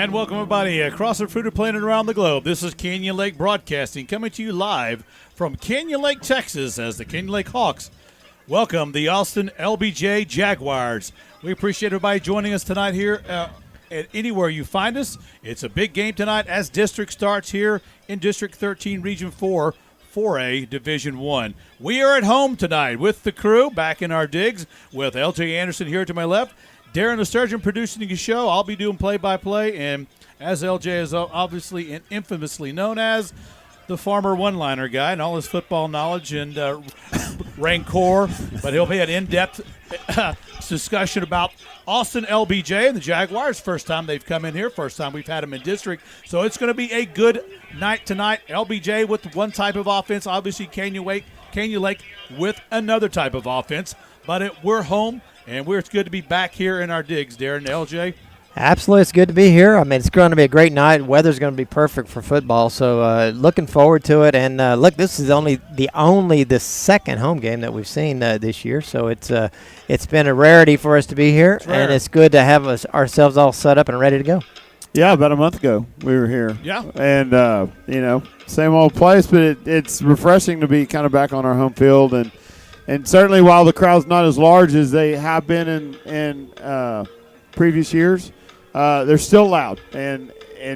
And welcome, everybody, across the fruited plain and around the globe. This is Canyon Lake Broadcasting, coming to you live from Canyon Lake, Texas, as the Canyon Lake Hawks welcome the Austin LBJ Jaguars. We appreciate everybody joining us tonight here at anywhere you find us. It's a big game tonight as district starts here in District 13, Region 4, 4A, Division 1. We are at home tonight with the crew, back in our digs, with LJ Anderson here to my left, Darren the Surgeon producing the show. I'll be doing play-by-play, and as LJ is obviously and infamously known as, the former one-liner guy and all his football knowledge and rancor, but he'll be an in-depth discussion about Austin LBJ and the Jaguars. First time they've come in here, first time we've had them in district, so it's going to be a good night tonight. LBJ with one type of offense, obviously Canyon Lake with another type of offense, but we're home. And it's good to be back here in our digs, Darren and LJ. Absolutely, it's good to be here. I mean, it's going to be a great night. Weather's going to be perfect for football, so looking forward to it. And look, this is only the second home game that we've seen this year, so it's been a rarity for us to be here, and it's good to have ourselves all set up and ready to go. Yeah, about a month ago we were here. Yeah, and same old place, but it's refreshing to be kind of back on our home field. And certainly, while the crowd's not as large as they have been in previous years, they're still loud and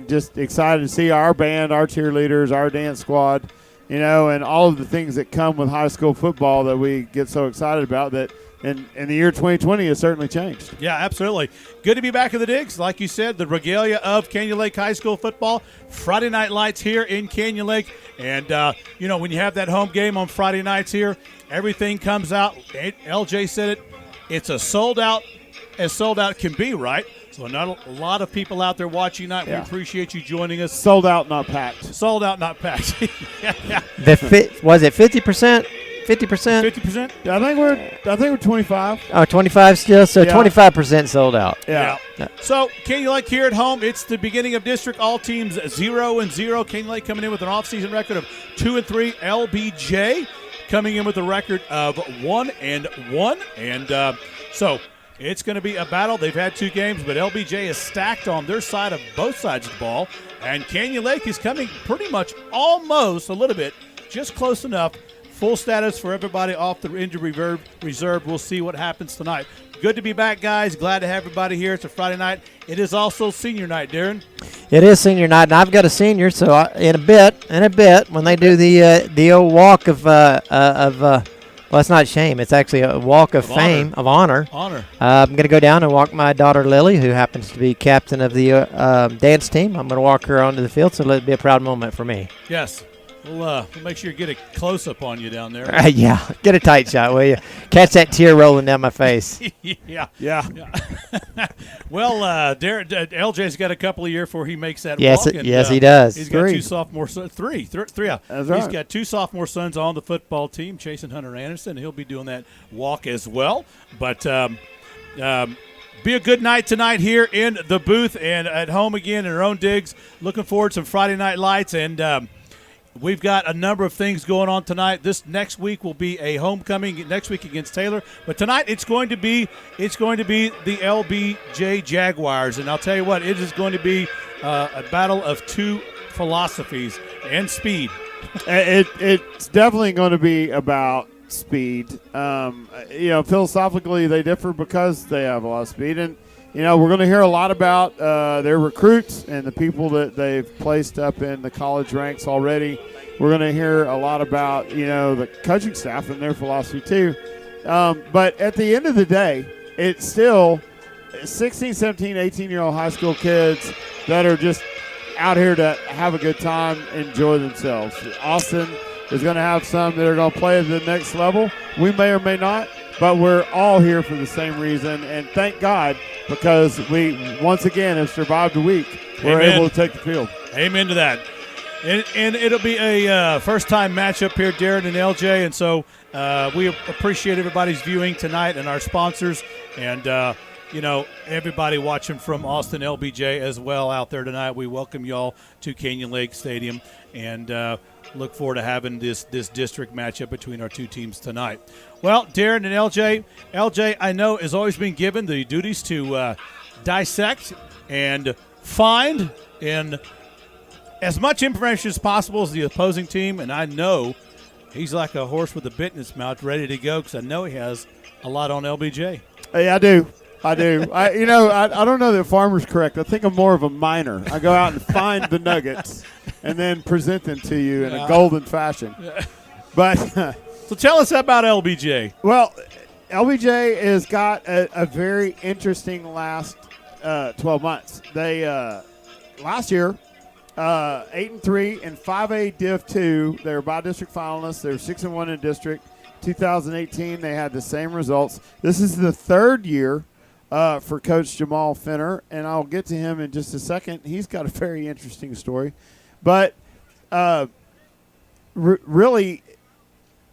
just excited to see our band, our cheerleaders, our dance squad, and all of the things that come with high school football that we get so excited about. That in the year 2020 has certainly changed. Yeah, absolutely. Good to be back in the digs. Like you said, the regalia of Canyon Lake High School football. Friday night lights here in Canyon Lake. And, when you have that home game on Friday nights here, everything comes out. LJ said it. It's as sold out can be, right? So not a lot of people out there watching tonight. Yeah. We appreciate you joining us. Sold out, not packed. Sold out, not packed. Yeah. Was it 50%? 50%? 50%? Yeah, I think we're 25. Oh, 25 still? So 25% sold out. Yeah. So Canyon Lake here at home. It's the beginning of district. All teams 0-0. Canyon Lake coming in with an off-season record of 2-3. LBJ coming in with a record of 1-1. And so it's going to be a battle. They've had two games, but LBJ is stacked on their side of both sides of the ball. And Canyon Lake is coming pretty much almost a little bit, just close enough. Full status for everybody off the injury reserve. We'll see what happens tonight. Good to be back, guys. Glad to have everybody here. It's a Friday night. It is also senior night, Darren. It is senior night, and I've got a senior, so in a bit, when they do the old walk of well, it's not shame. It's actually a walk of fame, of honor. I'm going to go down and walk my daughter, Lily, who happens to be captain of the dance team. I'm going to walk her onto the field, so it'll be a proud moment for me. Yes. We'll make sure you get a close-up on you down there. Yeah, get a tight shot, will you? Catch that tear rolling down my face. Yeah. Well, LJ's got a couple of years before he makes that walk. Yes, he does. He's got two sophomore sons. Three. That's right. He's got two sophomore sons on the football team, Chase and Hunter Anderson. He'll be doing that walk as well. But be a good night tonight here in the booth and at home again in our own digs. Looking forward to some Friday night lights, and we've got a number of things going on tonight. This next week will be a homecoming next week against Taylor, but tonight it's going to be the LBJ Jaguars, and I'll tell you what, it is going to be a battle of two philosophies and speed. It's definitely going to be about speed. Philosophically they differ because they have a lot of speed, and we're going to hear a lot about their recruits and the people that they've placed up in the college ranks already. We're going to hear a lot about, the coaching staff and their philosophy too. But at the end of the day, it's still 16, 17, 18-year-old high school kids that are just out here to have a good time, enjoy themselves. Austin is going to have some that are going to play at the next level. We may or may not. But we're all here for the same reason, and thank God, because we, once again, have survived a week. We're able to take the field. Amen to that. And it'll be a first-time matchup here, Darren and LJ, and so we appreciate everybody's viewing tonight and our sponsors and, everybody watching from Austin LBJ as well out there tonight. We welcome y'all to Canyon Lake Stadium and look forward to having this district matchup between our two teams tonight. Well, Darren and LJ, I know has always been given the duties to dissect and find in as much information as possible as the opposing team, and I know he's like a horse with a bit in his mouth ready to go because I know he has a lot on LBJ. Hey, I do. I don't know that Farmer's correct. I think I'm more of a miner. I go out and find the nuggets and then present them to you in a golden fashion. But so tell us about LBJ. Well, LBJ has got a very interesting last 12 months. They last year 8-3 in 5A Div 2. They were by-district finalists. They were 6-1 in district. 2018, they had the same results. This is the third year for Coach Jamal Finner, and I'll get to him in just a second. He's got a very interesting story. But really,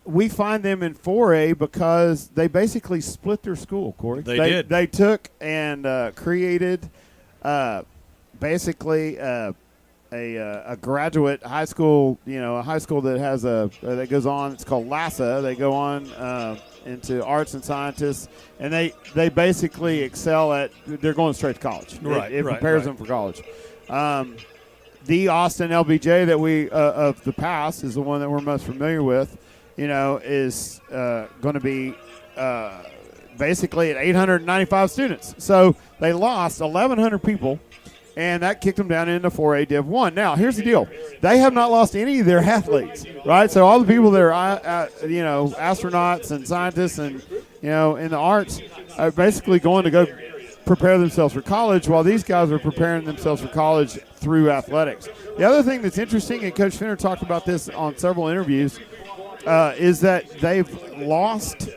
we find them in 4A because they basically split their school, Corey. They did. They took and created basically a graduate high school, a high school that has that goes on. It's called LASA. They go on into arts and scientists, and they basically excel at. They're going straight to college. Right. It prepares them for college. The Austin LBJ that we of the past is the one that we're most familiar with. Is going to be basically at 895 students. So they lost 1,100 people. And that kicked them down into 4A Div 1. Now, here's the deal. They have not lost any of their athletes, right? So all the people that are, astronauts and scientists and, in the arts are basically going to go prepare themselves for college while these guys are preparing themselves for college through athletics. The other thing that's interesting, and Coach Finner talked about this on several interviews, is that they've lost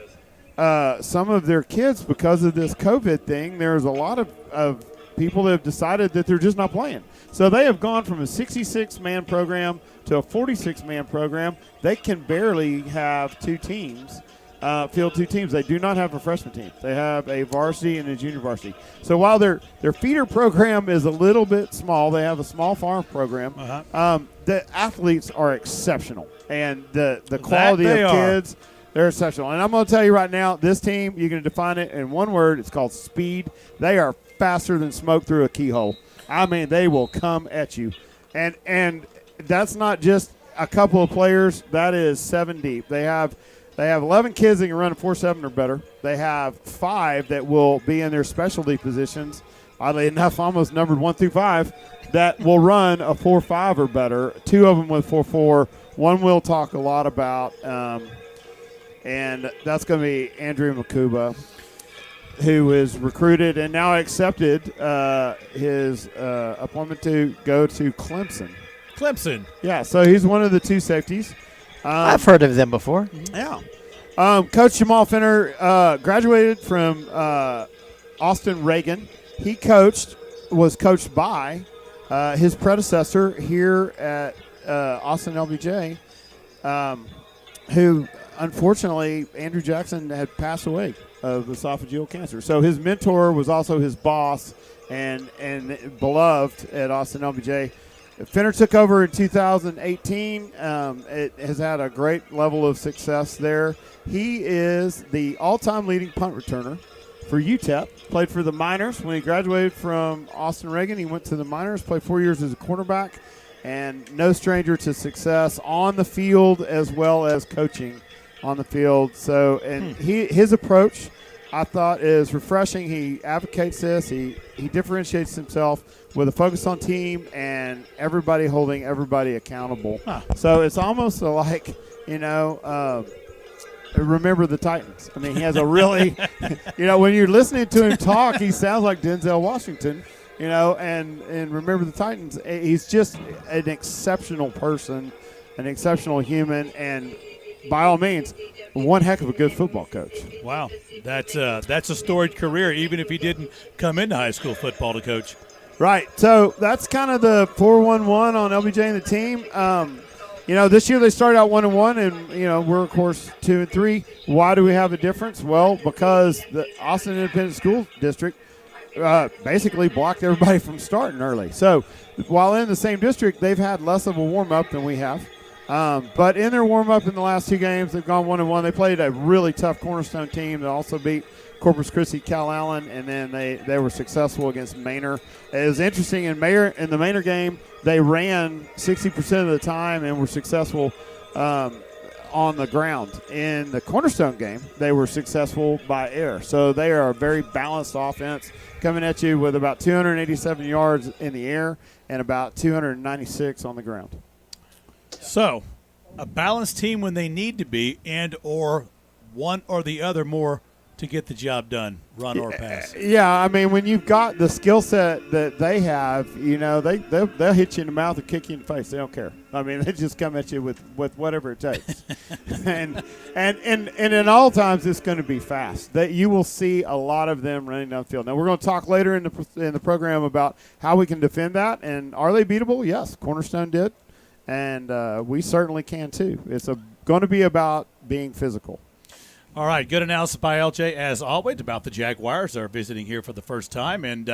some of their kids because of this COVID thing. There's a lot of people that have decided that they're just not playing. So they have gone from a 66-man program to a 46-man program. They can barely have two teams, field two teams. They do not have a freshman team. They have a varsity and a junior varsity. So while their feeder program is a little bit small, they have a small farm program, the athletes are exceptional. And the quality of kids, they're exceptional. And I'm going to tell you right now, this team, you're going to define it in one word. It's called speed. They are faster than smoke through a keyhole. I mean, they will come at you. And that's not just a couple of players. That is 7 deep. They have 11 kids that can run a 4.7 or better. They have 5 that will be in their specialty positions, oddly enough almost numbered 1 through 5, that will run a 4.5 or better. 2 of them with 4.4. One we'll talk a lot about, and that's going to be Andrew Makuba, who is recruited and now accepted his appointment to go to Clemson. Clemson. Yeah, so he's one of the 2 safeties. I've heard of them before. Yeah. Coach Jamal Finner graduated from Austin Reagan. He was coached by his predecessor here at Austin LBJ, who unfortunately Andrew Jackson had passed away of esophageal cancer. So his mentor was also his boss and beloved at Austin LBJ. Finner took over in 2018. It has had a great level of success there. He is the all-time leading punt returner for UTEP. Played for the Miners. When he graduated from Austin Reagan, he went to the Miners, played 4 years as a cornerback, and no stranger to success on the field as well as coaching on the field. So, and his approach, I thought, is refreshing. He advocates this. He differentiates himself with a focus on team and everybody holding everybody accountable. So it's almost like, remember the Titans. I mean, he has a really, when you're listening to him talk, he sounds like Denzel Washington, and remember the Titans. He's just an exceptional person, an exceptional human, and by all means, one heck of a good football coach. Wow, that's a storied career, even if he didn't come into high school football to coach. Right. So that's kind of the 4-1-1 on LBJ and the team. This year they started out 1-1, and we're of course 2-3. Why do we have a difference? Well, because the Austin Independent School District basically blocked everybody from starting early. So while in the same district, they've had less of a warm up than we have. But in their warm-up in the last 2 games, they've gone 1-1. They played a really tough Cornerstone team that also beat Corpus Christi, Cal Allen, and then they were successful against Manor. It was interesting in the Manor game, they ran 60% of the time and were successful on the ground. In the Cornerstone game, they were successful by air. So they are a very balanced offense coming at you with about 287 yards in the air and about 296 on the ground. So a balanced team when they need to be, and or one or the other more to get the job done, run or pass. Yeah, I mean, when you've got the skill set that they have, they'll hit you in the mouth or kick you in the face. They don't care. I mean, they just come at you with whatever it takes. and in all times, it's going to be fast. That you will see a lot of them running down the field. Now, we're going to talk later in the program about how we can defend that. And are they beatable? Yes, Cornerstone did. And we certainly can, too. It's going to be about being physical. All right, good analysis by LJ, as always, about the Jaguars. They're visiting here for the first time, and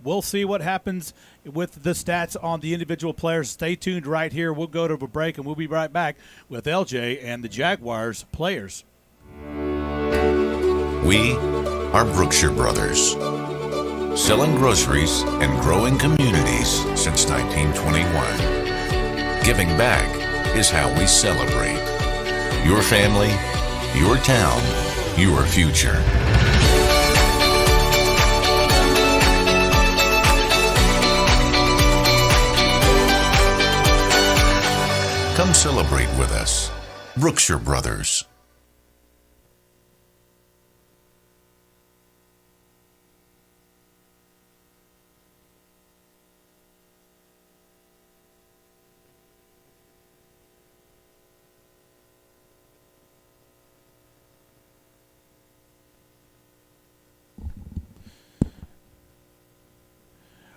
we'll see what happens with the stats on the individual players. Stay tuned right here. We'll go to a break, and we'll be right back with LJ and the Jaguars players. We are Brookshire Brothers, selling groceries and growing communities since 1921. Giving back is how we celebrate. Your family, your town, your future. Come celebrate with us. Brookshire Brothers.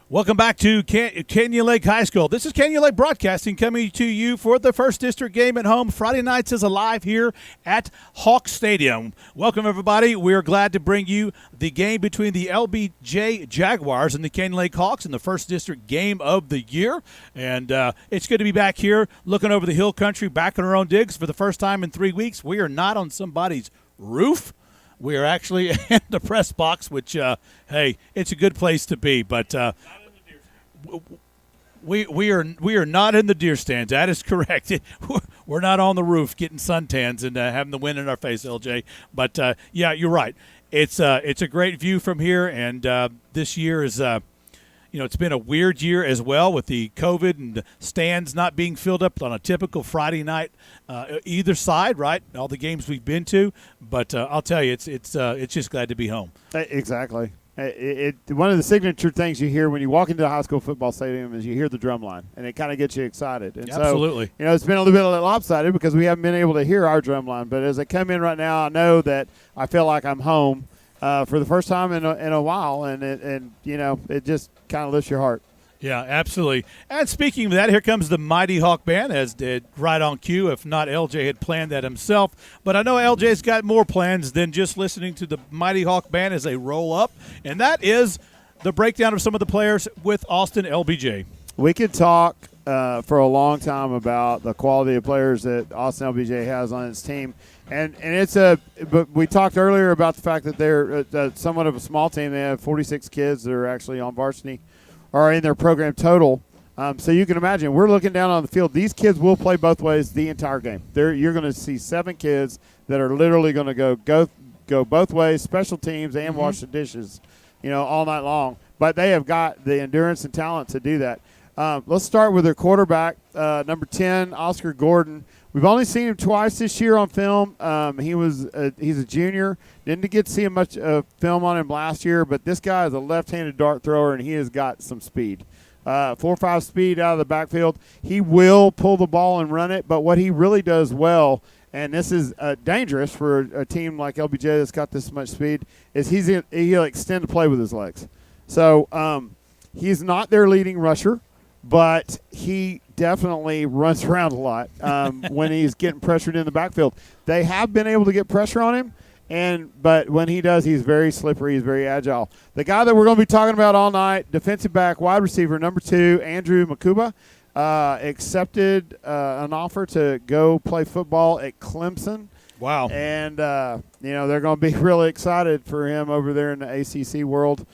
Welcome back to Canyon Lake High School. This is Canyon Lake Broadcasting coming to you for the First District game at home. Friday nights is alive here at Hawk Stadium. Welcome, everybody. We're glad to bring you the game between the LBJ Jaguars and the Canyon Lake Hawks in the First District game of the year. And it's good to be back here looking over the hill country, back in our own digs for the first time in 3 weeks. We are not on somebody's roof. We are actually in the press box, which, hey, it's a good place to be. But we are not in the deer stands. That is correct. We're not on the roof getting suntans and having the wind in our face, LJ. But yeah, you're right. It's a great view from here, and this year is it's been a weird year as well with the COVID and the stands not being filled up on a typical Friday night either side. Right, all the games we've been to. But I'll tell you, it's just glad to be home. Exactly. One of the signature things you hear when you walk into a high school football stadium is you hear the drum line, and it kind of gets you excited. And absolutely. So, it's been a little bit lopsided because we haven't been able to hear our drum line. But as I come in right now, I know that I feel like I'm home for the first time in a while, and it just kind of lifts your heart. Yeah, absolutely. And speaking of that, here comes the Mighty Hawk Band, as did right on cue. If not, LJ had planned that himself. But I know LJ's got more plans than just listening to the Mighty Hawk Band as they roll up, and that is the breakdown of some of the players with Austin LBJ. We could talk for a long time about the quality of players that Austin LBJ has on his team. And but we talked earlier about the fact that they're somewhat of a small team. They have 46 kids that are actually on varsity or in their program total. So you can imagine, we're looking down on the field. These kids will play both ways the entire game. You're going to see 7 kids that are literally going to go both ways, special teams and wash the dishes, all night long. But they have got the endurance and talent to do that. Let's start with their quarterback, number 10, Oscar Gordon. We've only seen him twice this year on film. He's a junior. Didn't get to see much film on him last year, but this guy is a left-handed dart thrower, and he has got some speed. 4.5 speed out of the backfield. He will pull the ball and run it, but what he really does well, and this is dangerous for a team like LBJ that's got this much speed, is he'll extend the play with his legs. So he's not their leading rusher, but he definitely runs around a lot when he's getting pressured in the backfield. They have been able to get pressure on him, but when he does, he's very slippery. He's very agile. The guy that we're going to be talking about all night, defensive back, wide receiver, number 2, Andrew Makuba. accepted an offer to go play football at Clemson. Wow. And, they're going to be really excited for him over there in the ACC world.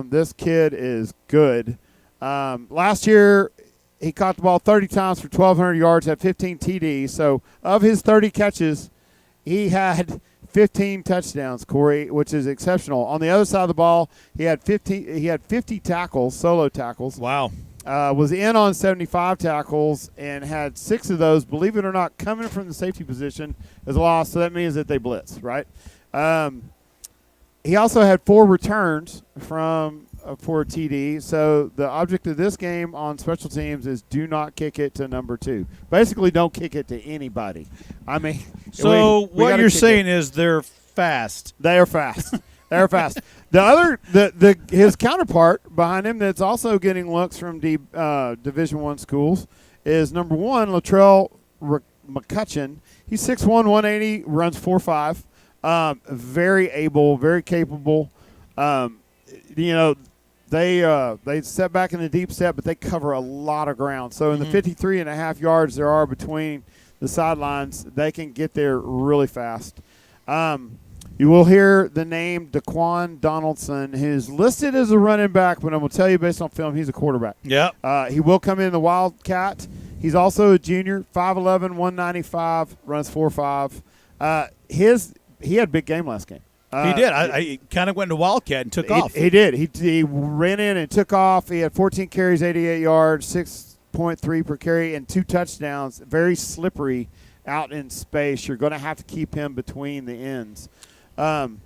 This kid is good. Last year, he caught the ball 30 times for 1,200 yards, had 15 TDs. So of his 30 catches, he had 15 touchdowns, Corey, which is exceptional. On the other side of the ball, he had 50 tackles, solo tackles. Wow. Was in on 75 tackles and had 6 of those, believe it or not, coming from the safety position as a loss. So that means that they blitz, right? He also had 4 returns for a TD. So the object of this game on special teams is do not kick it to number 2. Basically, don't kick it to anybody. I mean, so what you're saying is they're fast. They are fast. They're fast. His counterpart behind him that's also getting looks from Division I schools is number 1, Latrell McCutcheon. He's 6'1", 180, runs 4.5. Very able, very capable. They step back in the deep set, but they cover a lot of ground. So in the 53.5 yards there are between the sidelines, they can get there really fast. You will hear the name Daquan Donaldson, who's listed as a running back, but I'm going to tell you based on film, he's a quarterback. Yeah. He will come in the Wildcat. He's also a junior, 5'11", 195, runs 4.5. He had a big game last game. He did. I kind of went into Wildcat and took off. He did. He ran in and took off. He had 14 carries, 88 yards, 6.3 per carry, and 2 touchdowns. Very slippery out in space. You're going to have to keep him between the ends.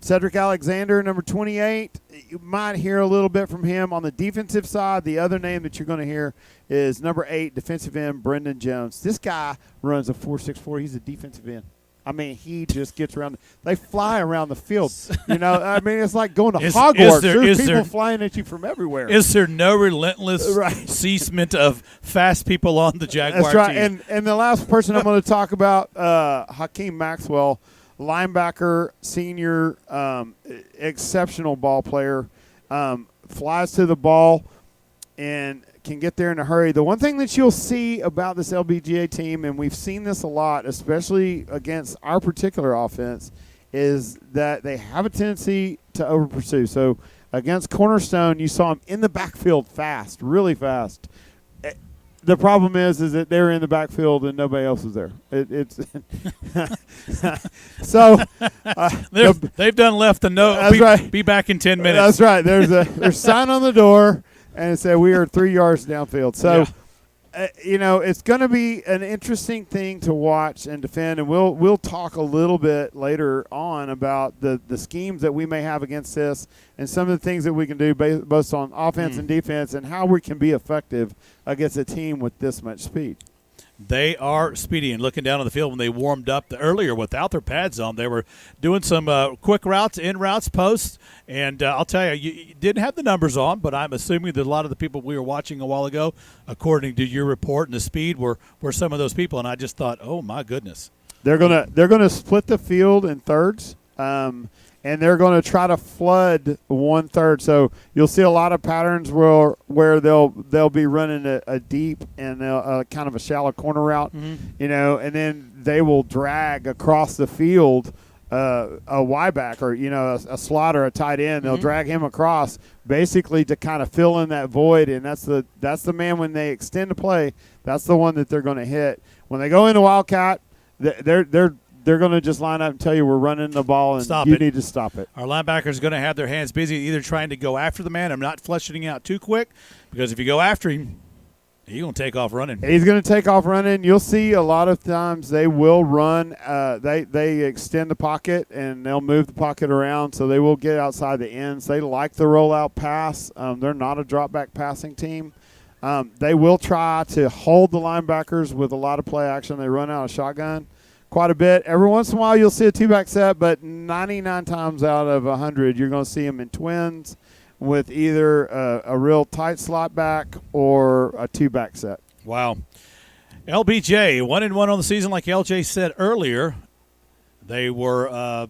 Cedric Alexander, number 28. You might hear a little bit from him on the defensive side. The other name that you're going to hear is number 8, defensive end, Brendan Jones. This guy runs a 4.64. He's a defensive end. I mean, he just gets around. They fly around the field. I mean, it's like going to Hogwarts. There's people flying at you from everywhere. Is there no relentless ceasement of fast people on the Jaguar That's right. team? And the last person I'm going to talk about, Hakeem Maxwell, linebacker, senior, exceptional ball player, flies to the ball and can get there in a hurry. The one thing that you'll see about this LBJ team, and we've seen this a lot, especially against our particular offense, is that they have a tendency to over-pursue. So against Cornerstone, you saw them in the backfield fast, really fast. The problem is that they're in the backfield and nobody else is there. So they've done left the note. That's right. Be back in 10 minutes. That's right. There's a sign on the door, and it said we are 3 yards downfield. So, it's going to be an interesting thing to watch and defend, and we'll talk a little bit later on about the schemes that we may have against this and some of the things that we can do both on offense and defense and how we can be effective against a team with this much speed. They are speedy, and looking down on the field when they warmed up earlier without their pads on, they were doing some quick routes, in routes, posts, and I'll tell you didn't have the numbers on, but I'm assuming that a lot of the people we were watching a while ago, according to your report and the speed, were some of those people, and I just thought, oh my goodness. They're gonna split the field in thirds. And they're going to try to flood 1/3. So you'll see a lot of patterns where they'll be running a deep and kind of a shallow corner route, and then they will drag across the field a Y-back or a slot or a tight end. They'll drag him across basically to kind of fill in that void, and that's the man when they extend the play. That's the one that they're going to hit when they go into Wildcat. They're going to just line up and tell you we're running the ball, and you need to stop it. Our linebackers are going to have their hands busy either trying to go after the man or not flushing out too quick, because if you go after him, he's going to take off running. He's going to take off running. You'll see a lot of times they will run. They extend the pocket, and they'll move the pocket around, so they will get outside the ends. They like the rollout pass. They're not a drop-back passing team. They will try to hold the linebackers with a lot of play action. They run out of shotgun quite a bit. Every once in a while you'll see a two-back set, but 99 times out of 100 you're going to see them in twins with either a real tight slot back or a two-back set. Wow. LBJ, 1-1 on the season, like LJ said earlier. They were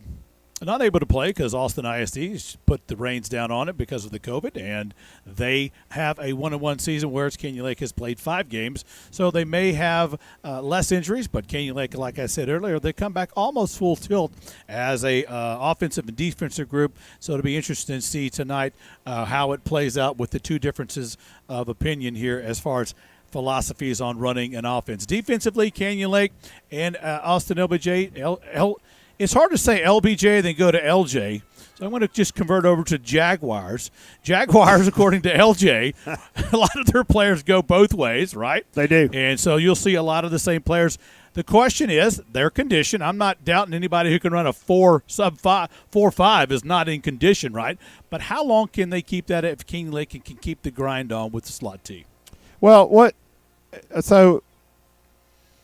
not able to play because Austin ISD put the reins down on it because of the COVID, and they have a 1-1 season, whereas Canyon Lake has played 5 games. So they may have less injuries, but Canyon Lake, like I said earlier, they come back almost full tilt as a offensive and defensive group. So it'll be interesting to see tonight how it plays out with the two differences of opinion here as far as philosophies on running an offense. Defensively, Canyon Lake and Austin LBJ, it's hard to say LBJ then go to LJ, so I'm going to just convert over to Jaguars. Jaguars, according to LJ, a lot of their players go both ways, right? They do. And so you'll see a lot of the same players. The question is their condition. I'm not doubting anybody who can run a 4.5 is not in condition, right? But how long can they keep that if Canyon Lake can keep the grind on with the slot T? Well, so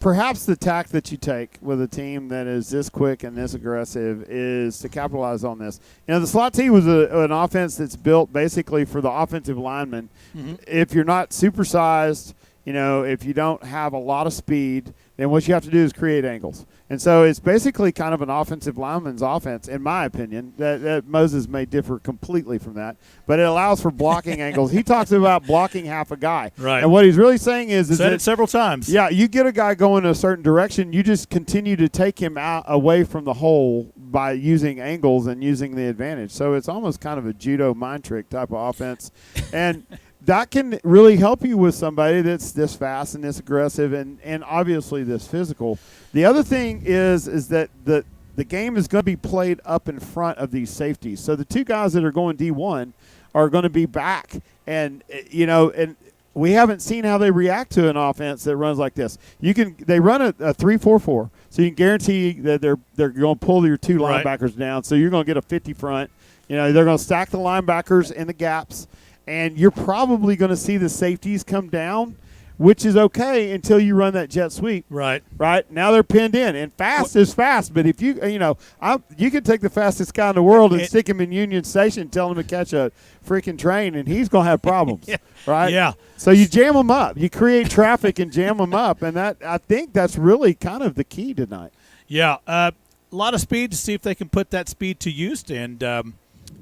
perhaps the tack that you take with a team that is this quick and this aggressive is to capitalize on this. You know, the slot T was an offense that's built basically for the offensive lineman. Mm-hmm. If you're not supersized, you know, if you don't have a lot of speed, then what you have to do is create angles. And so it's basically kind of an offensive lineman's offense, in my opinion. That Moses may differ completely from that, but it allows for blocking angles. He talks about blocking half a guy. Right. And what he's really saying is said it several times. Yeah, you get a guy going a certain direction, you just continue to take him out away from the hole by using angles and using the advantage. So it's almost kind of a judo mind trick type of offense. And that can really help you with somebody that's this fast and this aggressive and obviously this physical. The other thing is that the game is going to be played up in front of these safeties. So the two guys that are going D1 are going to be back. And, you know, and we haven't seen how they react to an offense that runs like this. They run a 3-4-4, so you can guarantee that they're going to pull your two linebackers down. So you're going to get a 50 front. You know, they're going to stack the linebackers in the gaps. And you're probably going to see the safeties come down, which is okay until you run that jet sweep. Right. Right? Now they're pinned in. And fast is fast. But if you can take the fastest guy in the world and stick him in Union Station and tell him to catch a freaking train, and he's going to have problems. Yeah. Right? Yeah. So you jam them up. You create traffic and jam them up. And I think that's really kind of the key tonight. Yeah. A lot of speed to see if they can put that speed to use and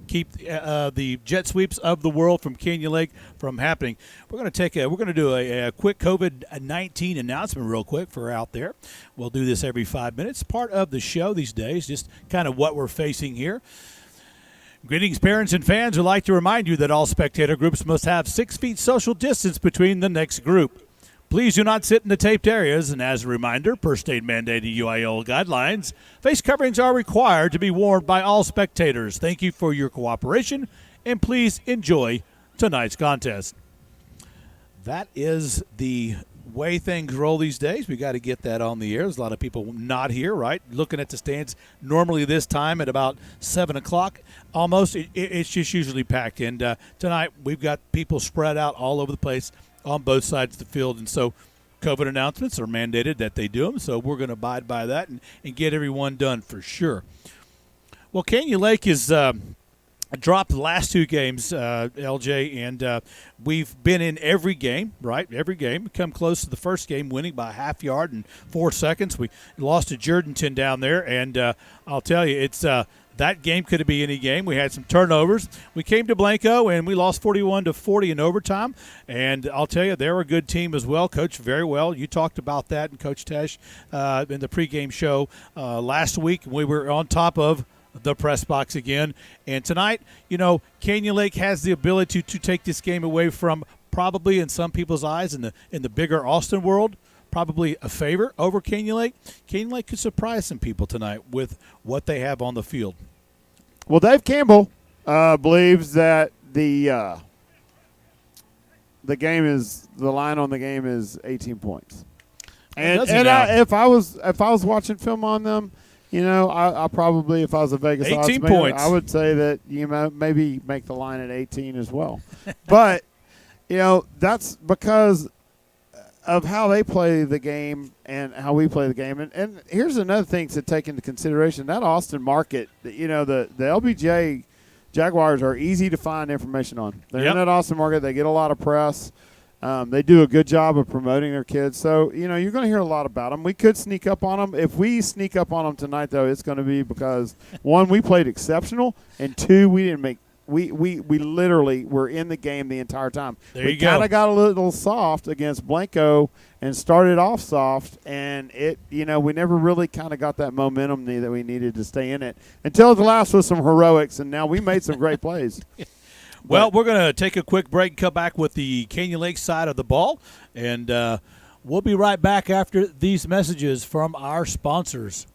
keep the jet sweeps of the world from Canyon Lake from happening. We're going to do a quick COVID-19 announcement real quick for out there. We'll do this every 5 minutes. Part of the show these days, just kind of what we're facing here. Greetings, parents and fans. We'd like to remind you that all spectator groups must have 6 feet social distance between the next group. Please do not sit in the taped areas, and as a reminder, per state-mandated UIL guidelines, face coverings are required to be worn by all spectators. Thank you for your cooperation, and please enjoy tonight's contest. That is the way things roll these days. We got to get that on the air. There's a lot of people not here, right? Looking at the stands normally this time at about 7 o'clock. Almost, it's just usually packed. And tonight we've got people spread out all over the place on both sides of the field, and so COVID announcements are mandated that they do them, so we're going to abide by that and get everyone done for sure. Well, Canyon Lake has dropped the last 2 games, LJ, and we've been in every game, right? Every game. Come close to the first game, winning by a half yard in 4 seconds. We lost to Jordanton down there, and I'll tell you, it's that game could be any game. We had some turnovers. We came to Blanco, and we lost 41-40 in overtime. And I'll tell you, they're a good team as well, coached very well. You talked about that, and Coach Tesh in the pregame show last week. We were on top of the press box again. And tonight, you know, Canyon Lake has the ability to take this game away from probably, in some people's eyes, in the bigger Austin world, probably a favor over Canyon Lake. Canyon Lake could surprise some people tonight with what they have on the field. Well, Dave Campbell believes that the line on the game is 18 points. And if I was watching film on them, you know, I probably, if I was a Vegas 18 odds man, points. I would say that you know maybe make the line at 18 as well. But you know, that's because of how they play the game and how we play the game. And here's another thing to take into consideration. That Austin market, you know, the LBJ Jaguars are easy to find information on. They're in that Austin market. They get a lot of press. They do a good job of promoting their kids. So, you're going to hear a lot about them. We could sneak up on them. If we sneak up on them tonight, though, it's going to be because, one, we played exceptional, and two, we didn't make – we literally were in the game the entire time. There you go. We kind of got a little soft against Blanco and started off soft, and we never really kind of got that momentum that we needed to stay in it until the last was some heroics, and now we made some great plays. Well, we're going to take a quick break and come back with the Canyon Lake side of the ball, and we'll be right back after these messages from our sponsors.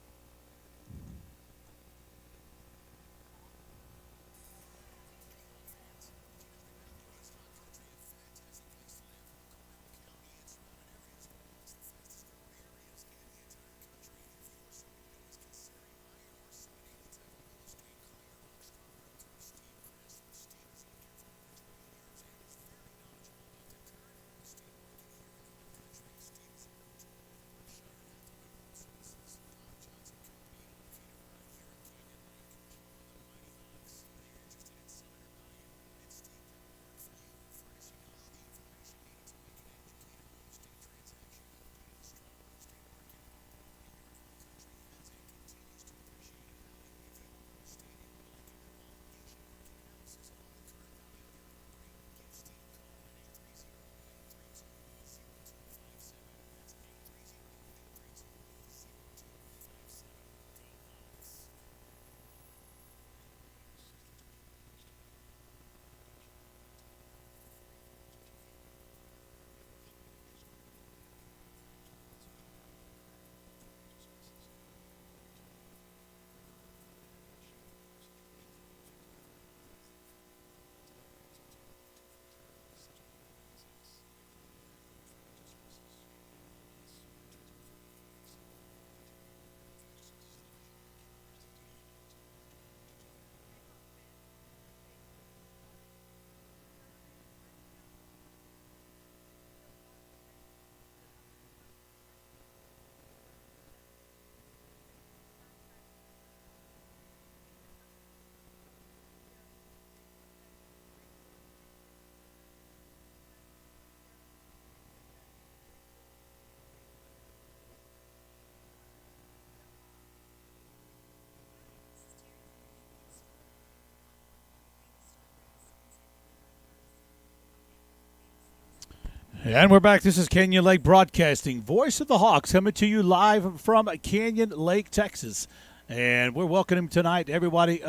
And we're back. This is Canyon Lake Broadcasting, Voice of the Hawks, coming to you live from Canyon Lake, Texas. And we're welcoming tonight everybody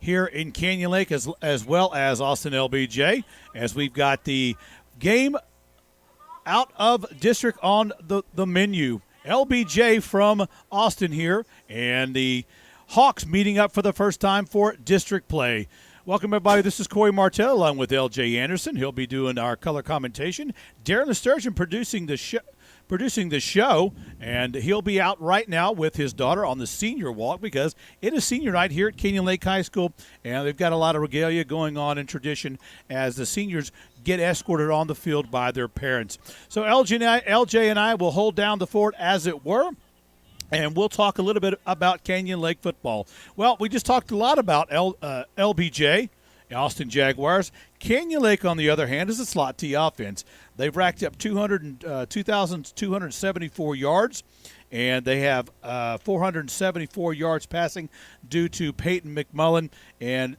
here in Canyon Lake as well as Austin LBJ, as we've got the game out of district on the menu. LBJ from Austin here, and the Hawks meeting up for the first time for district play. Welcome, everybody. This is Corey Martell along with LJ Anderson. He'll be doing our color commentation. Darren Sturgeon producing the show, and he'll be out right now with his daughter on the senior walk because it is senior night here at Canyon Lake High School, and they've got a lot of regalia going on in tradition as the seniors get escorted on the field by their parents. So LJ and I will hold down the fort as it were, and we'll talk a little bit about Canyon Lake football. Well, we just talked a lot about LBJ, Austin Jaguars. Canyon Lake, on the other hand, is a slot T offense. They've racked up 2,274 yards, and they have 474 yards passing due to Peyton McMullen. And,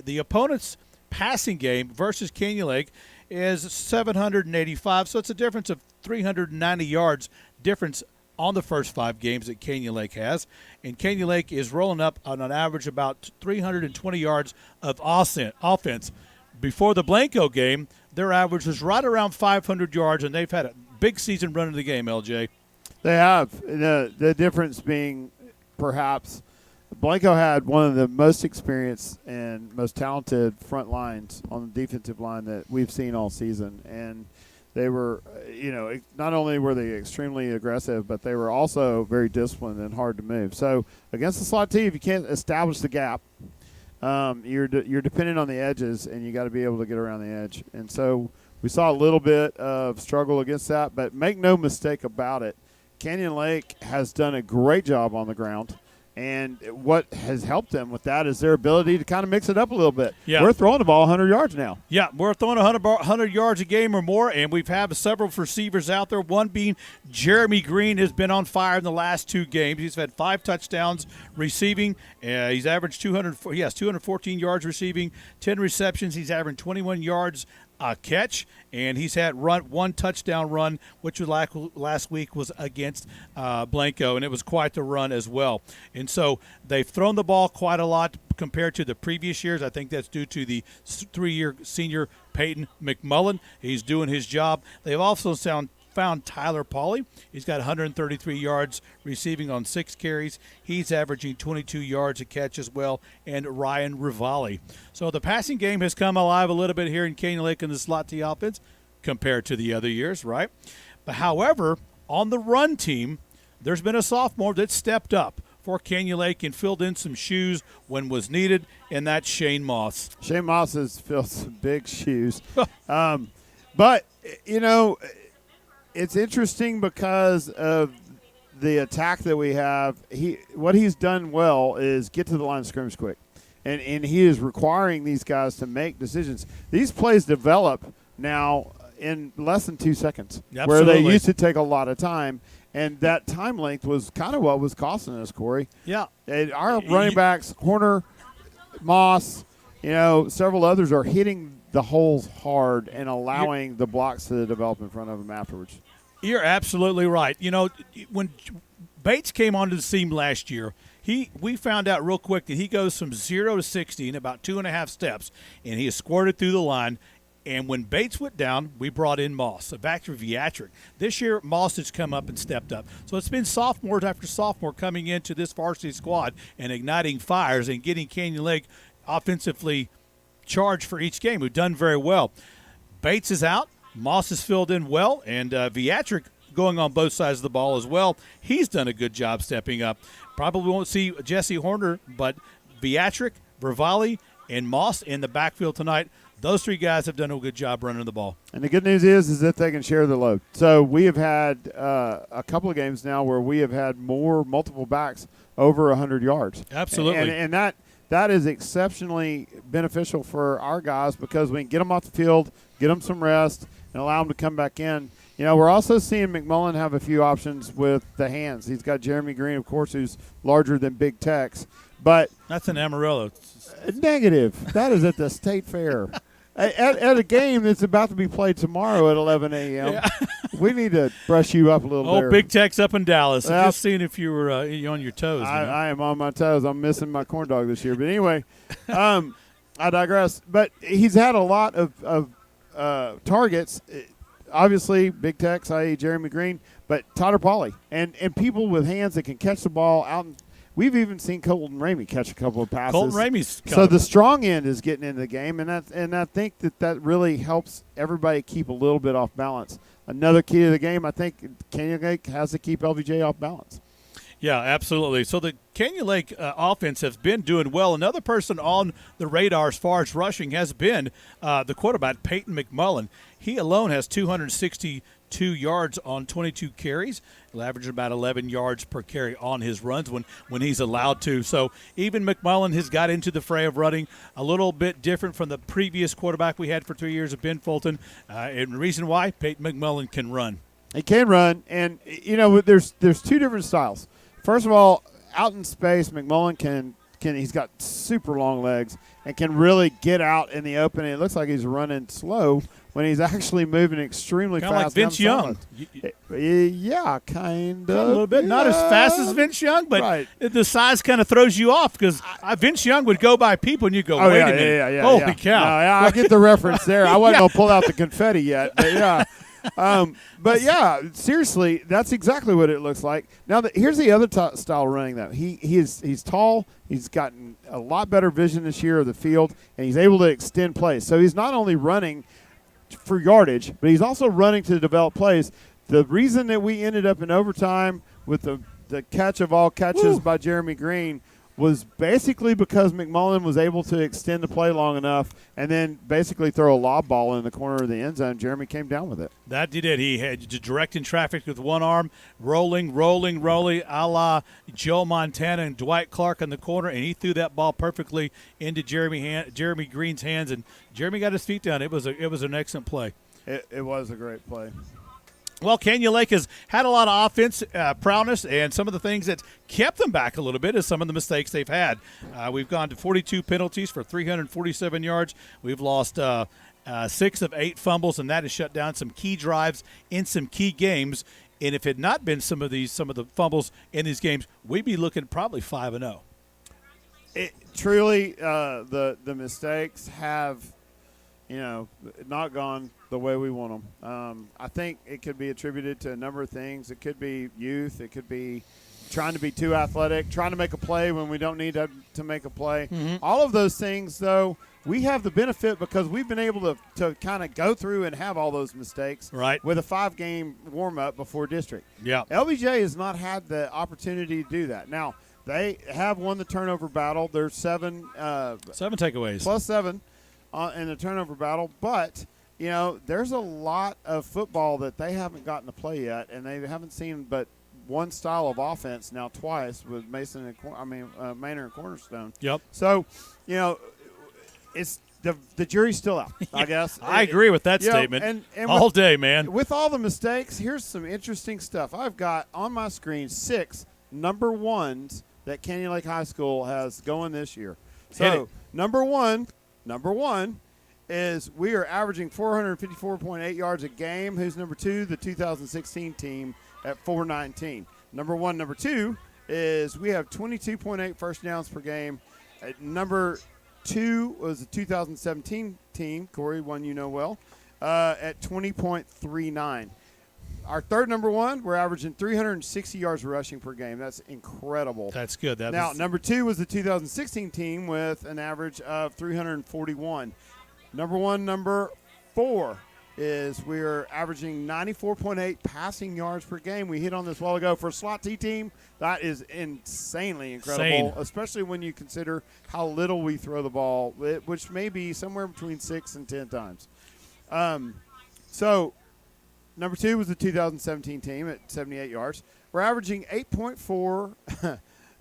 the opponent's passing game versus Canyon Lake is 785, so it's a difference of 390 yards difference on the first 5 games that Canyon Lake has. And Canyon Lake is rolling up on an average about 320 yards of offense. Before the Blanco game, their average was right around 500 yards, and they've had a big season running the game, LJ. They have. The difference being perhaps Blanco had one of the most experienced and most talented front lines on the defensive line that we've seen all season. And they were, not only were they extremely aggressive, but they were also very disciplined and hard to move. So against the slot team, if you can't establish the gap, you're dependent on the edges, and you got to be able to get around the edge. And so we saw a little bit of struggle against that, but make no mistake about it, Canyon Lake has done a great job on the ground. And what has helped them with that is their ability to kind of mix it up a little bit. Yeah. We're throwing the ball 100 yards now. Yeah, we're throwing 100 yards a game or more, and we've had several receivers out there, one being Jeremy Green has been on fire in the last 2 games. He's had 5 touchdowns receiving. He's averaged 214 yards receiving, 10 receptions. He's averaging 21 yards a catch, and he's had 1 touchdown run, which was last week was against Blanco, and it was quite the run as well. And so they've thrown the ball quite a lot compared to the previous years. I think that's due to the 3-year senior Peyton McMullen. He's doing his job. They've also found Tyler Pauly. He's got 133 yards receiving on 6 carries. He's averaging 22 yards a catch as well, and Ryan Rivali. So the passing game has come alive a little bit here in Canyon Lake in the slot T offense compared to the other years, right? But however, on the run team, there's been a sophomore that stepped up for Canyon Lake and filled in some shoes when was needed, and that's Shane Moss. Shane Moss has filled some big shoes. But, you know, it's interesting because of the attack that we have. What he's done well is get to the line of scrimmage quick. And he is requiring these guys to make decisions. These plays develop now in less than 2 seconds, Absolutely. where they used to take a lot of time. And that time length was kind of what was costing us, Corey. Yeah. And our running backs, Horner, Moss, you know, several others are hitting the holes hard and allowing the blocks to develop in front of them afterwards. You're absolutely right. You know, when Bates came onto the scene last year, we found out real quick that he goes from 0 to 60 in about 2.5 steps, and he has squirted through the line. And when Bates went down, we brought in Moss, a back to Viatric. This year, Moss has come up and stepped up. So it's been sophomore after sophomore coming into this varsity squad and igniting fires and getting Canyon Lake offensively charged for each game. We've done very well. Bates is out. Moss has filled in well, and Viatric going on both sides of the ball as well. He's done a good job stepping up. Probably won't see Jesse Horner, but Viatric, Vervalli, and Moss in the backfield tonight. Those 3 guys have done a good job running the ball. And the good news is that they can share the load. So we have had a couple of games now where we have had multiple backs over 100 yards. Absolutely. And that is exceptionally beneficial for our guys because we can get them off the field, get them some rest, and allow them to come back in. You know, we're also seeing McMullen have a few options with the hands. He's got Jeremy Green, of course, who's larger than Big Tex. But that's in Amarillo. Negative. That is at the State Fair. At a game that's about to be played tomorrow at 11 a.m. Yeah. We need to brush you up a little bit. Oh, Big Tex up in Dallas. Just seeing if you were on your toes. I am on my toes. I'm missing my corn dog this year. But anyway, I digress. But he's had a lot of targets. Obviously, Big Tex, i.e. Jeremy Green, but Tyler Pauly. And people with hands that can catch the ball out. We've even seen Colton Ramey catch a couple of passes. Colton Ramey's so the strong end is getting into the game, and I think that really helps everybody keep a little bit off balance. Another key to the game, I think, Canyon Lake has to keep LBJ off balance. Yeah, absolutely. So the Canyon Lake offense has been doing well. Another person on the radar as far as rushing has been the quarterback, Peyton McMullen. He alone has 262 yards on 22 carries. He'll average about 11 yards per carry on his runs when he's allowed to. So even McMullen has got into the fray of running a little bit different from the previous quarterback we had for 3 years of Ben Fulton. And the reason why, Peyton McMullen can run. He can run, and, you know, there's 2 different styles. First of all, out in space, McMullen can he's got super long legs and can really get out in the open. It looks like he's running slow when he's actually moving extremely fast. Kind of like Vince Young. Yeah, kind of. A little bit. Not as fast as Vince Young, but right. The size kind of throws you off because Vince Young would go by people and you go, wait a minute. Yeah, holy cow. No, I get the reference there. I wasn't going to pull out the confetti yet, but yeah. But yeah, seriously, that's exactly what it looks like. Now, here's the other style running though. He's tall. He's gotten a lot better vision this year of the field, and he's able to extend plays. So he's not only running for yardage, but he's also running to develop plays. The reason that we ended up in overtime with the catch of all catches by Jeremy Green was basically because McMullen was able to extend the play long enough and then basically throw a lob ball in the corner of the end zone. Jeremy came down with it. That he did. He had directing traffic with one arm, rolling, a la Joe Montana and Dwight Clark in the corner, and he threw that ball perfectly into Jeremy Green's hands, and Jeremy got his feet down. It was an excellent play. It was a great play. Well, Canyon Lake has had a lot of offense prowess, and some of the things that kept them back a little bit is some of the mistakes they've had. We've gone to 42 penalties for 347 yards. We've lost 6 of 8 fumbles, and that has shut down some key drives in some key games. And if it had not been some of the fumbles in these games, we'd be looking at probably 5-0. Truly, the mistakes have, not gone the way we want them. I think it could be attributed to a number of things. It could be youth. It could be trying to be too athletic, trying to make a play when we don't need to make a play. Mm-hmm. All of those things, though, we have the benefit because we've been able to kind of go through and have all those mistakes with a 5-game warm-up before district. Yeah. LBJ has not had the opportunity to do that. Now, they have won the turnover battle. There's 7 takeaways. Plus 7 in the turnover battle, but – there's a lot of football that they haven't gotten to play yet, and they haven't seen but one style of offense now twice with Maynard and Cornerstone. Yep. So, it's the jury's still out, I guess. I agree with that statement and all day, man. With all the mistakes, here's some interesting stuff. I've got on my screen 6 number 1s that Canyon Lake High School has going this year. So, number one is we are averaging 454.8 yards a game. Who's number 2? The 2016 team at 419. Number 2 is we have 22.8 first downs per game. Number 2 was the 2017 team, Corey, one you know well, at 20.39. Our third number 1, we're averaging 360 yards rushing per game. That's incredible. That's good. Number 2 was the 2016 team with an average of 341. Number 4 is we're averaging 94.8 passing yards per game. We hit on this a while ago. For a SWAT T team, that is insanely incredible, especially when you consider how little we throw the ball, which may be somewhere between 6 and 10 times. So number 2 was the 2017 team at 78 yards. We're averaging 8.4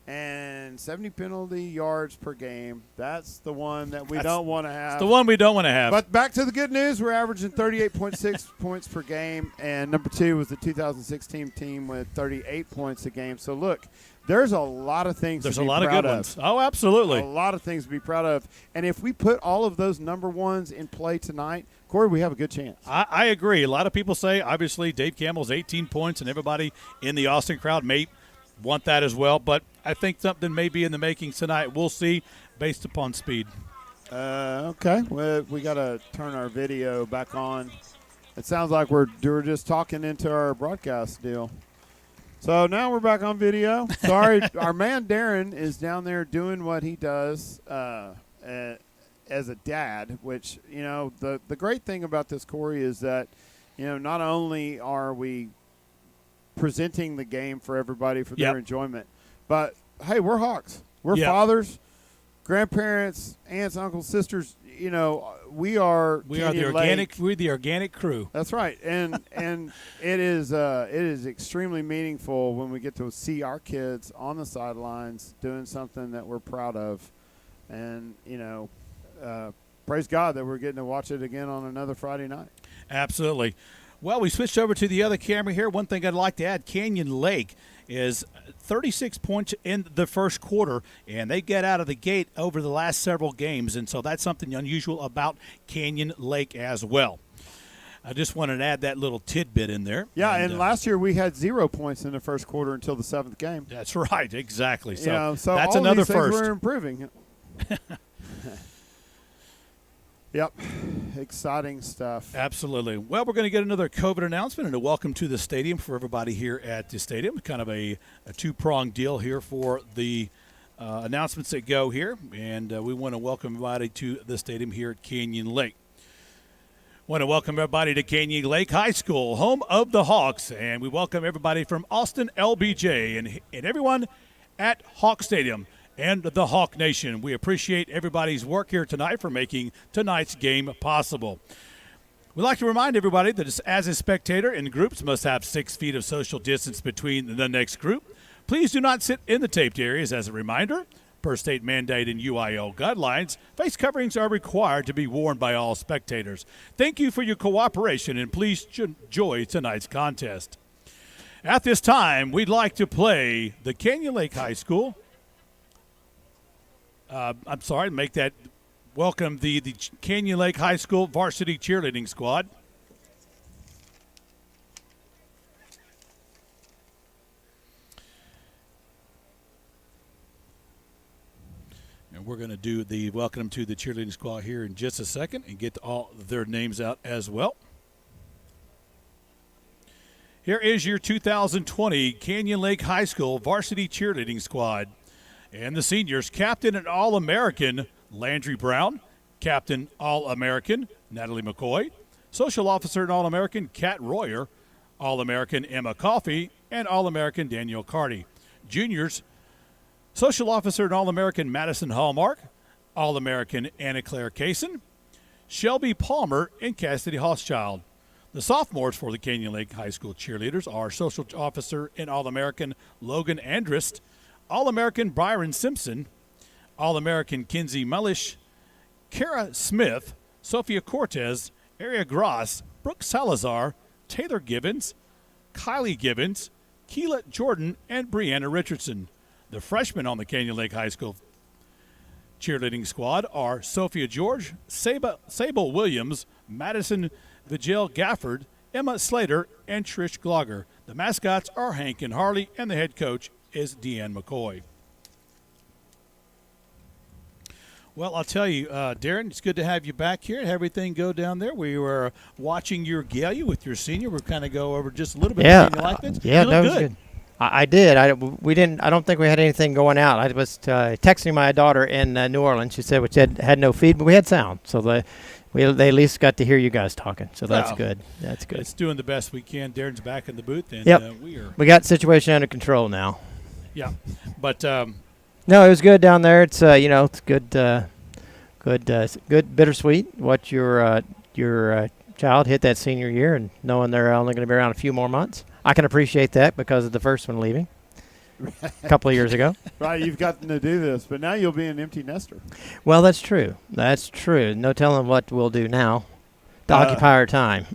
and 70 penalty yards per game. That's the one that we don't want to have. It's the one we don't want to have. But back to the good news, we're averaging 38.6 points per game, and number 2 was the 2016 team with 38 points a game. So, look, there's a lot of things to be proud of. There's a lot of good ones. Oh, absolutely. A lot of things to be proud of. And if we put all of those number 1s in play tonight, Corey, we have a good chance. I agree. A lot of people say, obviously, Dave Campbell's 18 points, and everybody in the Austin crowd may want that as well, but I think something may be in the making tonight. We'll see based upon speed. Okay. Well, we got to turn our video back on. It sounds like we're just talking into our broadcast deal. So now we're back on video. Sorry, our man Darren is down there doing what he does as a dad, which, the great thing about this, Corey, is that, not only are we presenting the game for everybody for their enjoyment, but hey, we're Hawks. We're fathers, grandparents, aunts, uncles, sisters. We are we're the organic crew. That's right, and it is extremely meaningful when we get to see our kids on the sidelines doing something that we're proud of, and praise God that we're getting to watch it again on another Friday night. Absolutely. Well, we switched over to the other camera here. One thing I'd like to add, Canyon Lake is 36 points in the first quarter, and they get out of the gate over the last several games, and so that's something unusual about Canyon Lake as well. I just wanted to add that little tidbit in there. Yeah, and last year we had 0 points in the first quarter until the 7th game. That's right, exactly. So that's all another these things first. We're improving. Yep. Exciting stuff. Absolutely. Well, we're going to get another COVID announcement and a welcome to the stadium for everybody here at the stadium. Kind of a two-pronged deal here for the announcements that go here. And we want to welcome everybody to the stadium here at Canyon Lake. Want to welcome everybody to Canyon Lake High School, home of the Hawks. And we welcome everybody from Austin LBJ and everyone at Hawk Stadium. and the Hawk Nation. We appreciate everybody's work here tonight for making tonight's game possible. We'd like to remind everybody that as a spectator in groups must have 6 feet of social distance between the next group. Please do not sit in the taped areas. As a reminder, per state mandate and UIL guidelines, face coverings are required to be worn by all spectators. Thank you for your cooperation, and please enjoy tonight's contest. At this time, we'd like to play the Canyon Lake High School. Welcome the Canyon Lake High School varsity cheerleading squad. And we're going to do the welcome to the cheerleading squad here in just a second and get all their names out as well. Here is your 2020 Canyon Lake High School varsity cheerleading squad. And the seniors, Captain and All-American Landry Brown, Captain All-American Natalie McCoy, Social Officer and All-American Kat Royer, All-American Emma Coffey, and All-American Daniel Carty. Juniors, Social Officer and All-American Madison Hallmark, All-American Anna Claire Kaysen, Shelby Palmer, and Cassidy Hochschild. The sophomores for the Canyon Lake High School cheerleaders are Social Officer and All-American Logan Andrist, All-American Byron Simpson, All-American Kinsey Mullish, Kara Smith, Sophia Cortez, Aria Gross, Brooke Salazar, Taylor Gibbons, Kylie Gibbons, Keela Jordan, and Brianna Richardson. The freshmen on the Canyon Lake High School cheerleading squad are Sophia George, Sable Williams, Madison Vigil Gafford, Emma Slater, and Trish Glogger. The mascots are Hank and Harley, and the head coach is Deanne McCoy. Well, I'll tell you, Darren, it's good to have you back here and have everything go down there. We were watching your gala with your senior. We're kind of go over just a little bit of senior life. Yeah, that was good. I did. I don't think we had anything going out. I was texting my daughter in New Orleans. She said we had no feed, but we had sound. So they at least got to hear you guys talking. So that's good. That's good. It's doing the best we can. Darren's back in the booth, and we got the situation under control now. Yeah, but no, it was good down there. It's it's good, good bittersweet. Watch your child hit that senior year, and knowing they're only going to be around a few more months. I can appreciate that because of the first one leaving a couple of years ago. Right, you've gotten to do this, but now you'll be an empty nester. Well, that's true. That's true. No telling what we'll do now to occupy our time.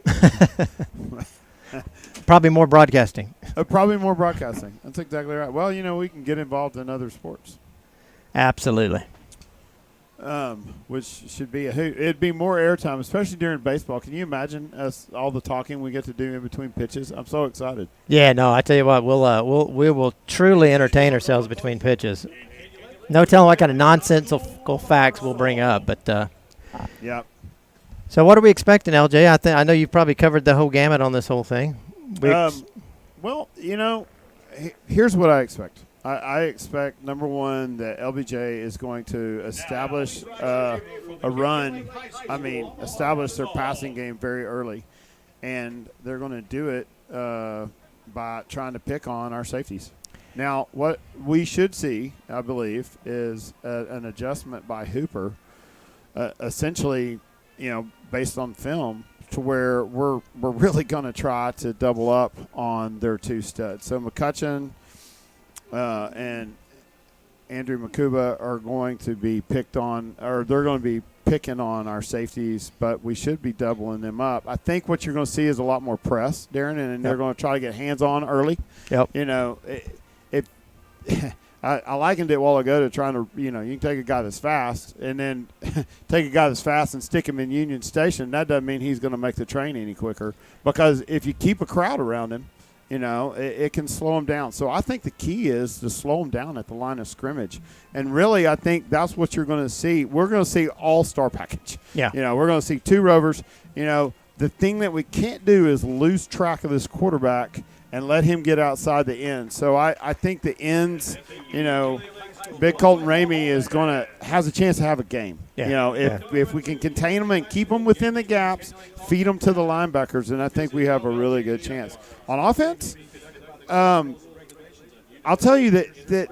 Probably more broadcasting. Probably more broadcasting. That's exactly right. Well, we can get involved in other sports. Absolutely. Which should be a hoot. It'd be more airtime, especially during baseball. Can you imagine us all the talking we get to do in between pitches? I'm so excited. Yeah, no, I tell you what, we will truly entertain ourselves between pitches. No telling what kind of nonsensical facts we'll bring up, but yeah. So what are we expecting, LJ? I know you've probably covered the whole gamut on this whole thing. Well, here's what I expect. I expect, number one, that LBJ is going to establish establish their passing game very early. And they're going to do it by trying to pick on our safeties. Now, what we should see, I believe, is an adjustment by Hooper, essentially, based on film, to where we're really going to try to double up on their two studs. So McCutcheon and Andrew Makuba are going to be picked on, or they're going to be picking on our safeties, but we should be doubling them up. I think what you're going to see is a lot more press, Darren, and they're going to try to get hands-on early. Yep. I likened it a while ago to trying to, you can take a guy that's fast and then take a guy that's fast and stick him in Union Station. That doesn't mean he's going to make the train any quicker, because if you keep a crowd around him, it can slow him down. So I think the key is to slow him down at the line of scrimmage. And really, I think that's what you're going to see. We're going to see all-star package. Yeah. We're going to see two rovers. The thing that we can't do is lose track of this quarterback and let him get outside the end. So I think the ends, Big Colton Ramey has a chance to have a game. Yeah. If we can contain them and keep them within the gaps, feed them to the linebackers, and I think we have a really good chance. On offense, I'll tell you that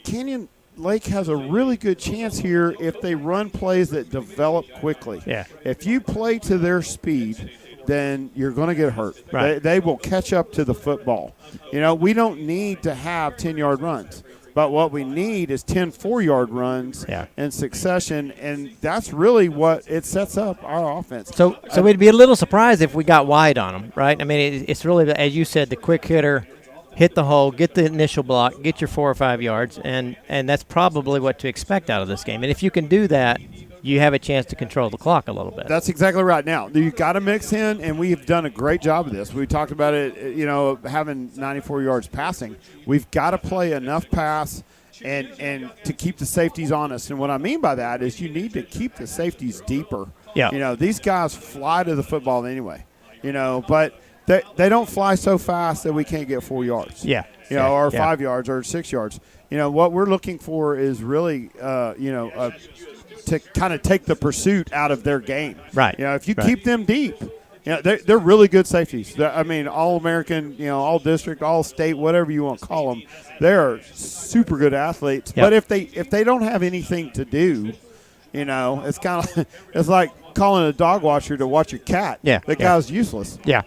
Canyon Lake has a really good chance here if they run plays that develop quickly. Yeah. If you play to their speed, then you're going to get hurt. Right. They will catch up to the football. We don't need to have 10-yard runs. But what we need is 10 4-yard runs in succession, and that's really what it sets up our offense. So we'd be a little surprised if we got wide on them, right? I mean, it's really, as you said, the quick hitter, hit the hole, get the initial block, get your 4 or 5 yards, and that's probably what to expect out of this game. And if you can do that, you have a chance to control the clock a little bit. That's exactly right. Now, you've got to mix in, and we've done a great job of this. We talked about it, having 94 yards passing. We've got to play enough pass and to keep the safeties honest. And what I mean by that is you need to keep the safeties deeper. Yeah. These guys fly to the football anyway, but they don't fly so fast that we can't get 4 yards. Yeah. Or 5 yards or 6 yards. What we're looking for is really, to kind of take the pursuit out of their game. Right. If you keep them deep, they're really good safeties. All American, all district, all state, whatever you want to call them, they're super good athletes. Yep. But if they don't have anything to do, it's kind of it's like calling a dog watcher to watch your cat. Yeah. That guy's useless. Yeah.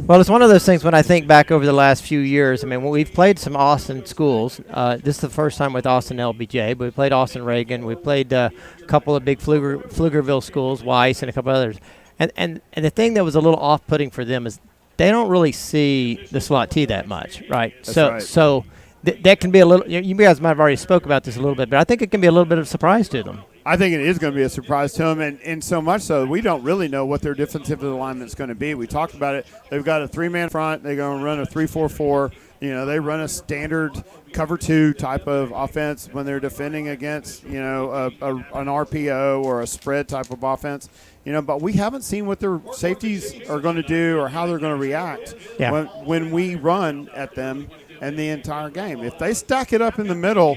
Well, it's one of those things when I think back over the last few years. I mean, we've played some Austin schools. This is the first time with Austin LBJ, but we played Austin Reagan. We played a couple of big Pflugerville schools, Weiss, and a couple others. And the thing that was a little off-putting for them is they don't really see the slot T that much, right? That's right. So that can be a little. You guys might have already spoke about this a little bit, but I think it can be a little bit of a surprise to them. I think it is going to be a surprise to them, and so much so we don't really know what their defensive alignment is going to be. We talked about it. They've got a 3-man front. They're going to run a 3-4-4. They run a standard cover 2 type of offense when they're defending against, an RPO or a spread type of offense. But we haven't seen what their safeties are going to do or how they're going to react when we run at them and the entire game. If they stack it up in the middle,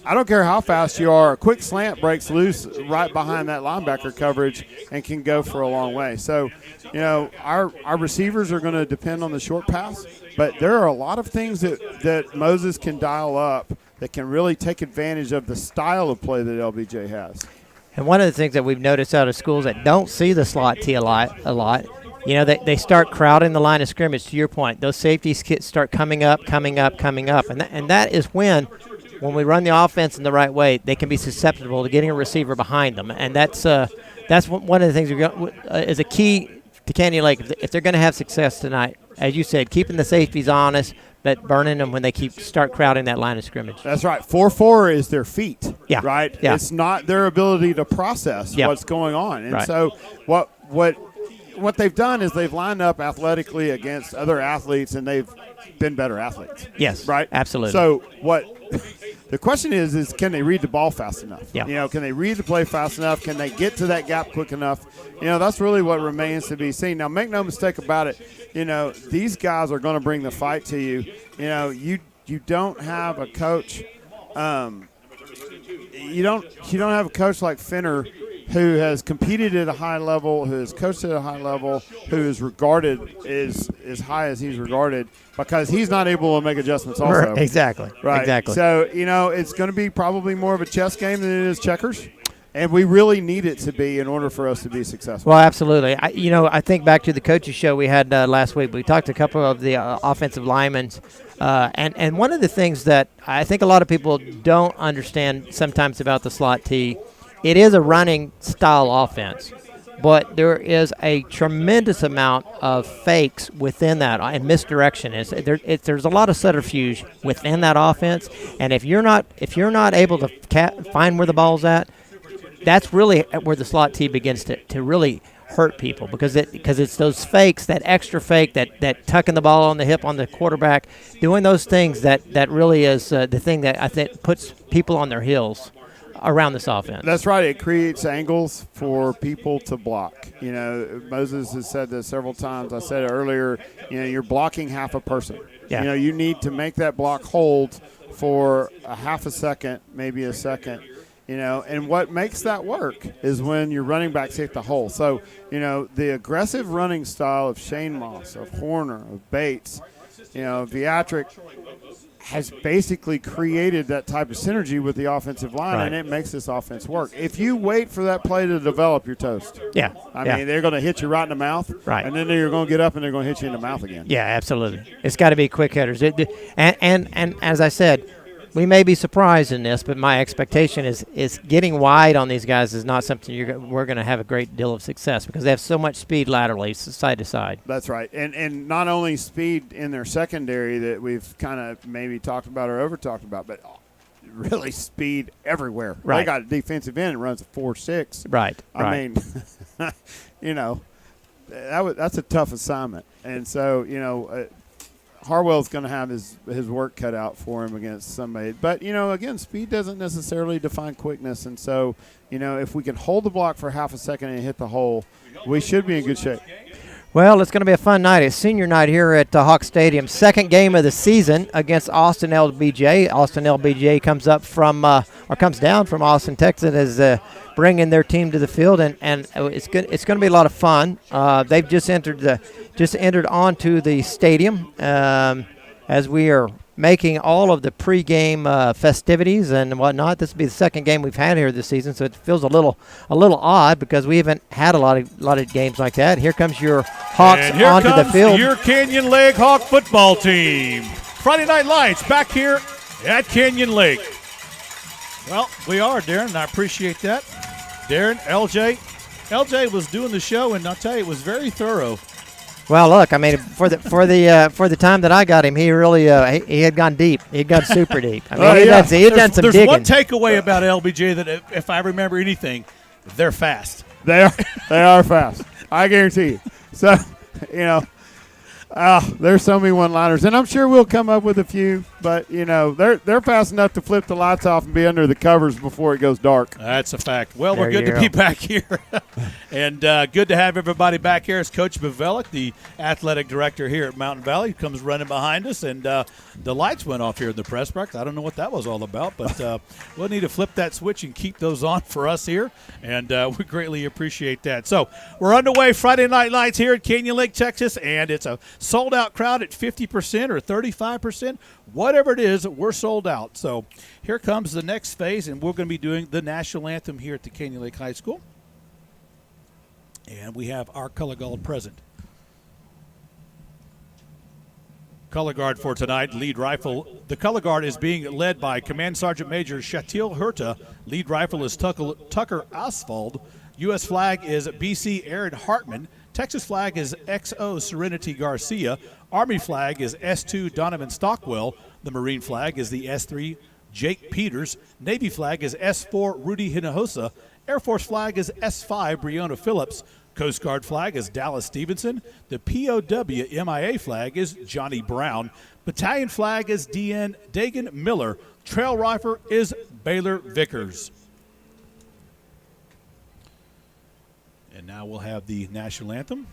I don't care how fast you are, a quick slant breaks loose right behind that linebacker coverage and can go for a long way. So, our receivers are going to depend on the short pass, but there are a lot of things that Moses can dial up that can really take advantage of the style of play that LBJ has. And one of the things that we've noticed out of schools that don't see the slot T a lot, they start crowding the line of scrimmage. To your point, those safeties start coming up, and that is when we run the offense in the right way, they can be susceptible to getting a receiver behind them, and that's one of the things is a key to Canyon Lake if they're going to have success tonight. As you said, keeping the safeties honest, but burning them when they start crowding that line of scrimmage. That's right. 4-4 is their feet. Yeah. Right. Yeah. It's not their ability to process what's going on, and so what they've done is they've lined up athletically against other athletes, and they've been better athletes. Yes, right? Absolutely. So the question is can they read the ball fast enough? Yeah. Can they read the play fast enough? Can they get to that gap quick enough? That's really what remains to be seen. Now, make no mistake about it. These guys are going to bring the fight to you. You don't have a coach. You don't have a coach like Finner, who has competed at a high level, who has coached at a high level, who is regarded as high as he's regarded, because he's not able to make adjustments also. Exactly. Right. Exactly. So, it's going to be probably more of a chess game than it is checkers, and we really need it to be in order for us to be successful. Well, absolutely. I think back to the coaches show we had last week. We talked to a couple of the offensive linemen, and one of the things that I think a lot of people don't understand sometimes about the slot T, it is a running style offense, but there is a tremendous amount of fakes within that and misdirection. There's a lot of subterfuge within that offense, and if you're not able to find where the ball's at, that's really where the slot T begins to really hurt people, because it's those fakes, that extra fake, that tucking the ball on the hip on the quarterback, doing those things that really is the thing that I think puts people on their heels around this offense. That's right. It creates angles for people to block. Moses has said this several times. I said it earlier, you're blocking half a person. Yeah. You need to make that block hold for a half a second, maybe a second. And what makes that work is when your running backs hit the hole. So, the aggressive running style of Shane Moss, of Horner, of Bates, Viatric has basically created that type of synergy with the offensive line, and it makes this offense work. If you wait for that play to develop, you're toast. Yeah. I mean, they're going to hit you right in the mouth, and then they're going to get up and they're going to hit you in the mouth again. Yeah, absolutely. It's got to be quick hitters. And as I said, we may be surprised in this, but my expectation is getting wide on these guys is not something we're going to have a great deal of success because they have so much speed laterally, side to side. That's right. And not only speed in their secondary that we've kind of maybe talked about or over-talked about, but really speed everywhere. Right. They got a defensive end that runs a 4.6. Right. I mean, that's a tough assignment. And so, Harwell's going to have his work cut out for him against somebody. But, again, speed doesn't necessarily define quickness. And so, if we can hold the block for half a second and hit the hole, we should be in good shape. Well, it's going to be a fun night. It's senior night here at Hawk Stadium. Second game of the season against Austin LBJ. Austin LBJ comes down from Austin, Texas, as bringing their team to the field, and it's going to be a lot of fun. They've just entered onto the stadium as we are making all of the pregame festivities and whatnot. This will be the second game we've had here this season, so it feels a little odd because we haven't had a lot of games like that. Here comes your Hawks and here onto comes the field. Your Canyon Lake Hawk football team. Friday Night Lights back here at Canyon Lake. Well, we are, Darren, and I appreciate that. Darren, LJ was doing the show, and I'll tell you, it was very thorough. Well, look, I mean, for the time that I got him, he really he had gone deep. He had gone super deep. I mean, he had done some there's digging. One takeaway about LBJ that if I remember anything, they're fast. They are fast. I guarantee you. So, there's so many one-liners, and I'm sure we'll come up with a few. But they're fast enough to flip the lights off and be under the covers before it goes dark. That's a fact. Well, we're good to be back here, and good to have everybody back here. It's Coach Bavelic, the athletic director here at Mountain Valley, comes running behind us, and the lights went off here in the press box. I don't know what that was all about, but we'll need to flip that switch and keep those on for us here, and we greatly appreciate that. So we're underway. Friday Night Lights here at Canyon Lake, Texas, and it's a sold-out crowd at 50% or 35%. Whatever it is, we're sold out. So here comes the next phase, and we're going to be doing the national anthem here at the Canyon Lake High School. And we have our color guard present. Color guard for tonight, lead rifle. The color guard is being led by Command Sergeant Major Shatil Hurta. Lead rifle is Tucker Oswald. U.S. flag is BC Aaron Hartman. Texas flag is XO Serenity Garcia. Army flag is S2 Donovan Stockwell. The Marine flag is the S3 Jake Peters. Navy flag is S4 Rudy Hinojosa. Air Force flag is S5 Breonna Phillips. Coast Guard flag is Dallas Stevenson. The POW MIA flag is Johnny Brown. Battalion flag is Dagan Miller. Trail rifle is Baylor Vickers. And now we'll have the national anthem.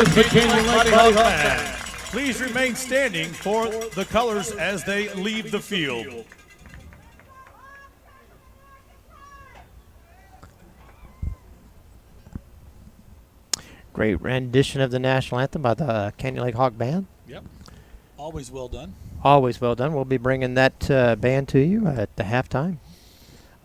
The Canyon Lake Hawk Band. Please remain standing for the colors as they leave the field. Great rendition of the national anthem by the Canyon Lake Hawk Band. Yep. Always well done. Always well done. We'll be bringing that band to you at the halftime.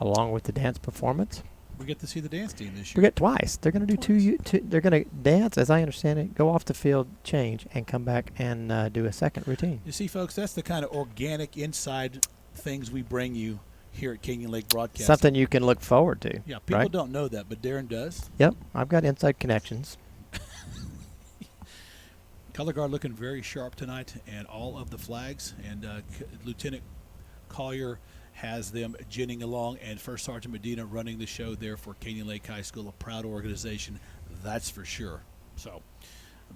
along with the dance performance. We get to see the dance team this year. We get twice. They're going to do two. They're going to dance, as I understand it, go off the field, change, and come back and do a second routine. You see, folks, that's the kind of organic inside things we bring you here at Canyon Lake Broadcasting. Something you can look forward to. Yeah, people right? don't know that, but Darren does. Yep, I've got inside connections. Color guard looking very sharp tonight, and all of the flags. And Lieutenant Collier has them ginning along, and First Sergeant Medina running the show there for Canyon Lake High School, a proud organization, that's for sure. So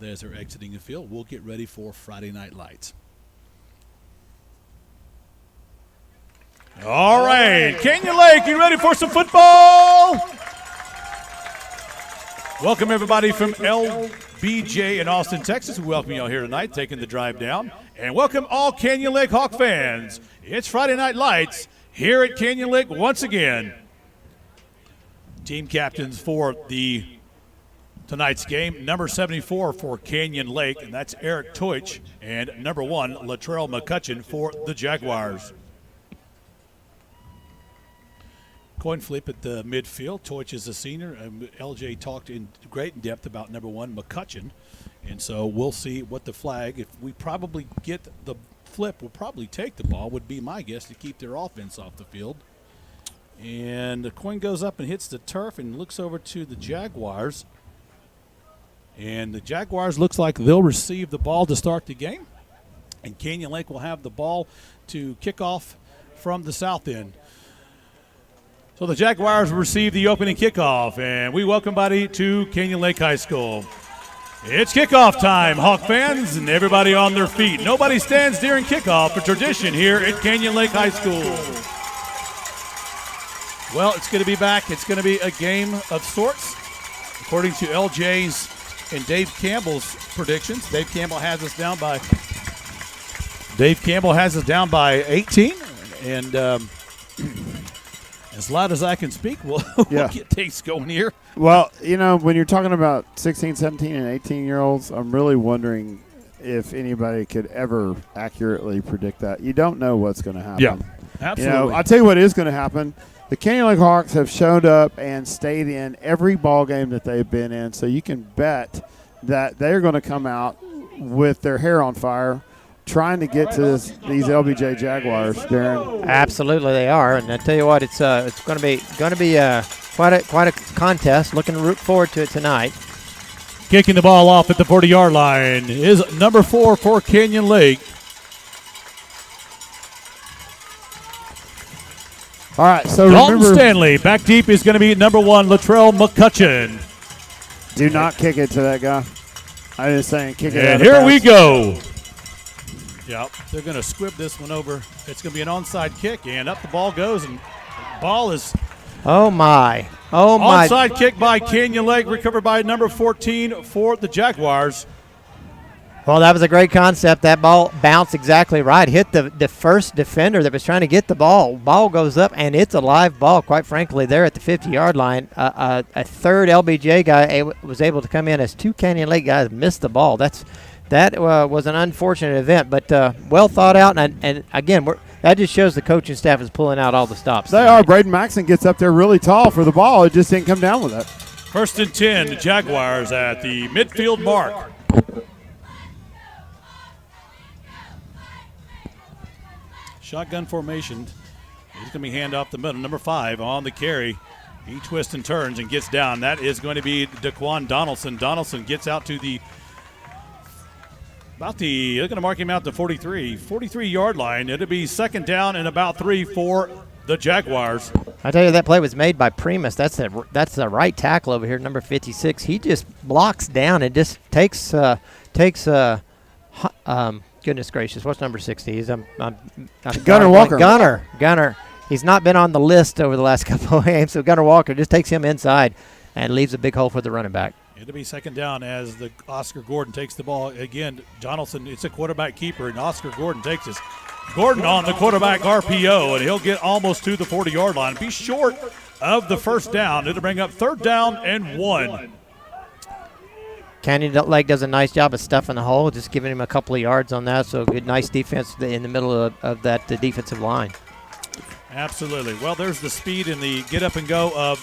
as they're exiting the field, we'll get ready for Friday Night Lights. All right, Canyon Lake, you ready for some football? Welcome, everybody, from LBJ in Austin, Texas. We welcome you all here tonight, taking the drive down. And welcome all Canyon Lake Hawk fans. It's Friday Night Lights here at Canyon Lake once again. Team captains for tonight's game, number 74 for Canyon Lake, and that's Eric Teutsch, and number 1, Latrell McCutcheon for the Jaguars. Coin flip at the midfield. Teutsch is a senior. LJ talked in great depth about number 1, McCutcheon. And so we'll see what the flag, if we probably get the flip, will probably take the ball, would be my guess, to keep their offense off the field. And the coin goes up and hits the turf and looks over to the Jaguars. And the Jaguars looks like they'll receive the ball to start the game. And Canyon Lake will have the ball to kick off from the south end. So the Jaguars receive the opening kickoff, and we welcome everybody to Canyon Lake High School. It's kickoff time, Hawk fans, and everybody on their feet. Nobody stands during kickoff, a tradition here at Canyon Lake High School. Well, it's going to be back. It's going to be a game of sorts, according to LJ's and Dave Campbell's predictions. Dave Campbell has us down by 18, and as loud as I can speak, we'll get things going here. Well, when you're talking about 16, 17, and 18-year-olds, I'm really wondering if anybody could ever accurately predict that. You don't know what's going to happen. Yeah, absolutely. I'll tell you what is going to happen. The Canyon Lake Hawks have showed up and stayed in every ball game that they've been in, so you can bet that they're going to come out with their hair on fire trying to get to these LBJ Jaguars, Darren. Absolutely, they are, and I tell you what, it's going to be quite a contest. Looking to root forward to it tonight. Kicking the ball off at the 40-yard line is number 4 for Canyon Lake. All right, so Dalton Stanley. Back deep is going to be number 1, Latrell McCutcheon. Do not kick it to that guy. I'm just saying, kick it. And here we go. Yep, they're going to squib this one over. It's going to be an onside kick, and up the ball goes, and the ball is Oh my. Onside kick by Canyon Lake, recovered by number 14 for the Jaguars. Well, that was a great concept. That ball bounced exactly right. Hit the first defender that was trying to get the ball. Ball goes up, and it's a live ball, quite frankly, there at the 50-yard line. A third LBJ guy was able to come in as 2 Canyon Lake guys missed the ball. That was an unfortunate event, but well thought out. And again, that just shows the coaching staff is pulling out all the stops. They are. Braden Maxson gets up there really tall for the ball. It just didn't come down with it. 1st and 10, the Jaguars at the midfield mark. Shotgun formation. He's going to be hand off the middle. Number 5 on the carry. He twists and turns and gets down. That is going to be Daquan Donaldson. Donaldson gets out to they're going to mark him out to 43-yard line. It'll be 2nd down and about 3 for the Jaguars. I tell you, that play was made by Primus. That's the right tackle over here, number 56. He just blocks down and just takes goodness gracious, what's number 60? He's Gunnar Walker. Gunnar. He's not been on the list over the last couple of games, so Gunnar Walker just takes him inside and leaves a big hole for the running back. It'll be 2nd down as the Oscar Gordon takes the ball. Again, Donaldson, it's a quarterback keeper, and Oscar Gordon takes this. Gordon on the quarterback RPO, and he'll get almost to the 40-yard line. Be short of the 1st down. It'll bring up 3rd down and 1. Canyon Lake does a nice job of stuffing the hole, just giving him a couple of yards on that. So good, nice defense in the middle of that defensive line. Absolutely. Well, there's the speed and the get up and go of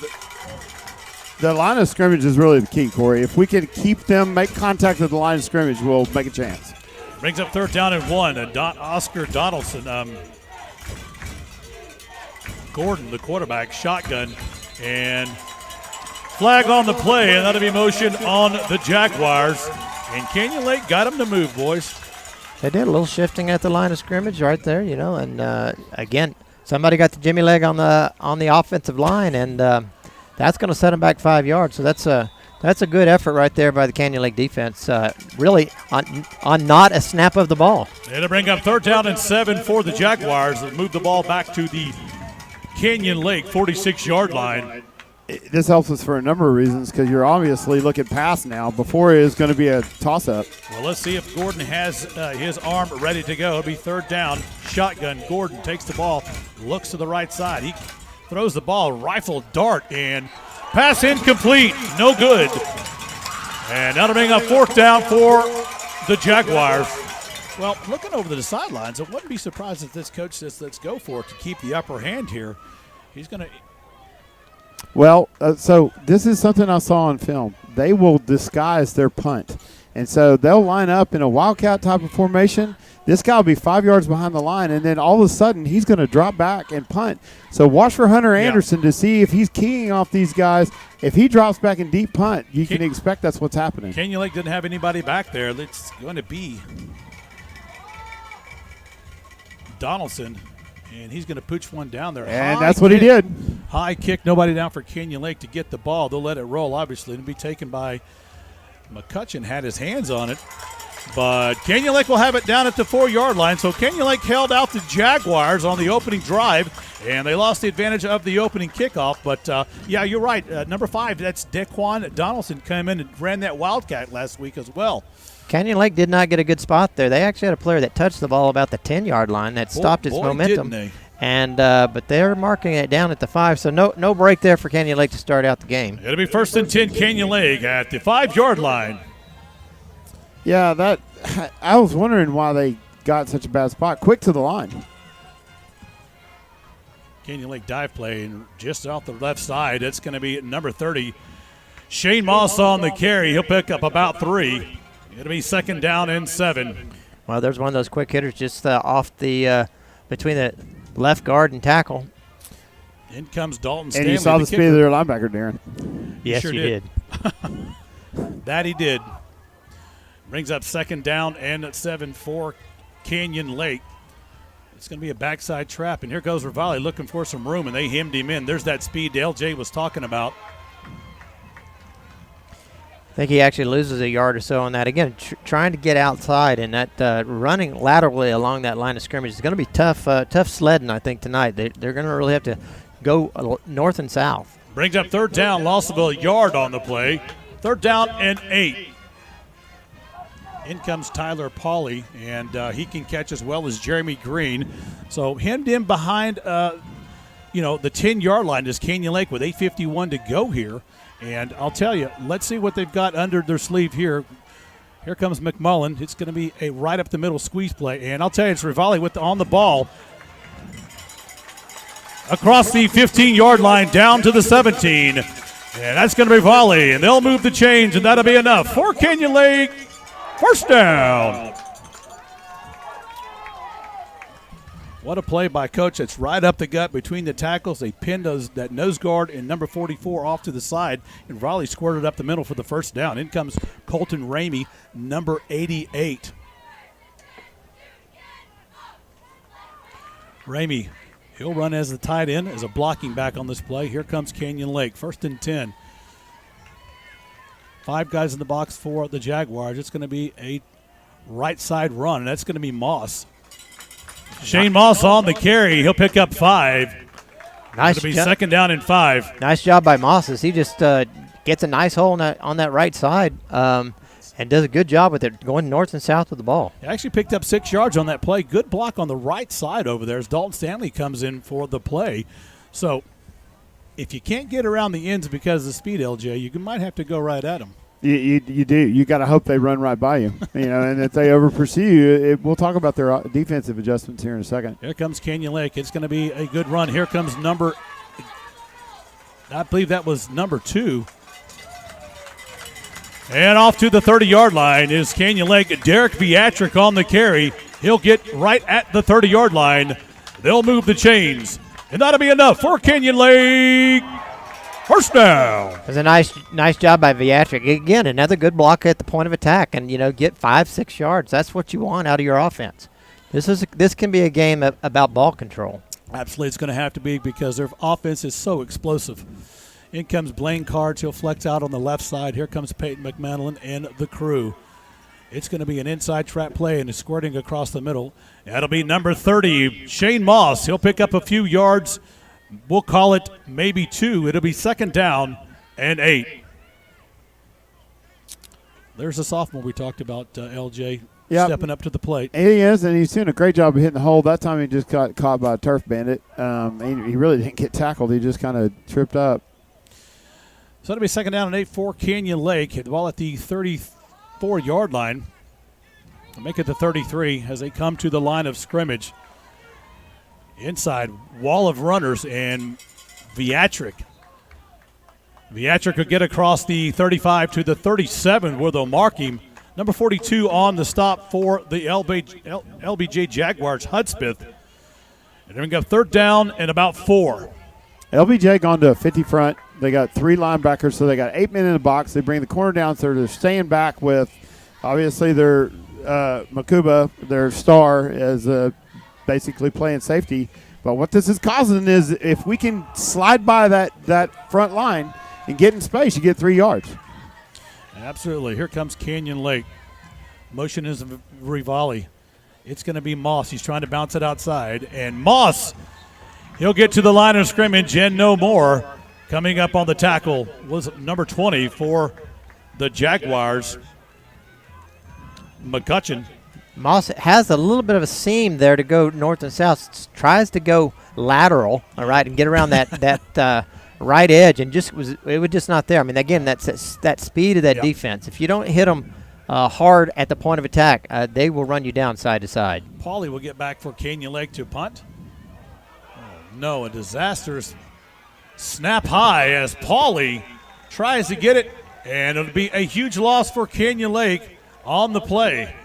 the line of scrimmage is really the key, Corey. If we can keep them, make contact at the line of scrimmage, we'll make a chance. Brings up 3rd down and 1. And Oscar Donaldson, Gordon, the quarterback, shotgun, and flag on the play, and that'll be motion on the Jaguars. And Canyon Lake got them to move, boys. They did a little shifting at the line of scrimmage right there, and again, somebody got the Jimmy leg on the offensive line, and that's going to set them back 5 yards. So that's a good effort right there by the Canyon Lake defense, really on not a snap of the ball. It'll bring up 3rd down and 7 for the Jaguars and move the ball back to the Canyon Lake 46-yard line. This helps us for a number of reasons because you're obviously looking past now. Before it is going to be a toss-up. Well, let's see if Gordon has his arm ready to go. It'll be 3rd down. Shotgun. Gordon takes the ball, looks to the right side. He throws the ball, rifle dart, and pass incomplete. No good. And that'll bring up 4th down for the Jaguars. Well, looking over the sidelines, I wouldn't be surprised if this coach says, let's go for it to keep the upper hand here. He's going to – Well, so this is something I saw on film. They will disguise their punt. And so they'll line up in a wildcat type of formation. This guy will be 5 yards behind the line, and then all of a sudden he's going to drop back and punt. So watch for Hunter Anderson to see if he's keying off these guys. If he drops back in deep punt, you can expect that's what's happening. Canyon Lake didn't have anybody back there. It's going to be Donaldson. And he's going to pooch one down there. And that's what he did. High kick, nobody down for Canyon Lake to get the ball. They'll let it roll, obviously. It'll be taken by McCutcheon, had his hands on it. But Canyon Lake will have it down at the 4-yard line. So Canyon Lake held out the Jaguars on the opening drive, and they lost the advantage of the opening kickoff. But, yeah, you're right. Number 5, that's Dequan Donaldson, came in and ran that Wildcat last week as well. Canyon Lake did not get a good spot there. They actually had a player that touched the ball about the 10-yard line that stopped its momentum. Didn't they? And but they're marking it down at the 5, so no break there for Canyon Lake to start out the game. It'll be 1st and 10 Canyon Lake at the 5-yard line. Yeah, I was wondering why they got such a bad spot. Quick to the line. Canyon Lake dive play and just off the left side. It's going to be number 30. Shane Moss on the carry. He'll pick up about 3. It'll be 2nd down and 7. Well, there's one of those quick hitters just off the between the left guard and tackle. In comes Dalton Stanley. And you saw the speed of their linebacker, Darren. Yes, sure you did. That he did. Brings up 2nd down and 7 for Canyon Lake. It's going to be a backside trap, and here goes Rivali looking for some room, and they hemmed him in. There's that speed LJ was talking about. I think he actually loses a yard or so on that. Again, trying to get outside, and that running laterally along that line of scrimmage is going to be tough sledding, I think, tonight. They're going to really have to go north and south. Brings up 3rd down, loss of a yard on the play. 3rd down and 8. In comes Tyler Pauly, and he can catch as well as Jeremy Green. So hemmed in behind, the 10-yard line is Canyon Lake with 8:51 to go here. And I'll tell you, let's see what they've got under their sleeve here. Here comes McMullen. It's going to be a right up the middle squeeze play. And I'll tell you, it's Rivali on the ball. Across the 15-yard line down to the 17. And that's going to be Rivali. And they'll move the chains, and that'll be enough for Canyon Lake. 1st down. What a play by Coach. It's right up the gut between the tackles. They pinned that nose guard and number 44 off to the side, and Raleigh squirted up the middle for the 1st down. In comes Colton Ramey, number 88. Ramey, he'll run as the tight end, as a blocking back on this play. Here comes Canyon Lake, 1st and 10. 5 guys in the box for the Jaguars. It's going to be a right side run, and that's going to be Moss. Shane Moss on the carry. He'll pick up 5. Nice. It'll be 2nd down and 5. Nice job by Moss as he just gets a nice hole on that right side and does a good job with it, going north and south with the ball. He actually picked up 6 yards on that play. Good block on the right side over there as Dalton Stanley comes in for the play. So if you can't get around the ends because of the speed, LJ, you might have to go right at him. You do. You got to hope they run right by you, and if they over pursue you, we'll talk about their defensive adjustments here in a second. Here comes Canyon Lake. It's going to be a good run. Here comes I believe that was number 2. And off to the 30-yard line is Canyon Lake. Derek Beatrick on the carry. He'll get right at the 30-yard line. They'll move the chains. And that'll be enough for Canyon Lake. First down. It was a nice job by Beatrick. Again, another good block at the point of attack, and get 5-6 yards. That's what you want out of your offense. This can be a game about ball control. Absolutely, it's going to have to be because their offense is so explosive. In comes Blaine Cards. He'll flex out on the left side. Here comes Peyton McManlin and the crew. It's going to be an inside trap play and it's squirting across the middle. That'll be number 30, Shane Moss. He'll pick up a few yards. We'll call it maybe 2. It'll be 2nd down and 8. There's a sophomore we talked about, LJ, stepping up to the plate. He is, and he's doing a great job of hitting the hole. That time he just got caught by a turf bandit. He really didn't get tackled. He just kind of tripped up. So it'll be 2nd down and 8 for Canyon Lake. The ball at the 34-yard line. They'll make it to 33 as they come to the line of scrimmage. Inside, wall of runners, and Beatrick. Beatrick will get across the 35 to the 37 where they'll mark him. Number 42 on the stop for the LBJ Jaguars, Hudspeth. And they're going to go 3rd down and about 4. LBJ gone to a 50 front. They got 3 linebackers, so they got 8 men in the box. They bring the corner down, so they're staying back with, obviously, their Makuba, their star, as basically playing safety. But what this is causing is if we can slide by that front line and get in space, you get 3 yards. Absolutely. Here comes Canyon Lake. Motion is Rivali. It's going to be Moss. He's trying to bounce it outside. And Moss, he'll get to the line of scrimmage and no more. Coming up on the tackle was number 20 for the Jaguars, McCutcheon. Moss has a little bit of a seam there to go north and south. Tries to go lateral, all right, and get around that right edge, and it was just not there. I mean, again, that speed of that defense. If you don't hit them hard at the point of attack, they will run you down side to side. Pauly will get back for Canyon Lake to punt. Oh, no, a disastrous snap high as Pauly tries to get it, and it'll be a huge loss for Canyon Lake on the play.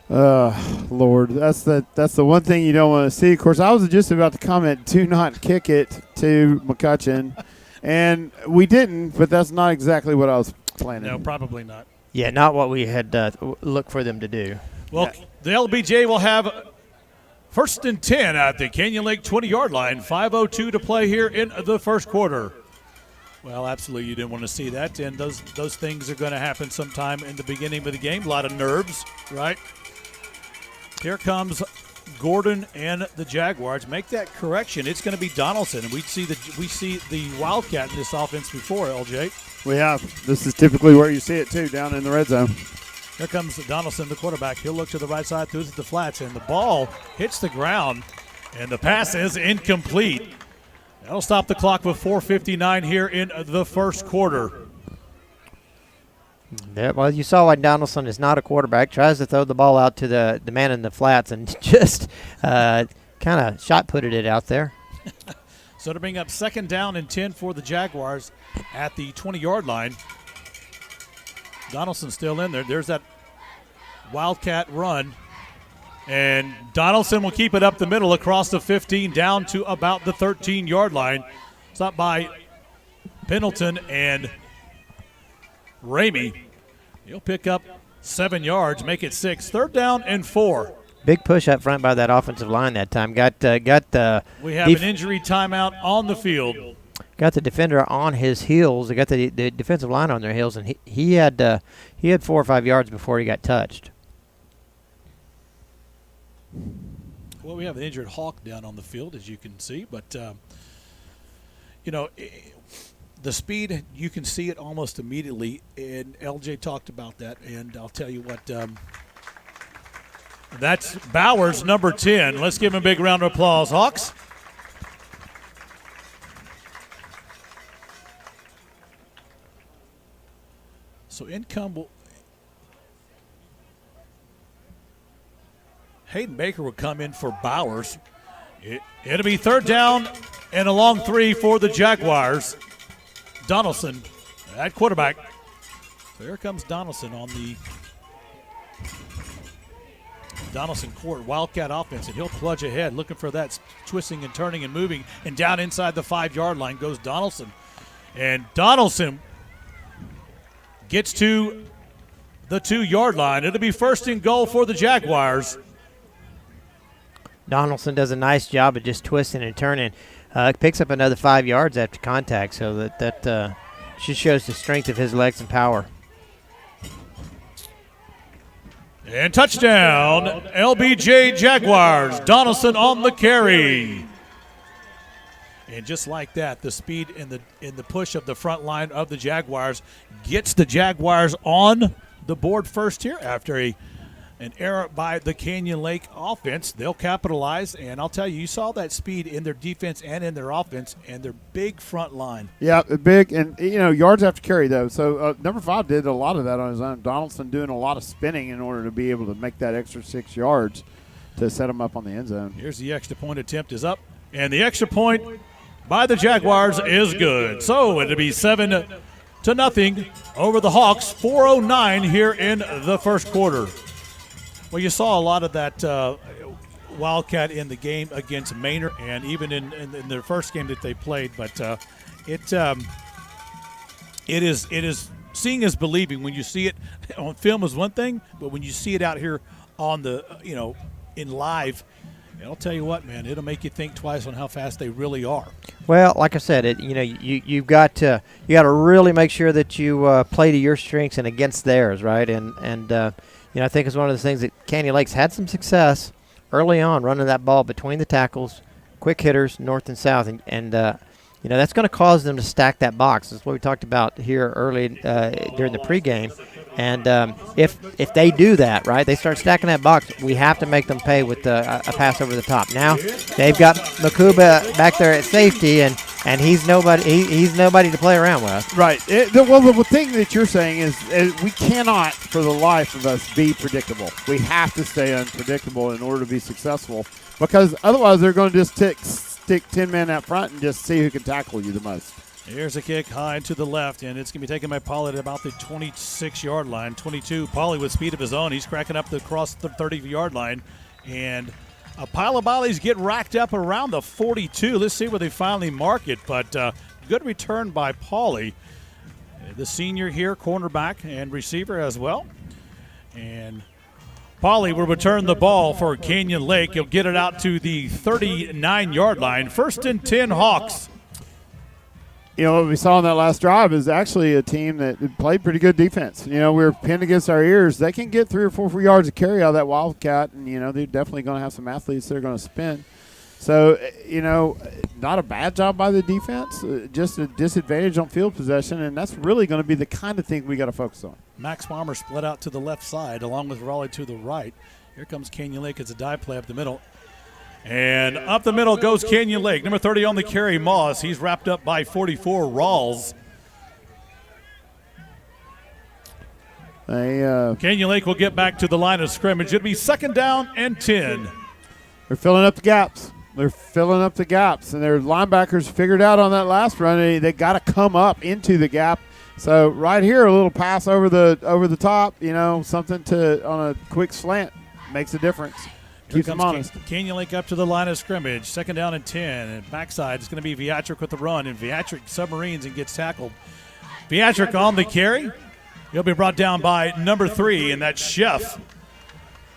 Lord, that's the one thing you don't want to see. Of course, I was just about to comment, do not kick it to McCutcheon, and we didn't, but that's not exactly what I was planning. No, probably not. Yeah, not what we had looked for them to do. Well, the LBJ will have 1st and 10 at the Canyon Lake 20-yard line. 5:02 to play here in the first quarter. Well, absolutely, you didn't want to see that, and those things are going to happen sometime in the beginning of the game. A lot of nerves, right? Here comes Gordon and the Jaguars. Make that correction. It's going to be Donaldson, and we see the Wildcat in this offense before, LJ. We have. This is typically where you see it, too, down in the red zone. Here comes Donaldson, the quarterback. He'll look to the right side, throws it to the flats, and the ball hits the ground, and the pass is incomplete. That'll stop the clock with 4:59 here in the first quarter. Yeah, well, you saw why Donaldson is not a quarterback. Tries to throw the ball out to the man in the flats and just kind of shot-putted it out there. So to bring up 2nd down and 10 for the Jaguars at the 20-yard line. Donaldson's still in there. There's that Wildcat run. And Donaldson will keep it up the middle across the 15 down to about the 13-yard line. Stopped by Pendleton and Ramey. He'll pick up 7 yards, make it 6. 3rd down and 4. Big push up front by that offensive line that time. We have an injury timeout on the field. Got the defender on his heels. They got the defensive line on their heels, and he had 4 or 5 yards before he got touched. Well, we have an injured Hawk down on the field, as you can see, but the speed, you can see it almost immediately, and LJ talked about that, and I'll tell you what, that's Bowers, number 10. Let's give him a big round of applause, Hawks. So Hayden Baker will come in for Bowers. It'll be third down and a long 3 for the Jaguars. Donaldson at quarterback. So here comes Donaldson on the Donaldson court, Wildcat offense, and he'll plunge ahead, looking for that twisting and turning and moving, and down inside the 5-yard line goes Donaldson. And Donaldson gets to the 2-yard line. It'll be first and goal for the Jaguars. Donaldson does a nice job of just twisting and turning. Picks up another 5 yards after contact, so that just shows the strength of his legs and power. And touchdown, LBJ Jaguars. Donaldson on the carry. And just like that, the speed in the push of the front line of the Jaguars gets the Jaguars on the board first here after an error by the Canyon Lake offense. They'll capitalize, and I'll tell you, you saw that speed in their defense and in their offense and their big front line. Yeah, big, and, yards after carry, though. So number 5 did a lot of that on his own. Donaldson doing a lot of spinning in order to be able to make that extra 6 yards to set him up on the end zone. Here's the extra point attempt is up, and the extra point by the Jaguars is good. So it'll be 7-0 over the Hawks, 4:09 here in the first quarter. Well, you saw a lot of that Wildcat in the game against Maynard, and even in their first game that they played. But it is seeing is believing. When you see it on film is one thing, but when you see it out here on the in live, and I'll tell you what, man, it'll make you think twice on how fast they really are. Well, like I said, you've got to really make sure that you play to your strengths and against theirs, right? And I think it's one of the things that Canyon Lake's had some success early on running that ball between the tackles, quick hitters, north and south, and that's going to cause them to stack that box. That's what we talked about here early during the pregame. And if they do that, right, they start stacking that box, we have to make them pay with a pass over the top. Now they've got Makuba back there at safety, and he's nobody. He's nobody to play around with. Right. The thing that you're saying is we cannot, for the life of us, be predictable. We have to stay unpredictable in order to be successful, because otherwise they're going to just stick 10 men out front and just see who can tackle you the most. Here's a kick high to the left, and it's going to be taken by Pauly at about the 26-yard line. 22, Pauly with speed of his own. He's cracking up across the 30-yard line, and a pile of volleys get racked up around the 42. Let's see where they finally mark it, but good return by Pauly. The senior here, cornerback and receiver as well. And Pauly will return the ball for Canyon Lake. He'll get it out to the 39-yard line. 1st and 10 Hawks. What we saw in that last drive is actually a team that played pretty good defense. We were pinned against our ears. They can get 3 or 4 yards of carry out of that Wildcat, and, they're definitely going to have some athletes that are going to spin. So, not a bad job by the defense, just a disadvantage on field possession, and that's really going to be the kind of thing we got to focus on. Max Farmer split out to the left side along with Raleigh to the right. Here comes Canyon Lake. It's a dive play up the middle. And up the middle goes Canyon Lake. Number 30 on the carry, Moss. He's wrapped up by 44, Rawls. Canyon Lake will get back to the line of scrimmage. It'll be 2nd down and 10. They're filling up the gaps. And their linebackers figured out on that last run, they got to come up into the gap. So right here, a little pass over the top, something on a quick slant makes a difference. Keeps them honest. Canyon Lake up to the line of scrimmage. 2nd down and 10. And backside is going to be Viatric with the run. And Viatric submarines and gets tackled. Viatric on the carry. He'll be brought down by number 3, and that's Chef.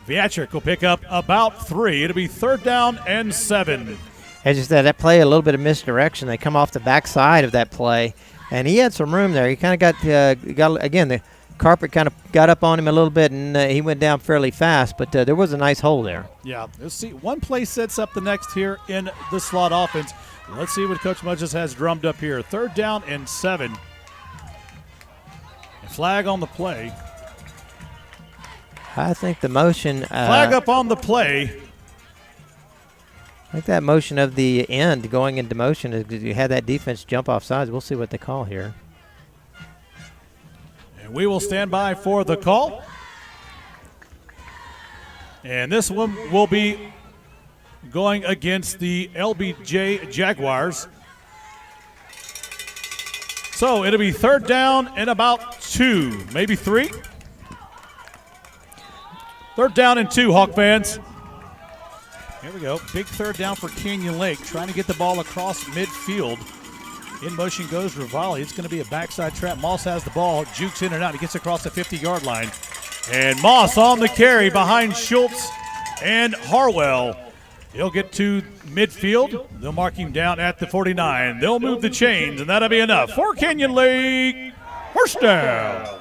Viatric will pick up about 3. It'll be 3rd down and 7. As you said, that play, a little bit of misdirection. They come off the backside of that play, and he had some room there. He kind of got again, the carpet kind of got up on him a little bit, and he went down fairly fast, but there was a nice hole there. Yeah, let's see. One play sets up the next here in the slot offense. Let's see what Coach Mudges has drummed up here. 3rd down and 7. A flag on the play. I think the motion. Flag up on the play. I think that motion of the end going into motion is because you had that defense jump off sides. We'll see what they call here. And we will stand by for the call. And this one will be going against the LBJ Jaguars. So it'll be 3rd down and about 2, maybe 3. 3rd down and 2, Hawk fans. Here we go. Big 3rd down for Canyon Lake, trying to get the ball across midfield. In motion goes Rivali. It's going to be a backside trap. Moss has the ball, jukes in and out. He gets across the 50-yard line. And Moss on the carry behind Schultz and Harwell. He'll get to midfield. They'll mark him down at the 49. They'll move the chains, and that'll be enough for Canyon Lake. First down.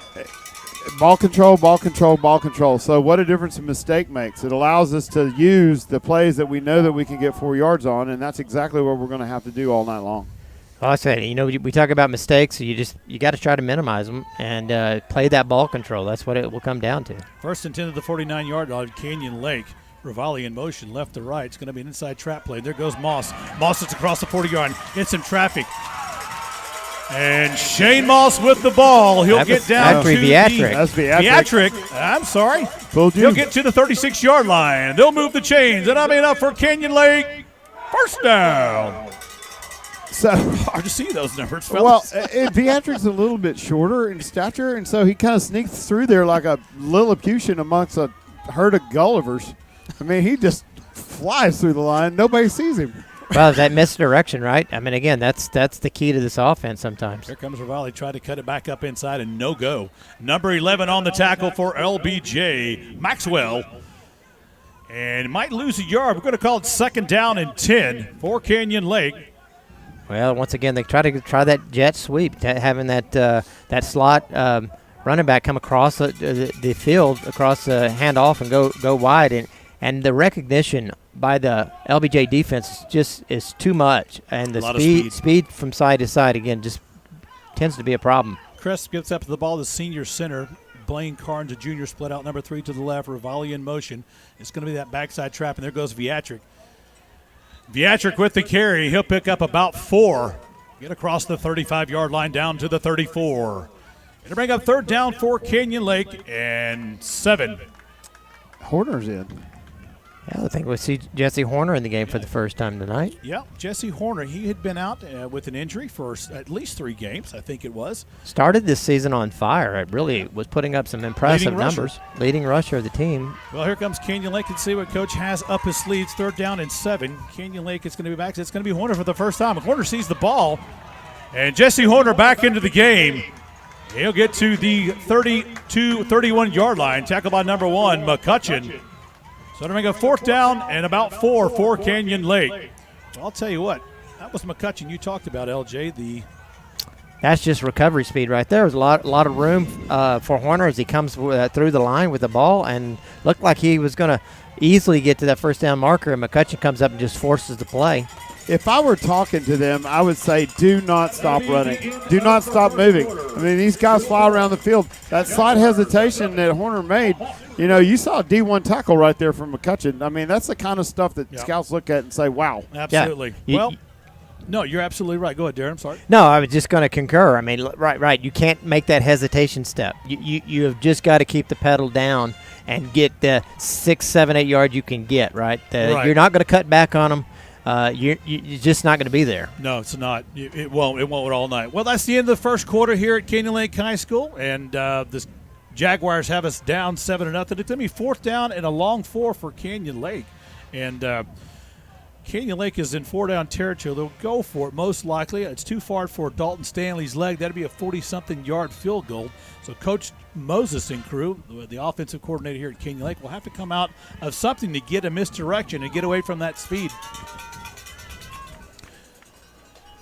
Ball control, ball control, ball control. So what a difference a mistake makes. It allows us to use the plays that we know that we can get 4 yards on, and that's exactly what we're going to have to do all night long. Well, I said, we talk about mistakes, so you got to try to minimize them and play that ball control. That's what it will come down to. 1st and 10 to the 49-yard line, Canyon Lake. Rivali in motion, left to right. It's going to be an inside trap play. There goes Moss. Moss is across the 40-yard, gets some traffic. And Shane Moss with the ball. He'll get down to Viatric. That's Viatric. I'm sorry. Told you. He'll get to the 36-yard line. They'll move the chains, and that'll be enough for Canyon Lake. First down. So hard to see those numbers, fellas. Well, Viatric's a little bit shorter in stature, and so he kind of sneaks through there like a Lilliputian amongst a herd of Gullivers. I mean, he just flies through the line. Nobody sees him. Well, that misdirection, right? I mean, again, that's the key to this offense sometimes. Here comes Rivali, try to cut it back up inside, and no go. Number 11 on the tackle for LBJ, Maxwell. And might lose a yard. We're going to call it 2nd down and 10 for Canyon Lake. Well, once again, they try that jet sweep, having that slot running back come across the field, across the handoff, and go wide. And the recognition by the LBJ defense is too much, and the speed from side to side again just tends to be a problem. Crest gets up to the ball. The senior center, Blaine Carnes, a junior, split out number 3 to the left. Rivali in motion. It's going to be that backside trap, and there goes Viatric. Viatric with the carry. He'll pick up about 4. Get across the 35-yard line down to the 34. It'll bring up 3rd down for Canyon Lake and 7. Horner's in. Yeah, I think we'll see Jesse Horner in the game for the first time tonight. Yeah, Jesse Horner. He had been out with an injury for at least 3 games, I think it was. Started this season on fire. It really was putting up some impressive numbers. Leading rusher of the team. Well, here comes Canyon Lake. Let's see what Coach has up his sleeves. 3rd down and 7. Canyon Lake is going to be back. It's going to be Horner for the first time. Horner sees the ball. And Jesse Horner back into the game. He'll get to the 31-yard line. Tackled by number 1, McCutcheon. So to make a 4th down and about 4 for Canyon Lake. Well, I'll tell you what, that was McCutcheon you talked about, LJ. That's just recovery speed right there. There's a lot of room for Horner as he comes through the line with the ball, and looked like he was going to easily get to that 1st down marker, and McCutcheon comes up and just forces the play. If I were talking to them, I would say do not stop running. Do not stop moving. I mean, these guys fly around the field. That slight hesitation that Horner made, you saw a D1 tackle right there from McCutcheon. I mean, that's the kind of stuff that scouts look at and say, wow. Absolutely. Yeah. No, you're absolutely right. Go ahead, Darren. I'm sorry. No, I was just going to concur. I mean, right. You can't make that hesitation step. You have just got to keep the pedal down and get the 6, 7, 8 yards you can get, right? You're not going to cut back on them. You're just not going to be there. No, it's not. It won't all night. Well, that's the end of the first quarter here at Canyon Lake High School, and the Jaguars have us down 7-0. It's going to be 4th down and a long 4 for Canyon Lake, and Canyon Lake is in 4-down territory. They'll go for it most likely. It's too far for Dalton Stanley's leg. That'd be a 40-something yard field goal. So Coach Moses and crew, the offensive coordinator here at Canyon Lake, will have to come out of something to get a misdirection and get away from that speed.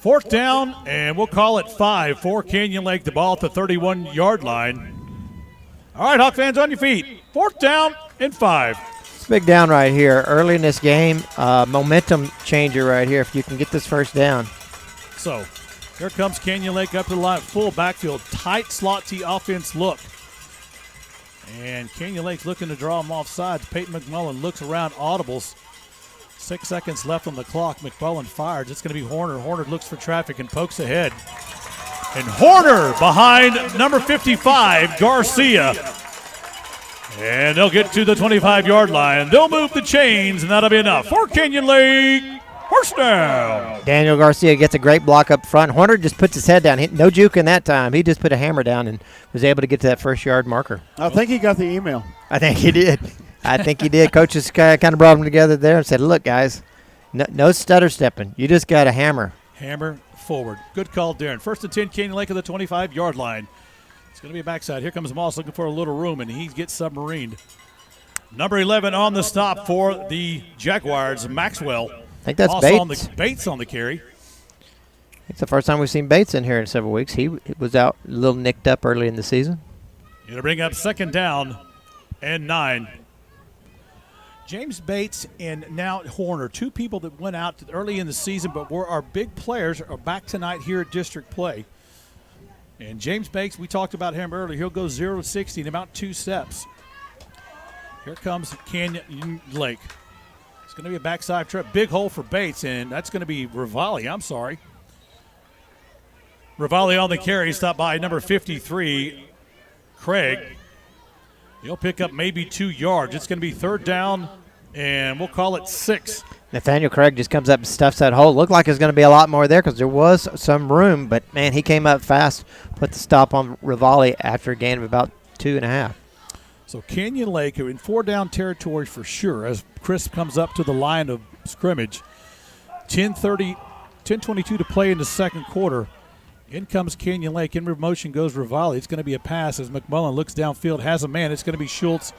4th down, and we'll call it 5 for Canyon Lake. The ball at the 31-yard line. All right, Hawk fans, on your feet. 4th down and 5. It's a big down right here. Early in this game, momentum changer right here if you can get this 1st down. So here comes Canyon Lake up to the line. Full backfield, tight slot T offense look. And Canyon Lake's looking to draw them off sides. Peyton McMullen looks around, audibles. 6 seconds left on the clock. McMullen fires. It's going to be Horner. Horner looks for traffic and pokes ahead. And Horner behind number 55, Garcia. And they'll get to the 25-yard line. They'll move the chains, and that'll be enough for Canyon Lake. First down. Daniel Garcia gets a great block up front. Horner just puts his head down. No juke in that time. He just put a hammer down and was able to get to that first-yard marker. I think he got the email. I think he did. Coaches kind of brought them together there and said, look, guys, no stutter stepping. You just got to hammer. Hammer forward. Good call, Darren. First and 10, Canyon Lake at the 25-yard line. It's going to be a backside. Here comes Moss looking for a little room, and he gets submarined. Number 11 on the stop for the Jaguars, Maxwell. I think that's Bates. Bates on the carry. It's the first time we've seen Bates in here in several weeks. He was out a little nicked up early in the season. Going to bring up second down and 9. James Bates and now Horner, two people that went out early in the season but were our big players, are back tonight here at district play. And James Bates, we talked about him earlier. He'll go 0 to 60 in about 2 steps. Here comes Canyon Lake. It's going to be a backside trip. Big hole for Bates, and that's going to be Rivali. I'm sorry. Rivali on the carry, stopped by number 53, Craig. He'll pick up maybe 2 yards. It's going to be third down, and we'll call it 6. Nathaniel Craig just comes up and stuffs that hole. Looked like there's going to be a lot more there because there was some room, but, man, he came up fast, put the stop on Rivali after a gain of about 2.5. So Canyon Lake are in 4-down territory for sure as Chris comes up to the line of scrimmage. 10:22 to play in the second quarter. In comes Canyon Lake. In motion goes Rivali. It's going to be a pass as McMullen looks downfield, has a man. It's going to be Schultz.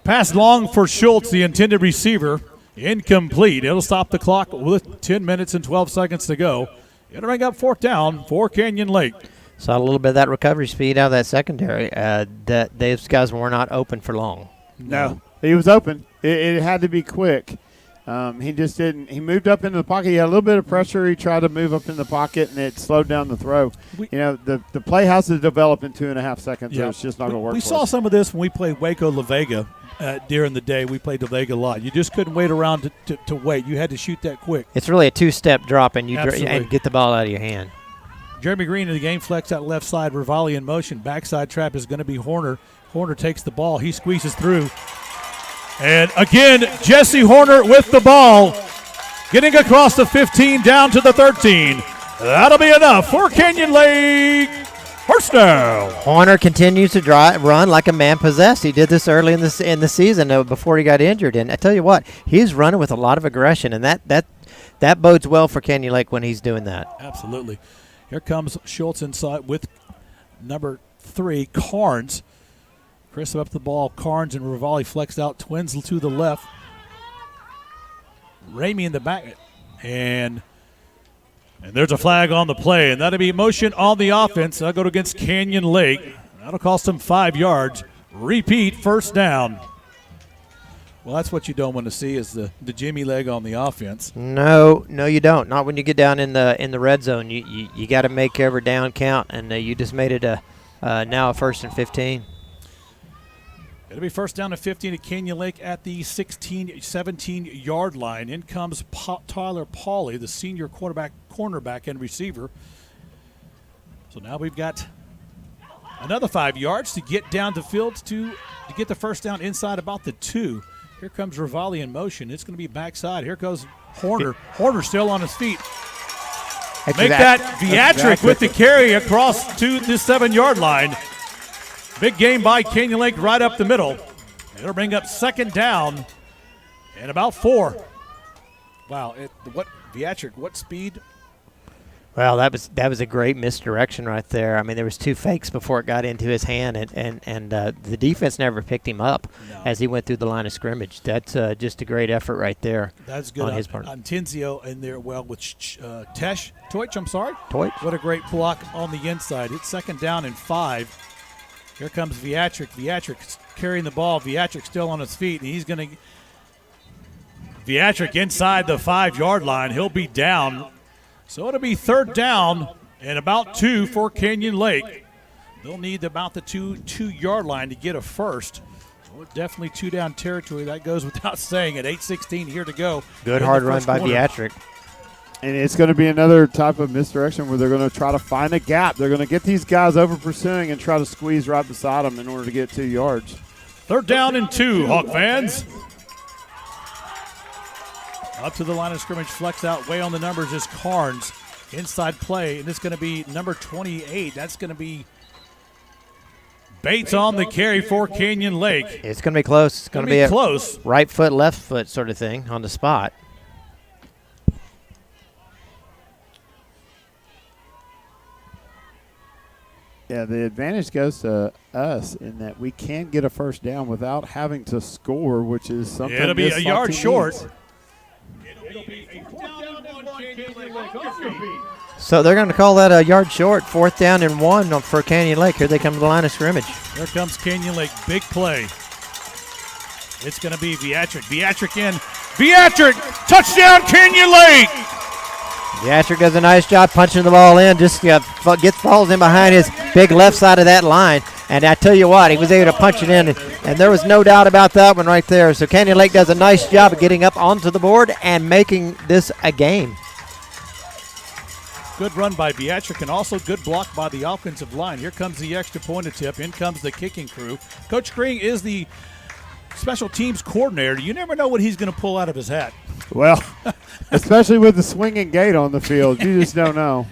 Pass long for Schultz, the intended receiver. Incomplete. It'll stop the clock with 10 minutes and 12 seconds to go. It'll bring up fourth down for Canyon Lake. Saw a little bit of that recovery speed out of that secondary. That those guys were not open for long. No, he was open. It had to be quick. He just didn't. He moved up into the pocket. He had a little bit of pressure. He tried to move up in the pocket, and it slowed down the throw. The play has to develop in 2.5 seconds. Yeah. So it's just not going to work. We saw some of this when we played Waco La Vega during the day. We played La Vega a lot. You just couldn't wait around to wait. You had to shoot that quick. It's really a 2-step drop, and and get the ball out of your hand. Jeremy Green in the game, flex out left side. Rivali in motion. Backside trap is going to be Horner. Horner takes the ball. He squeezes through. And again, Jesse Horner with the ball. Getting across the 15 down to the 13. That'll be enough for Canyon Lake. First down. Horner continues to run like a man possessed. He did this early in the season before he got injured. And I tell you what, he's running with a lot of aggression, and that bodes well for Canyon Lake when he's doing that. Absolutely. Here comes Schultz inside with number 3, Carnes. Chris up the ball. Carnes and Rivali flexed out. Twins to the left. Ramey in the back. And there's a flag on the play. And that'll be motion on the offense. That'll go against Canyon Lake. That'll cost them 5 yards. Repeat, first down. Well, that's what you don't want to see is the Jimmy leg on the offense. No, you don't. Not when you get down in the red zone. You got to make every down count, and you just made it now a 1st and 15. It'll be first down and 15 at Canyon Lake at the 17-yard line. In comes Tyler Pauly, the senior cornerback and receiver. So now we've got another 5 yards to get down the field to get the first down inside about the 2. Here comes Rivali in motion. It's going to be backside. Here goes Horner. Horner still on his feet. Make that Viatric with the carry across to the 7-yard line. Big game by Canyon Lake right up the middle. It'll bring up second down and about 4. Wow, Viatric, what speed? Well, that was a great misdirection right there. I mean, there was 2 fakes before it got into his hand, and the defense never picked him up as he went through the line of scrimmage. That's just a great effort right there. That's good on his part. Tenzio in there with Toich, I'm sorry. Toich. What a great block on the inside. It's second down and 5. Here comes Viatric. Viatric carrying the ball. Viatric still on his feet, and he's going to – Viatric inside the 5-yard line. He'll be down. So it'll be third down and about 2 for Canyon Lake. They'll need about the 2-yard line to get a first. So definitely 2-down territory. That goes without saying at 8:16 here to go. Good hard run by Viatric. And it's going to be another type of misdirection where they're going to try to find a gap. They're going to get these guys over pursuing and try to squeeze right beside them in order to get 2 yards. 3rd down and 2, Hawk fans. Up to the line of scrimmage, flex out, way on the numbers is Carnes. Inside play, and it's going to be number 28. That's going to be Bates on the carry for Canyon Lake. It's going to be close. It's going to be close. Right foot, left foot sort of thing on the spot. Yeah, the advantage goes to us in that we can get a first down without having to score, which is something it'll be a yard short. So they're going to call that a yard short, 4th down and 1 for Canyon Lake. Here they come to the line of scrimmage. Here comes Canyon Lake, big play. It's going to be Beatrick. Beatrick in. Beatrick, touchdown Canyon Lake. Beatrick does a nice job punching the ball in, just falls in behind his big left side of that line. And I tell you what, he was able to punch it in, and there was no doubt about that one right there. So Canyon Lake does a nice job of getting up onto the board and making this a game. Good run by Beatrick and also good block by the offensive line. Here comes the extra point attempt. In comes the kicking crew. Coach Green is the special teams coordinator. You never know what he's going to pull out of his hat. Well, especially with the swinging gate on the field. You just don't know.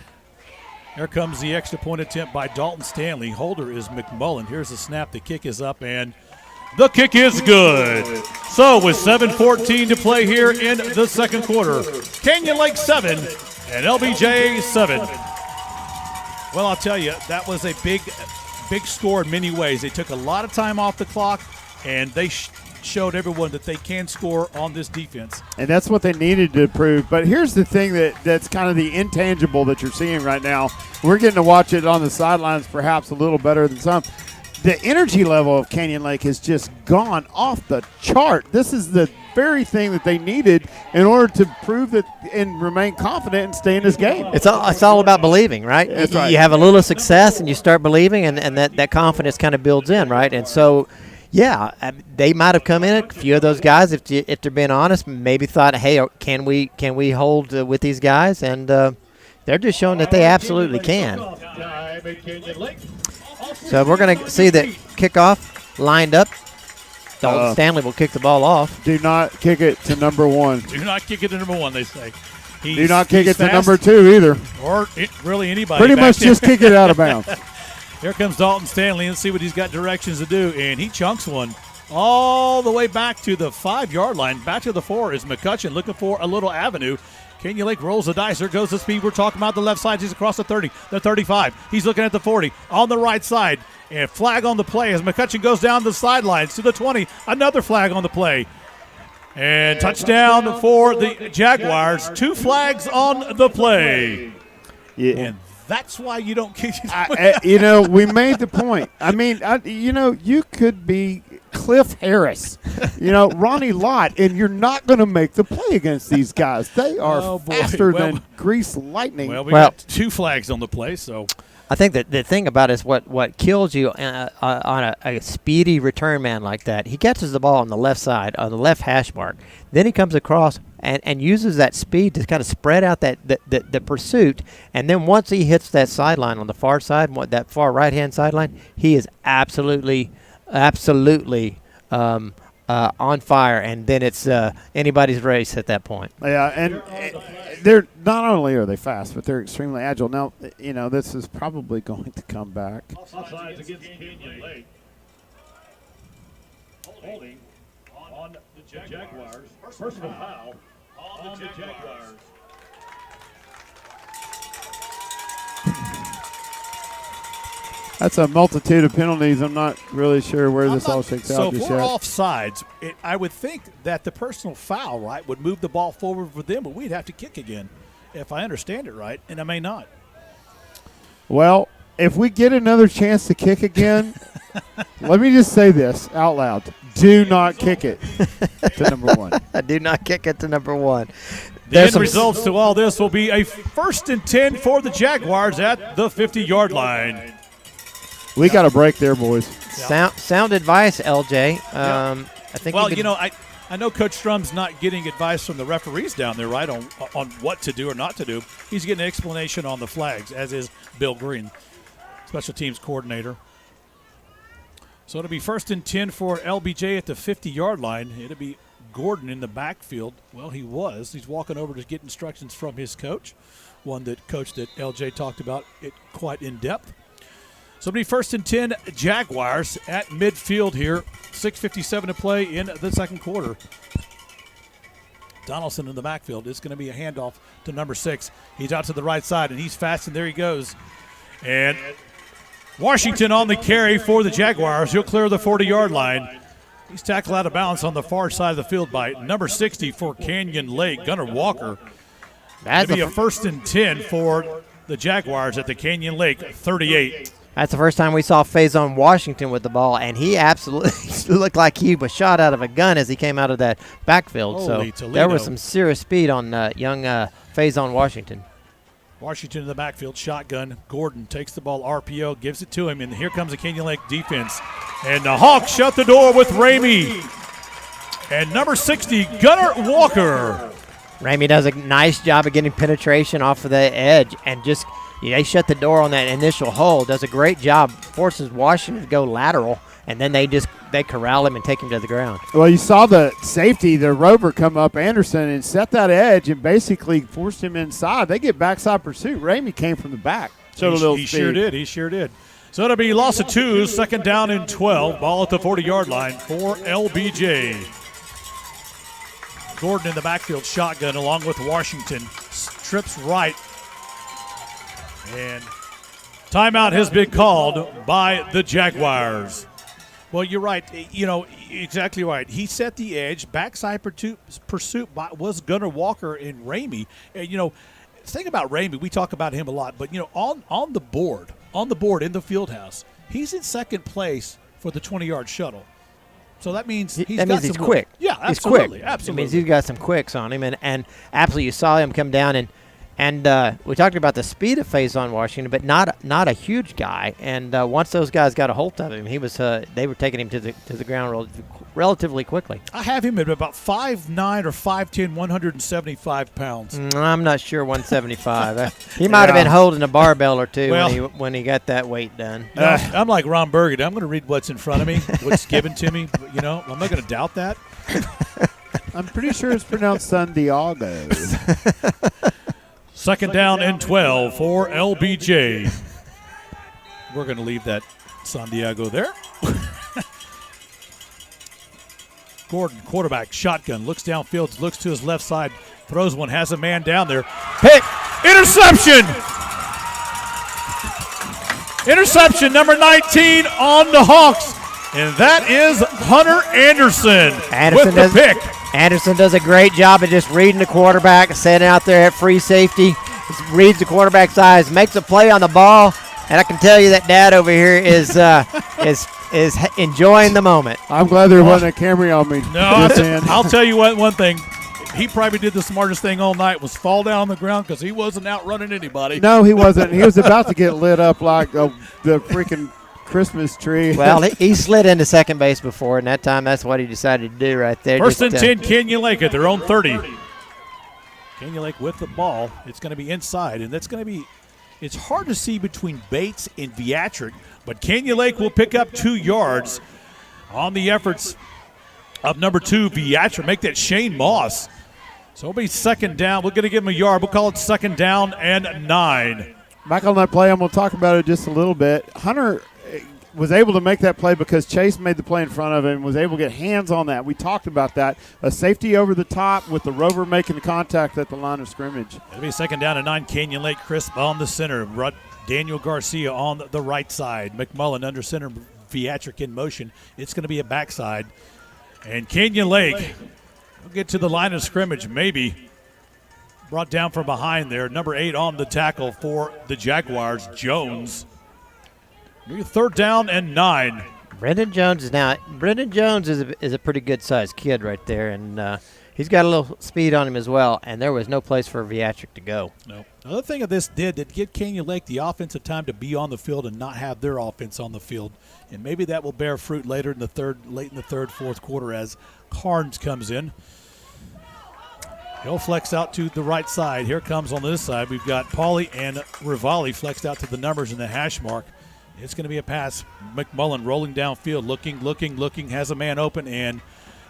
Here comes the extra point attempt by Dalton Stanley. Holder is McMullen. Here's the snap. The kick is up, and the kick is good. So with 7:14 to play here in the second quarter, Canyon Lake 7 and LBJ 7. Well, I'll tell you, that was a big score in many ways. They took a lot of time off the clock, and they showed everyone that they can score on this defense. And that's what they needed to prove. But here's the thing that's kind of the intangible that you're seeing right now. We're getting to watch it on the sidelines perhaps a little better than some. The energy level of Canyon Lake has just gone off the chart. This is the very thing that they needed in order to prove that and remain confident and stay in this game. It's all about believing, right? That's right. You have a little success and you start believing, and that confidence kind of builds in, right? And so, yeah, they might have come in. A few of those guys, if they're being honest, maybe thought, hey, can we hold with these guys? And they're just showing that they absolutely can. So we're going to see the kickoff lined up. Dalton Stanley will kick the ball off. Do not kick it to number 1. Do not kick it to number 1, they say. Do not kick it fast, to number 2 either. Or really anybody. Pretty much just kick it out of bounds. Here comes Dalton Stanley. Let's see what he's got directions to do. And he chunks one all the way back to the 5-yard line. Back to the 4 is McCutcheon looking for a little avenue. Canyon Lake rolls the dice. There goes the speed. We're talking about the left side. He's across the 30, the 35. He's looking at the 40 on the right side. And flag on the play as McCutcheon goes down the sidelines to the 20. Another flag on the play. And touchdown for the Jaguars. 2 flags on the play. Yeah. And that's why you don't kick it. We made the point. I mean, you could be Cliff Harris, Ronnie Lott, and you're not going to make the play against these guys. They are faster than grease lightning. Well, we got 2 flags on the play, so. I think that the thing about it is what kills you on a speedy return man like that. He catches the ball on the left side, on the left hash mark. Then he comes across and uses that speed to kind of spread out the pursuit. And then once he hits that sideline on the far side, that far right-hand sideline, he is absolutely on fire. And then it's anybody's race at that point. Yeah, and they're not only are they fast, but they're extremely agile. Now, this is probably going to come back. Offsides against Canyon Lake. Holding on the Jaguars. Personal foul on the Jaguars. That's a multitude of penalties. I'm not really sure where this all shakes out just So yet. if we're offsides, I would think that the personal foul, right, would move the ball forward for them, but we'd have to kick again, if I understand it right, and I may not. Well, if we get another chance to kick again, let me just say this out loud. Do not kick it to number 1. Do not kick it to number 1. The end results to all this will be a 1st and 10 for the Jaguars at the 50-yard line. We got a break there, boys. Sound advice, LJ. I think. Well, I know Coach Strum's not getting advice from the referees down there, right, on what to do or not to do. He's getting an explanation on the flags, as is Bill Green, special teams coordinator. So it'll be 1st and 10 for LBJ at the 50-yard line. It'll be Gordon in the backfield. Well, he was. He's walking over to get instructions from his coach, one that LJ talked about it quite in depth. So it'll be 1st and 10 Jaguars at midfield here. 6:57 to play in the second quarter. Donaldson in the backfield. It's going to be a handoff to number 6. He's out to the right side, and he's fast, and there he goes. And Washington on the carry for the Jaguars. He'll clear the 40-yard line. He's tackled out of bounds on the far side of the field by number 60 for Canyon Lake, Gunnar Walker. That'll be a 1st and 10 for the Jaguars at the Canyon Lake 38. That's the first time we saw Faison Washington with the ball, and he absolutely looked like he was shot out of a gun as he came out of that backfield. Holy so Toledo. There was some serious speed on young Faison Washington. Washington in the backfield, shotgun. Gordon takes the ball, RPO, gives it to him, and here comes the Canyon Lake defense. And the Hawks shut the door with Ramey. And number 60, Gunnar Walker. Ramey does a nice job of getting penetration off of the edge and just – they shut the door on that initial hole. Does a great job. Forces Washington to go lateral, and then they corral him and take him to the ground. Well, you saw the safety, the rover, come up, Anderson, and set that edge and basically forced him inside. They get backside pursuit. Ramey came from the back. Showed a little speed. He sure did. So it'll be loss of 2, 2nd down and 12. Ball at the 40-yard line for LBJ. Gordon in the backfield, shotgun along with Washington. Trips right. And timeout has been called by the Jaguars. Well, you're right. Exactly right. He set the edge. Backside pursuit was Gunnar Walker and Ramey. And, think about Ramey. We talk about him a lot. But, on the board in the field house, he's in second place for the 20-yard shuttle. So that means he's quick. Yeah, absolutely. He's quick. Absolutely. It means he's got some quicks on him. And absolutely you saw him come down and we talked about the speed of Faison Washington, but not a huge guy. And once those guys got a hold of him, he was they were taking him to the ground relatively quickly. I have him at about 5'9" or 5'10", 175 pounds. I'm not sure 175. He might have been holding a barbell or two when he got that weight done. I'm like Ron Burgundy. I'm going to read what's in front of me, what's given to me. I'm not going to doubt that. I'm pretty sure it's pronounced San Diego. 2nd down and 12 for LBJ. We're going to leave that San Diego there. Gordon, quarterback, shotgun, looks downfield, looks to his left side, throws one, has a man down there. Pick! Interception! Interception, number 19 on the Hawks. And that is Hunter Anderson with the pick. Anderson does a great job of just reading the quarterback, standing out there at free safety, reads the quarterback's eyes, makes a play on the ball, and I can tell you that Dad over here is enjoying the moment. I'm glad there wasn't a camera on me. No, I'll tell you one thing. He probably did the smartest thing all night was fall down on the ground because he wasn't outrunning anybody. No, he wasn't. He was about to get lit up like the freaking Christmas tree. Well, he slid into second base before, and that time that's what he decided to do right there. 1st and 10, Canyon Lake at their own 30. Canyon Lake with the ball. It's going to be inside, and that's going to be – it's hard to see between Bates and Viatric, but Canyon Lake will pick up 2 yards on the efforts of number 2, Viatric. Make that Shane Moss. So it'll be 2nd down. We're going to give him a yard. We'll call it 2nd down and 9. Back on that play, I'm going to talk about it just a little bit. Hunter was able to make that play because Chase made the play in front of him and was able to get hands on that. We talked about that. A safety over the top with the rover making the contact at the line of scrimmage. It'll be 2nd down and 9. Canyon Lake crisp on the center. Daniel Garcia on the right side. McMullen under center. Viatric in motion. It's going to be a backside. And Canyon Lake will get to the line of scrimmage maybe. Brought down from behind there. Number 8 on the tackle for the Jaguars, Jones. 3rd down and 9. Brendan Jones is a pretty good sized kid right there, and he's got a little speed on him as well. And there was no place for Viatric to go. No. Another thing of this did give Canyon Lake the offensive time to be on the field and not have their offense on the field, and maybe that will bear fruit late in the third, fourth quarter as Carnes comes in. He'll flex out to the right side. Here comes on this side. We've got Pauly and Rivali flexed out to the numbers in the hash mark. It's going to be a pass. McMullen rolling downfield, looking, has a man open, and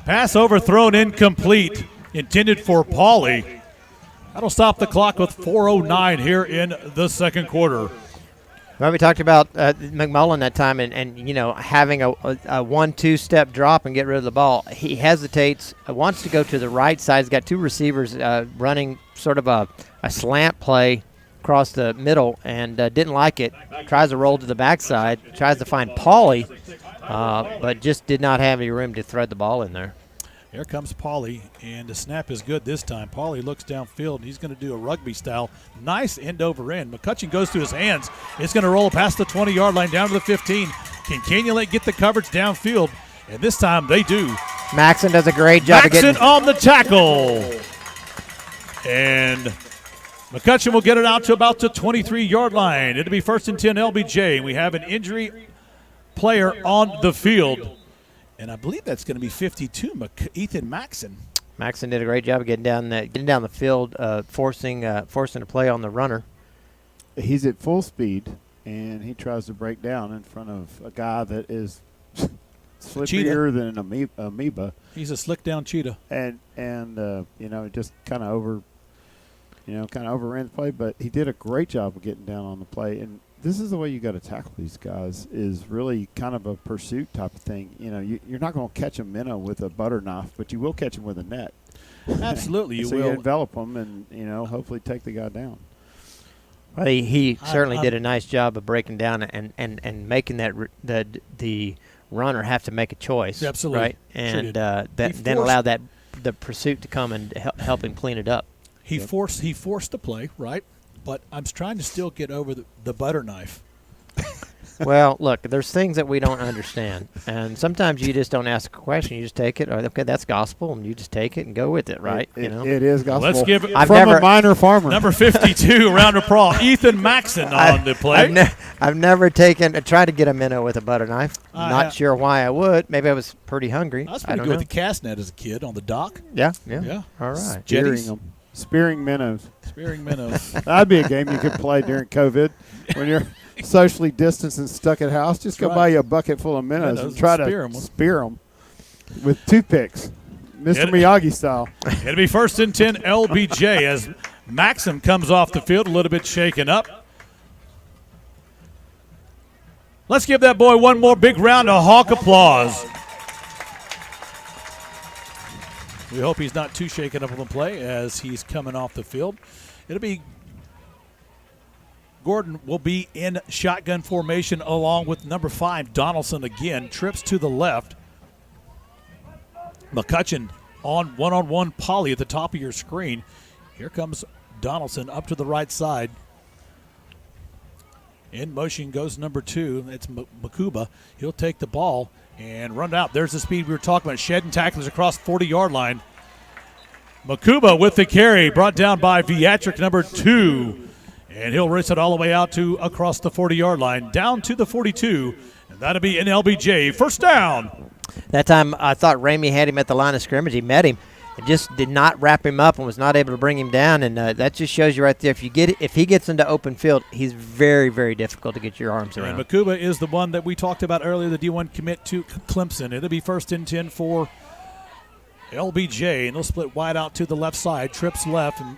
pass overthrown, incomplete, intended for Pauly. That'll stop the clock with 4:09 here in the second quarter. Well, we talked about McMullen that time and having a 1-2 step drop and get rid of the ball. He hesitates, wants to go to the right side. He's got two receivers running sort of a slant play across the middle and didn't like it. Tries to roll to the backside, tries to find Pauly, but just did not have any room to thread the ball in there. Here comes Pauly, and the snap is good this time. Pauly looks downfield, and he's going to do a rugby style. Nice end over end. McCutcheon goes to his hands. It's going to roll past the 20-yard line down to the 15. Can Canyon Lake get the coverage downfield? And this time they do. Maxon does a great job of getting on the tackle. And McCutcheon will get it out to about the 23-yard line. It'll be 1st and 10 LBJ. We have an injury player on the field. And I believe that's going to be 52, Ethan Maxon. Maxon did a great job of getting down the field, forcing a play on the runner. He's at full speed, and he tries to break down in front of a guy that is slipperier than an amoeba. He's a slick down cheetah. And just kind of overran the play, but he did a great job of getting down on the play. And this is the way you got to tackle these guys, is really kind of a pursuit type of thing. You're not going to catch a minnow with a butter knife, but you will catch him with a net. Absolutely, you so will. You envelop them and, hopefully take the guy down. Well, he certainly did a nice job of breaking down and making the runner have to make a choice. Absolutely. Right? And then allow the pursuit to come and help him clean it up. He forced the play, right? But I'm trying to still get over the butter knife. Well, look, there's things that we don't understand. And sometimes you just don't ask a question. You just take it. Okay, that's gospel, and you just take it and go with it, right? It is gospel. Let's give it from a minor farmer. Number 52, round of applause, Ethan Maxon on the play. I've never tried to get a minnow with a butter knife. Not sure why I would. Maybe I was pretty hungry. I was pretty good with the cast net as a kid on the dock. Yeah. All right. Spearing minnows. That'd be a game you could play during COVID when you're socially distanced and stuck at house. Just go buy you a bucket full of minnows and try to spear them with toothpicks, Mr. Miyagi style. It'll be 1st and 10 LBJ as Maxim comes off the field a little bit shaken up. Let's give that boy one more big round of Hawk applause. We hope he's not too shaken up on the play as he's coming off the field. It'll be Gordon will be in shotgun formation along with number 5, Donaldson again. Trips to the left. McCutcheon on one-on-one Pauly at the top of your screen. Here comes Donaldson up to the right side. In motion goes number 2. It's Makuba. He'll take the ball and run out. There's the speed we were talking about. Shedding tacklers across the 40-yard line. Makuba with the carry, brought down by Viatric, number 2. And he'll race it all the way out to across the 40-yard line, down to the 42. And that'll be an LBJ. First down. That time I thought Ramey had him at the line of scrimmage. He met him and just did not wrap him up and was not able to bring him down. And that just shows you right there, if he gets into open field, he's very, very difficult to get your arms around. And Makuba is the one that we talked about earlier, the D1 commit to Clemson. It'll be 1st and 10 for LBJ, and they'll split wide out to the left side. Trips left, and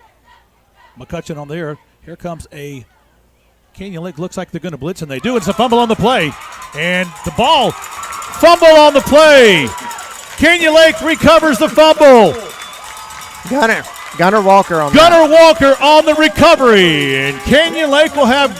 McCutcheon on there. Here comes a Canyon Lake. Looks like they're going to blitz, and they do. It's a fumble on the play, and the ball. Fumble on the play. Canyon Lake recovers the fumble. Gunnar Walker on the recovery, and Canyon Lake will have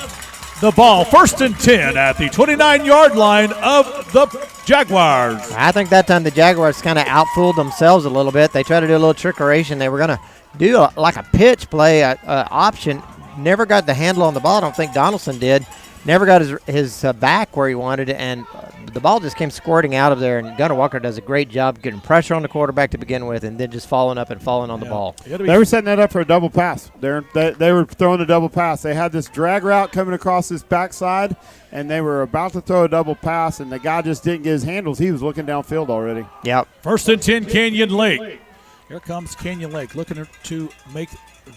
the ball. 1st and 10 at the 29-yard line of the Jaguars. I think that time the Jaguars kind of outfooled themselves a little bit. They tried to do a little trickeration. They were going to do like a pitch play option. Never got the handle on the ball. I don't think Donaldson did. Never got his back where he wanted it, and the ball just came squirting out of there, and Gunnar Walker does a great job getting pressure on the quarterback to begin with, and then just following up and falling on the ball. They were setting that up for a double pass. They were throwing a double pass. They had this drag route coming across this backside, and they were about to throw a double pass, and the guy just didn't get his handles. He was looking downfield already. Yep. 1st and 10, Canyon Lake. Here comes Canyon Lake looking to make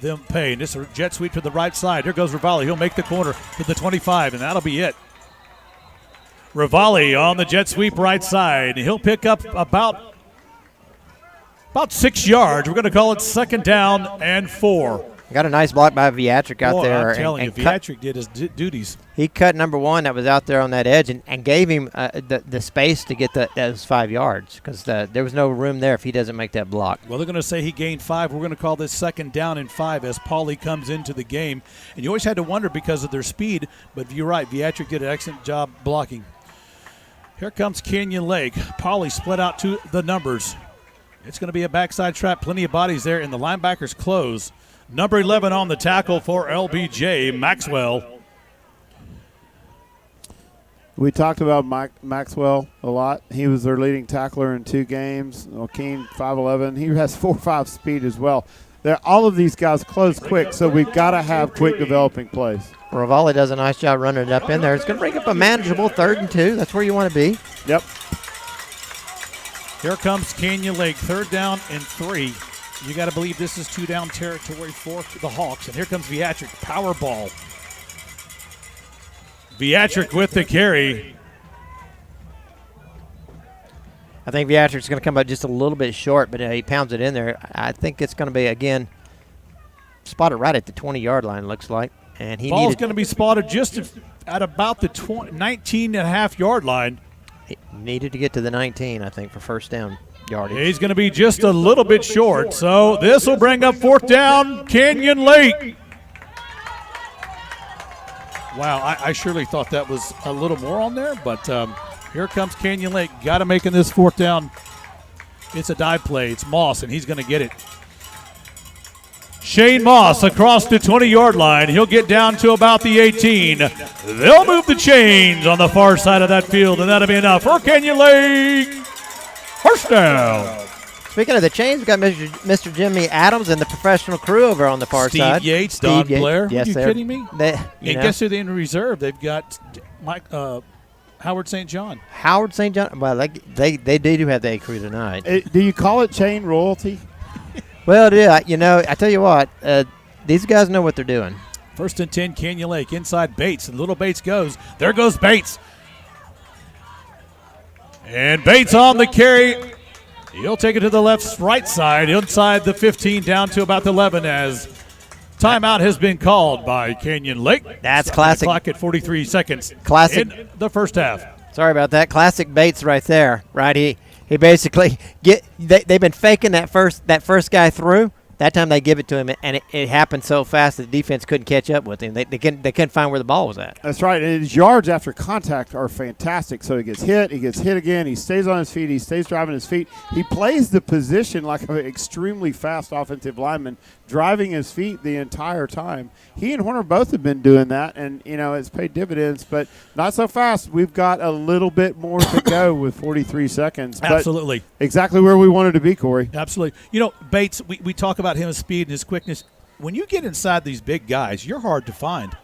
them pay. And this is a jet sweep to the right side. Here goes Rivali. He'll make the corner to the 25, and that'll be it. Rivali on the jet sweep right side. He'll pick up about 6 yards. We're going to call it 2nd down and 4. Got a nice block by Viatric out there. I'm telling you, Viatric did his duties. He cut number 1 that was out there on that edge and gave him the space to get those 5 yards because there was no room there if he doesn't make that block. Well, they're going to say he gained 5. We're going to call this 2nd down and 5 as Pauly comes into the game. And you always had to wonder because of their speed, but you're right, Viatric did an excellent job blocking. Here comes Canyon Lake. Pauly split out to the numbers. It's going to be a backside trap. Plenty of bodies there, and the linebackers close. Number 11 on the tackle for LBJ, Maxwell. We talked about Maxwell a lot. He was their leading tackler in 2 games. O'Keen, 5'11". He has 4.5 speed as well. All of these guys close quick, so we've got to have quick developing plays. Rivali does a nice job running it up in there. It's going to bring up a manageable 3rd and 2. That's where you want to be. Yep. Here comes Canyon Lake, 3rd down and 3. You got to believe this is 2-down territory for the Hawks. And here comes Viatric, power ball. Viatric with the carry. I think Viatric's going to come out just a little bit short, but he pounds it in there. I think it's going to be, again, spotted right at the 20-yard line, looks like. And ball's going to be spotted just at about the 19.5-yard line. He needed to get to the 19, I think, for 1st down yardage. He's going to be just a little bit short, so this will bring up 4th down, Canyon Lake. Wow, I surely thought that was a little more on there, but here comes Canyon Lake. Got to make in this 4th down. It's a dive play. It's Moss, and he's going to get it. Shane Moss across the 20-yard line. He'll get down to about the 18. They'll move the chains on the far side of that field, and that'll be enough for Canyon Lake. 1st down. Speaking of the chains, we've got Mr. Jimmy Adams and the professional crew over on the far side. Steve Yates, Don Blair. Yes, Are you kidding me? And guess who they in reserve? They've got Howard St. John. Howard St. John. Well, they do have the crew tonight. Do you call it chain royalty? Well, yeah. I tell you what, these guys know what they're doing. 1st and 10, Canyon Lake. Inside Bates, and little Bates goes. There goes Bates. And Bates on the carry. He'll take it to the right side, inside the 15, down to about the 11 as timeout has been called by Canyon Lake. That's classic. Clock at 43 seconds. Classic. In the 1st half. Sorry about that. Classic Bates right there, right? He basically they've been faking that first guy through. That time they give it to him, and it happened so fast that the defense couldn't catch up with him. They couldn't find where the ball was at. That's right. And his yards after contact are fantastic. So he gets hit again. He stays on his feet. He stays driving his feet. He plays the position like an extremely fast offensive lineman, driving his feet the entire time. He and Horner both have been doing that, and, it's paid dividends, but not so fast. We've got a little bit more to go with 43 seconds. Absolutely. Exactly where we wanted to be, Corey. Absolutely. Bates, we talk about him, his speed and his quickness. When you get inside these big guys, you're hard to find.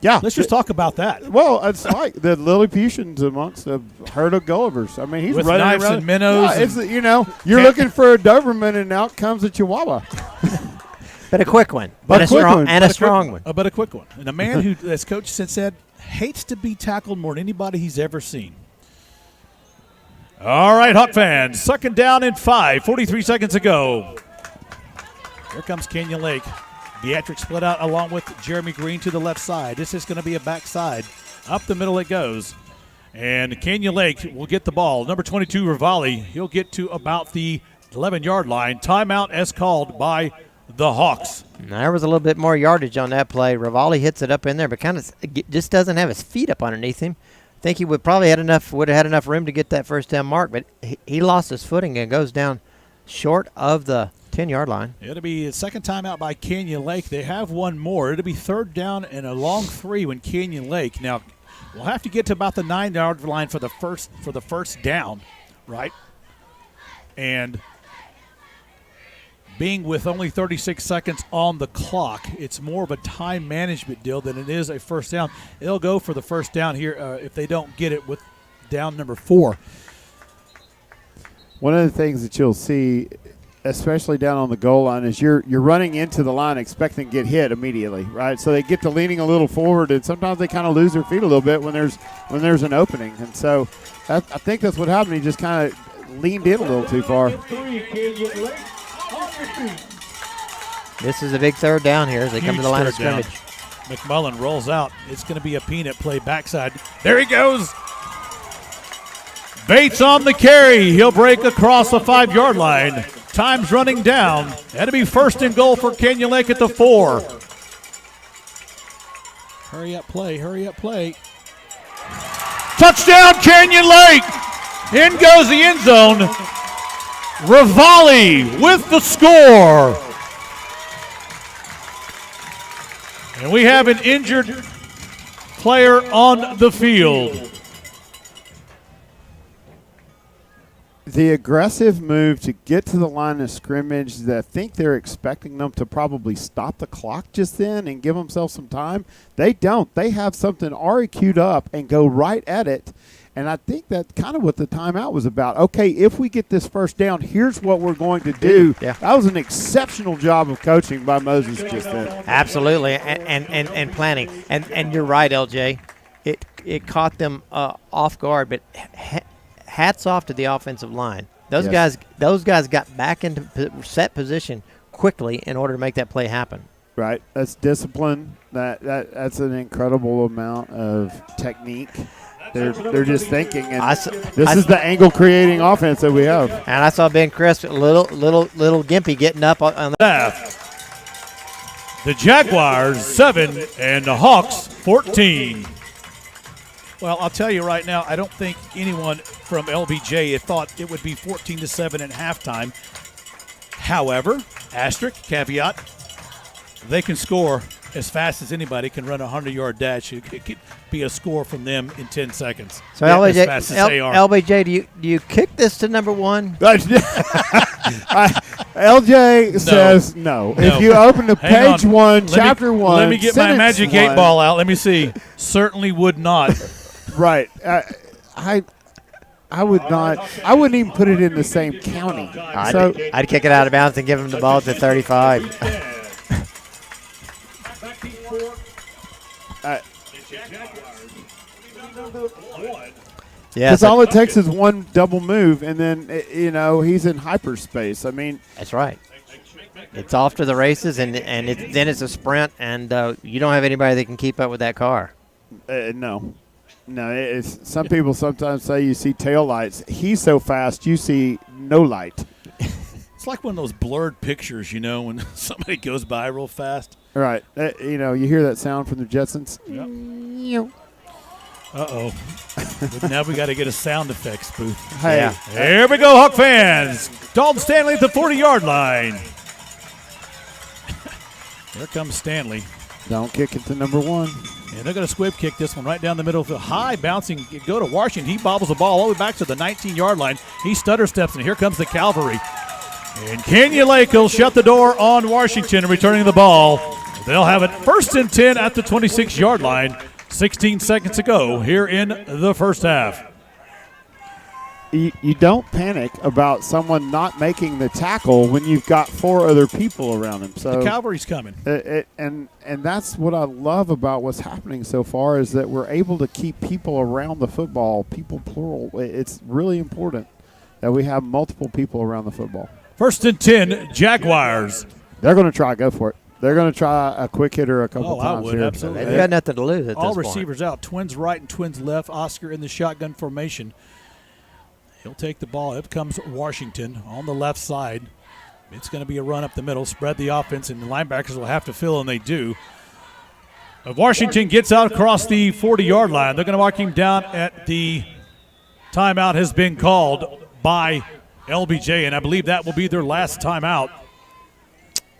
Yeah. Let's just talk about that. Well, it's like the Lilliputians amongst the herd of Gullivers. I mean, he's with running knives around. And minnows. Yeah, you're looking for a Doberman, and out comes a Chihuahua. But a quick one. But a strong one. But a quick one. And a man who, as Coach said, hates to be tackled more than anybody he's ever seen. All right, Hawk fans. 2nd down and 5, 43 seconds ago. Here comes Canyon Lake. Beatrice split out along with Jeremy Green to the left side. This is going to be a backside. Up the middle it goes. And Canyon Lake will get the ball. Number 22, Rivali. He'll get to about the 11-yard line. Timeout as called by the Hawks. Now, there was a little bit more yardage on that play. Rivali hits it up in there, but kind of just doesn't have his feet up underneath him. I think he would have had enough room to get that 1st down mark, but he lost his footing and goes down short of the 10-yard line. It'll be a 2nd timeout by Canyon Lake. They have one more. It'll be 3rd down and a long 3 when Canyon Lake. Now, We'll have to get to about the 9-yard line for the first down, right? And being with only 36 seconds on the clock, it's more of a time management deal than it is a first down. They'll go for the first down here if they don't get it with down number 4. One of the things that you'll see, especially down on the goal line, is you're running into the line expecting to get hit immediately, right? So they get to leaning a little forward, and sometimes they kind of lose their feet a little bit when there's an opening. And so I think that's what happened. He just kind of leaned in a little too far. This is a big third down here as they come to the line of scrimmage. McMullen rolls out. It's going to be a peanut play backside. There he goes. Bates on the carry. He'll break across the 5-yard line. Time's running down. That'll be first and goal for Canyon Lake at the 4. Hurry up play. Touchdown, Canyon Lake. In goes the end zone. Rivali with the score. And we have an injured player on the field. The aggressive move to get to the line of scrimmage, that I think they're expecting them to probably stop the clock just then and give themselves some time. They don't. They have something already queued up and go right at it. And I think that's kind of what the timeout was about. Okay, if we get this first down, here's what we're going to do. Yeah. That was an exceptional job of coaching by Moses just then. Absolutely, and planning. And you're right, LJ. It caught them off guard, but hats off to the offensive line. Those guys got back into set position quickly in order to make that play happen. Right. That's discipline. That's an incredible amount of technique. They're just thinking, and this is the angle creating offense that we have. And I saw Ben Crisp, little gimpy, getting up on the Jaguars 7 and the Hawks 14. Well, I'll tell you right now, I don't think anyone from LBJ had thought it would be 14-7 at halftime. However, asterisk, caveat, they can score as fast as anybody can run a 100-yard dash. It could be a score from them in 10 seconds. So LBJ, as fast as they are. LBJ, do you kick this to number 1? LJ says no. If you open to page 1, chapter 1, let me get my magic 8 ball out. Let me see. Certainly would not. Right. I would not. I wouldn't even put it in the same county. I'd kick it out of bounds and give him the ball to 35. Because all it takes is one double move, and then he's in hyperspace. I mean, that's right. It's off to the races, and then it's a sprint, and you don't have anybody that can keep up with that car. No. It's some people sometimes say you see tail lights. He's so fast, you see no light. It's like one of those blurred pictures, when somebody goes by real fast. Right. You hear that sound from the Jetsons? Yep. Uh-oh. Now we got to get a sound effects booth. Hey. Yeah. Here we go, Hawk fans. Dalton Stanley at the 40-yard line. Here comes Stanley. Don't kick it to number 1. And they're going to squib kick this one right down the middle of the high bouncing. Go to Washington. He bobbles the ball all the way back to the 19-yard line. He stutter steps, and here comes the cavalry. And Canyon Lake will shut the door on Washington, returning the ball. They'll have it first and 10 at the 26-yard line. 16 seconds to go here in the first half. You don't panic about someone not making the tackle when you've got 4 other people around him. So the cavalry's coming. And that's what I love about what's happening so far, is that we're able to keep people around the football, people plural. It's really important that we have multiple people around the football. First and 10, Jaguars. They're going to go for it. They're going to try a quick hitter a couple times. I would, here. absolutely. They've got nothing to lose at all this receivers point. out. Twins right and twins left. Oscar in the shotgun formation. He'll take the ball. Up comes Washington on the left side. It's going to be a run up the middle, spread the offense, and the linebackers will have to fill, and they do. Washington gets out across the 40-yard line. They're going to mark him down at the timeout has been called by LBJ, and I believe that will be their last timeout.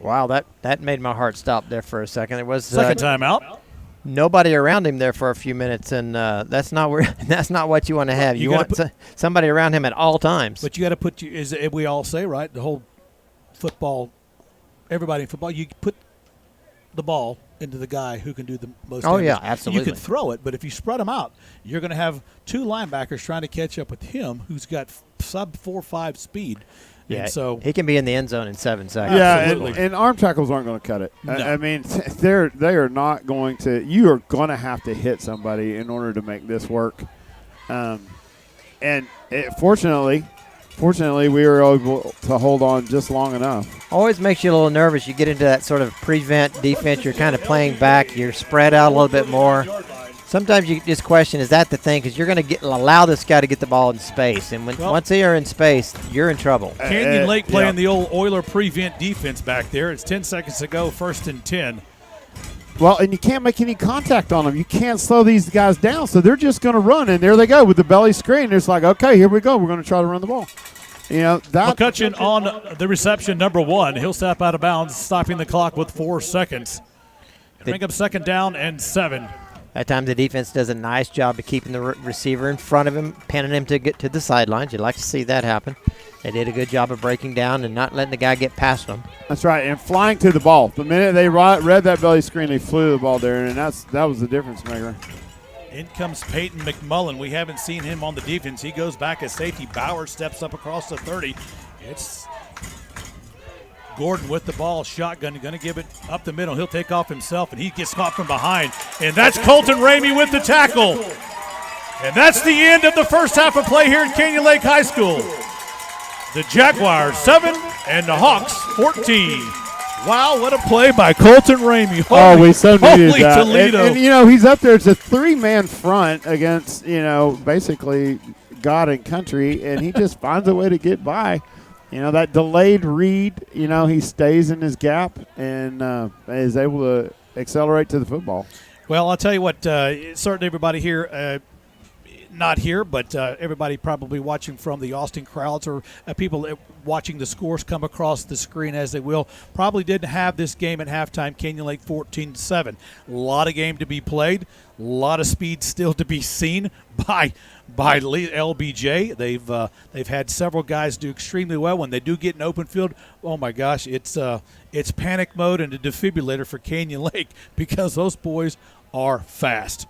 Wow, that made my heart stop there for a second. It was second timeout. nobody around him there for a few minutes, and that's not what you want to have. You want somebody around him at all times. But you got to put we all say, right, the whole football, everybody in football, you put the ball into the guy who can do the most damage. Yeah, absolutely. You can throw it, but if you spread them out, you're going to have two linebackers trying to catch up with him, who's got sub 4.5 speed. Yeah, and so he can be in the end zone in 7 seconds. Yeah, and arm tackles aren't going to cut it. No. I mean, they are not going to. You are going to have to hit somebody in order to make this work. Fortunately, we were able to hold on just long enough. Always makes you a little nervous. You get into that sort of prevent defense. You're kind of playing back. You're spread out a little bit more. Sometimes you just question, is that the thing? Because you're going to allow this guy to get the ball in space. And once they are in space, you're in trouble. Canyon Lake playing the old Oiler prevent defense back there. It's 10 seconds to go, 1st and 10. Well, and you can't make any contact on them. You can't slow these guys down, so they're just going to run. And there they go with the belly screen. It's like, okay, here we go. We're going to try to run the ball. McCutcheon on the reception, number 1. He'll step out of bounds, stopping the clock with 4 seconds. Bring up 2nd down and 7. At times the defense does a nice job of keeping the receiver in front of him, pinning him to get to the sidelines. You'd like to see that happen. They did a good job of breaking down and not letting the guy get past them. That's right, and flying to the ball. The minute they read that belly screen, they flew the ball there, and that was the difference maker. In comes Peyton McMullen. We haven't seen him on the defense. He goes back as safety. Bauer steps up across the 30. It's Gordon with the ball, shotgun, going to give it up the middle. He'll take off himself, and he gets caught from behind. And that's Colton Ramey with the tackle. And that's the end of the first half of play here at Canyon Lake High School. The Jaguars 7 and the Hawks 14. Wow, what a play by Colton Ramey. We so needed holy that. Toledo. And he's up there. It's a 3-man front against, basically God and country, and he just finds a way to get by. That delayed read, he stays in his gap and is able to accelerate to the football. Well, I'll tell you what, certainly everybody here, not here, but everybody probably watching from the Austin crowds or people watching the scores come across the screen as they will, probably didn't have this game at halftime, Canyon Lake 14-7. A lot of game to be played, a lot of speed still to be seen by LBJ. They've had several guys do extremely well. When they do get an open field, oh my gosh, it's panic mode and a defibrillator for Canyon Lake because those boys are fast.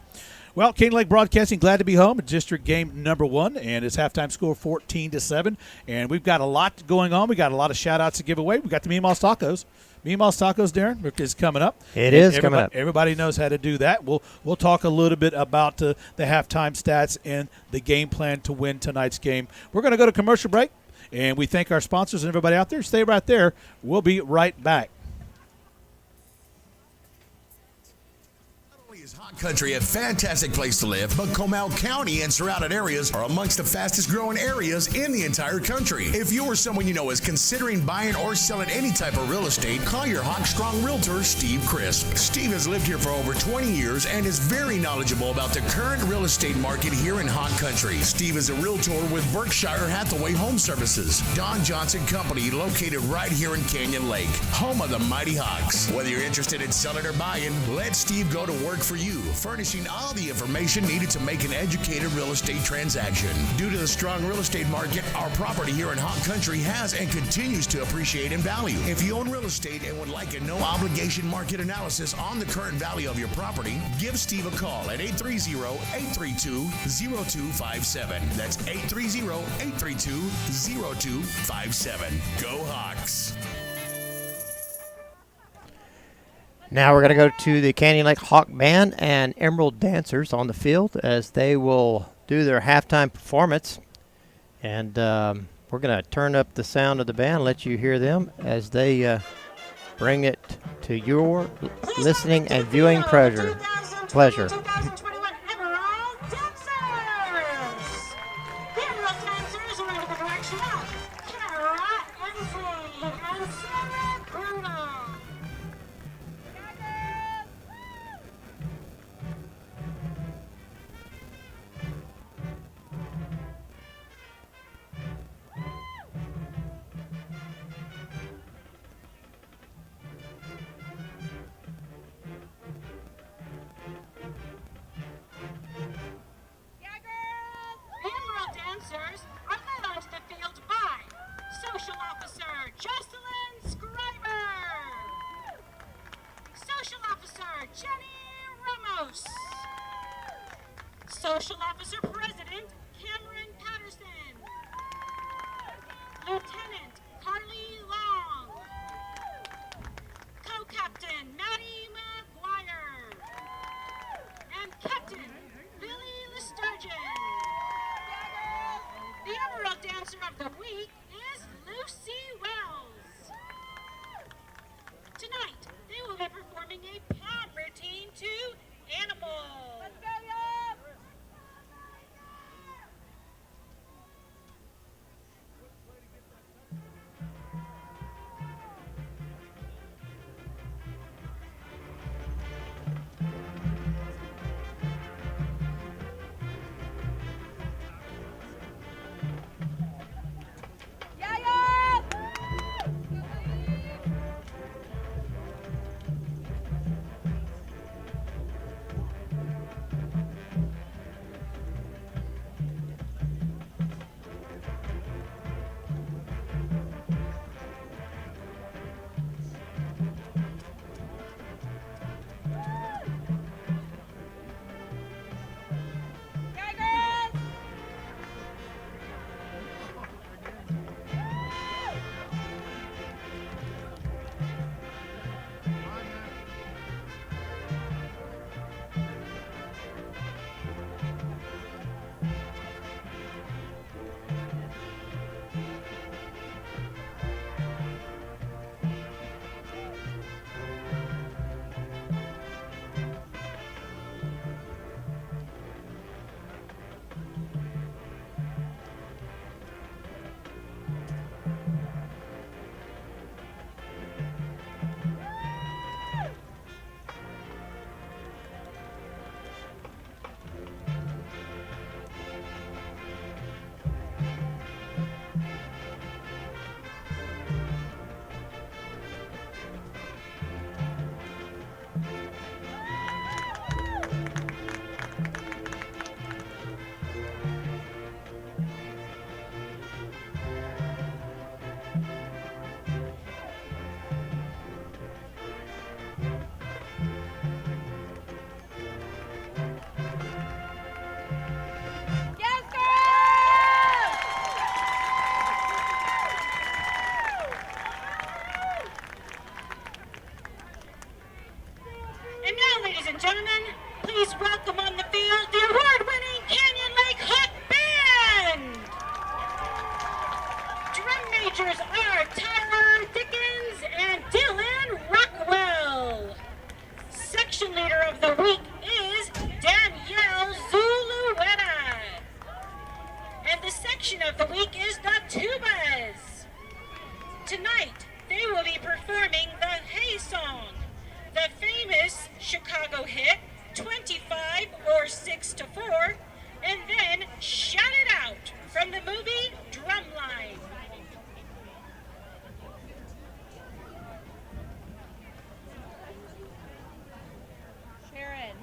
Well, Canyon Lake Broadcasting, glad to be home. District game number 1, and it's halftime score 14-7. And we've got a lot going on. We got a lot of shout-outs to give away. We got the Meemaw's Tacos. Meemaw's Tacos, Darren, is coming up. It is coming up. Everybody knows how to do that. We'll talk a little bit about the halftime stats and the game plan to win tonight's game. We're going to go to commercial break, and we thank our sponsors and everybody out there. Stay right there. We'll be right back. Hot Country, a fantastic place to live, but Comal County and surrounding areas are amongst the fastest growing areas in the entire country. If you or someone you know is considering buying or selling any type of real estate, call your Hawk Strong Realtor, Steve Crisp. Steve has lived here for over 20 years and is very knowledgeable about the current real estate market here in Hot Country. Steve is a realtor with Berkshire Hathaway Home Services, Don Johnson Company, located right here in Canyon Lake, home of the Mighty Hawks. Whether you're interested in selling or buying, let Steve go to work for you, furnishing all the information needed to make an educated real estate transaction. Due to the strong real estate market, our property here in Hot Country has and continues to appreciate in value. If you own real estate and would like a no-obligation market analysis on the current value of your property, give Steve a call at 830-832-0257. That's 830-832-0257. Go Hawks! Now we're going to go to the Canyon Lake Hawk Band and Emerald Dancers on the field as they will do their halftime performance. And we're going to turn up the sound of the band, let you hear them as they bring it to your listening and viewing pleasure. Social Officer President Cameron Patterson, Lieutenant Carly Long, Co-Captain Maddie McGuire, and Captain Billy Lesturgeon. The overall dancer of the week is Lucy Wells. Tonight, they will be performing a pad routine to Animal. Let's go, y'all! And now, ladies and gentlemen, please welcome on the field the award-winning Canyon Lake Hawk Band! Drum majors are Tyler Dickens and Dylan Rockwell. Section leader of the week is Danielle Zulueta. And the section of the week is the Tubas. Tonight, they will be performing the Hey Song, the famous Chicago hit 25 or 6 to 4, and then Shout It Out from the movie Drumline. Sharon.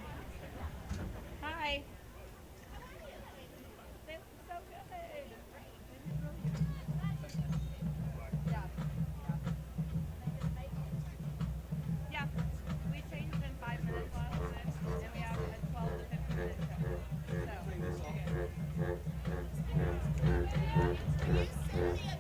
Hi. That's so good. Yeah. Yeah. We changed in 5 minutes last time, and we have a 12 to 15 minute show. So.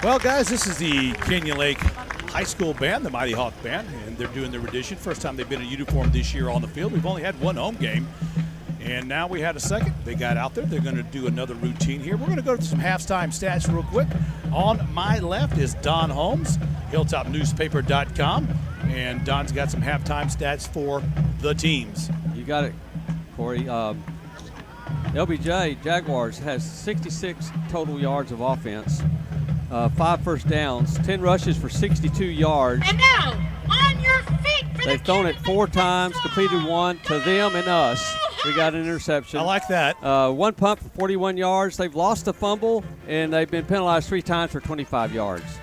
Well, guys, this is the Canyon Lake High School Band, the Mighty Hawk Band, and they're doing their rendition. First time they've been in uniform this year on the field. We've only had one home game, and now we had a second. They got out there. They're going to do another routine here. We're going to go to some halftime stats real quick. On my left is Don Holmes, hilltopnewspaper.com, and Don's got some halftime stats for the teams. You got it, Corey. LBJ Jaguars has 66 total yards of offense, 5 first downs, 10 rushes for 62 yards. And now, on your feet for They've thrown it 4 times, completed 1 to them and us. We got an interception. I like that. 1 punt for 41 yards. They've lost a fumble, and they've been penalized 3 times for 25 yards.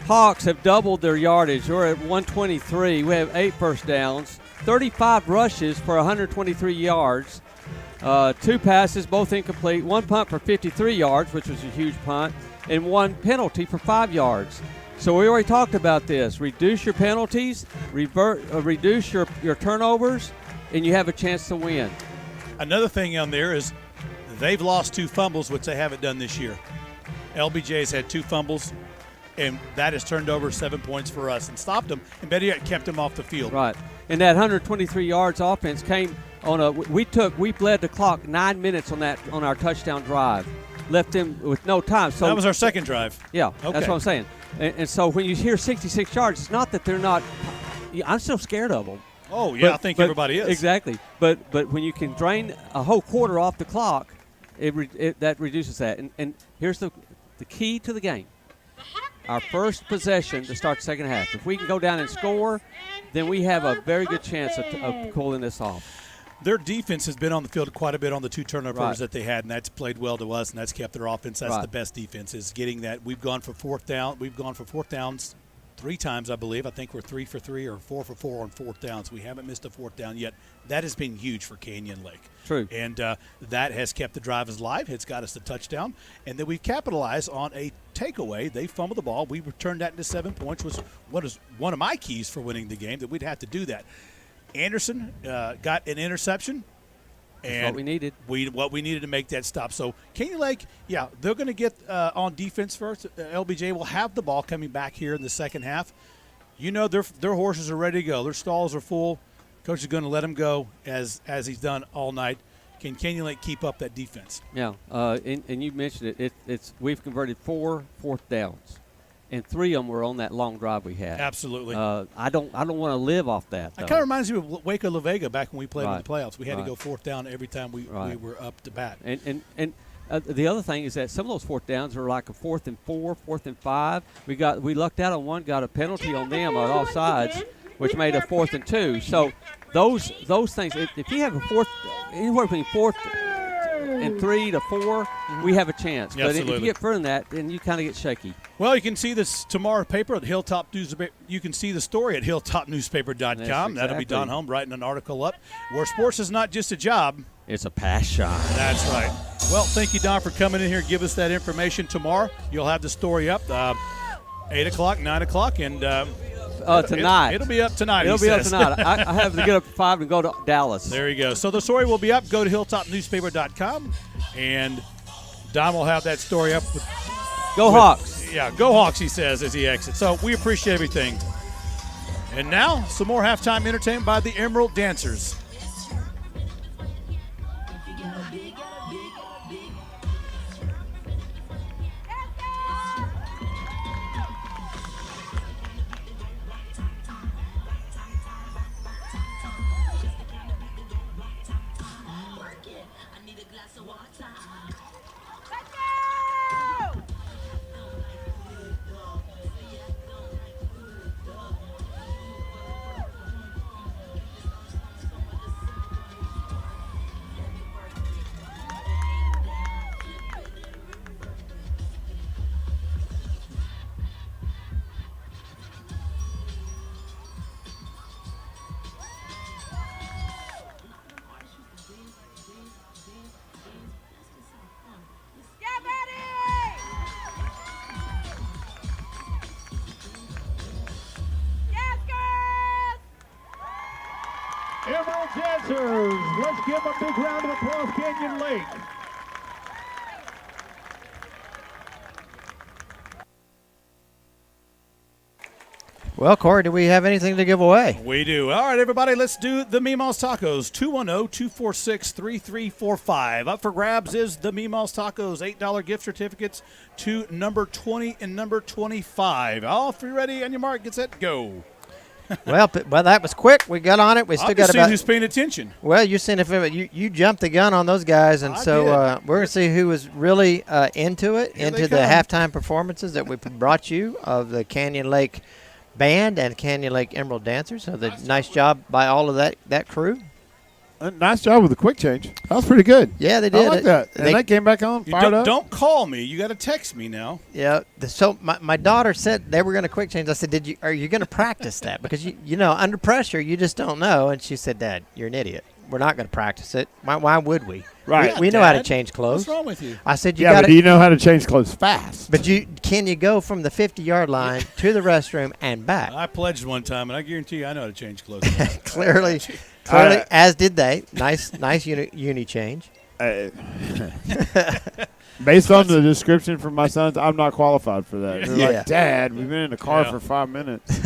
Hawks have doubled their yardage. We're at 123. We have 8 first downs, 35 rushes for 123 yards. 2 passes, both incomplete, 1 punt for 53 yards, which was a huge punt, and 1 penalty for 5 yards. So we already talked about this. Reduce your penalties, reduce your turnovers, and you have a chance to win. Another thing on there is they've lost 2 fumbles, which they haven't done this year. LBJ's had 2 fumbles, and that has turned over 7 points for us and stopped them, and better yet, kept them off the field. Right. And that 123 yards offense came on we bled the clock 9 minutes on our touchdown drive. Left them with no time. So that was our second drive. Yeah, okay. That's what I'm saying. And so when you hear 66 yards, it's not that they're not – I'm still scared of them. Oh, yeah, I think everybody is. Exactly. But when you can drain a whole quarter off the clock, that reduces that. And here's the key to the game. Our first possession to start the second half. If we can go down and score, then we have a very good chance of pulling this off. Their defense has been on the field quite a bit on the 2 turnovers that they had, and that's played well to us, and that's kept their offense. That's the best defense, is getting that. We've gone for fourth down. We've gone for 4th downs 3 times, I believe. I think we're 3 for 3 or 4 for 4 on 4th downs. We haven't missed a 4th down yet. That has been huge for Canyon Lake. True. And that has kept the drives alive. It's got us the touchdown. And then we've capitalized on a takeaway. They fumbled the ball. We returned that into 7 points, which was one of my keys for winning the game, that we'd have to do that. Anderson got an interception. And what we needed. What we needed to make that stop. So Canyon Lake, they're going to get on defense first. LBJ will have the ball coming back here in the second half. You know, their horses are ready to go. Their stalls are full. Coach is going to let them go as he's done all night. Can Canyon Lake keep up that defense? Yeah, and you mentioned it. We've converted 4 4th downs, and 3 of them were on that long drive we had. Absolutely. I don't want to live off that. It kind of reminds me of Waco La Vega back when we played in the playoffs. We had to go 4th down every time we were up to bat. And the other thing is that some of those 4th downs are like a 4th and 4, 4th and 5. We lucked out on one, got a penalty on them on all sides, which made a 4th and 2. So those things, if you have a 4th, anywhere between 4th and 3 to 4, we have a chance. But if you get further than that, then you kind of get shaky. Well, you can see this tomorrow paper at Hilltop Newspaper. You can see the story at hilltopnewspaper.com. Exactly. That'll be Don Holm writing an article up where sports is not just a job. It's a passion. That's right. Well, thank you, Don, for coming in here. Give us that information tomorrow. You'll have the story up 8 o'clock, 9 o'clock, and tonight. It'll be up tonight. It'll be up tonight. I have to get up at 5 and go to Dallas. There you go. So the story will be up. Go to hilltopnewspaper.com, and Don will have that story up. Go Hawks. Yeah, go Hawks, he says as he exits. So we appreciate everything. And now, some more halftime entertainment by the Emerald Dancers. Emerald Dancers, let's give them a big round of applause, Canyon Lake. Well, Corey, do we have anything to give away? We do. All right, everybody, let's do the Mima's Tacos. 210-246-3345. Up for grabs is the Mima's Tacos. $8 gift certificates to number 20 and number 25. All three ready on your mark. Get set, go. well, that was quick. We got on it. We still got about. Who's paying attention? Well, you're seeing if you jumped the gun on those guys, and we're going to see who was really into it, into the halftime performances that we brought you of the Canyon Lake Band and Canyon Lake Emerald Dancers. So nice job by all of that crew. Nice job with the quick change. That was pretty good. Yeah, they did. I like that. And they came back on, fired up. Don't call me. You got to text me now. Yeah. So my daughter said they were going to quick change. I said, are you going to practice that? Because, you know, under pressure, you just don't know. And she said, Dad, you're an idiot. we're not going to practice it. Why would we? Right. We know how to Dad. change clothes. What's wrong with you? I said, you Yeah, got but do you know how to change clothes fast? But can you go from the 50-yard line to the restroom and back? I pledged one time, and I guarantee you I know how to change clothes. Clearly, as did they. Nice uni change. Based on the description from my sons, I'm not qualified for that. They're Yeah. like, Dad, we've been in the car Yeah. for 5 minutes.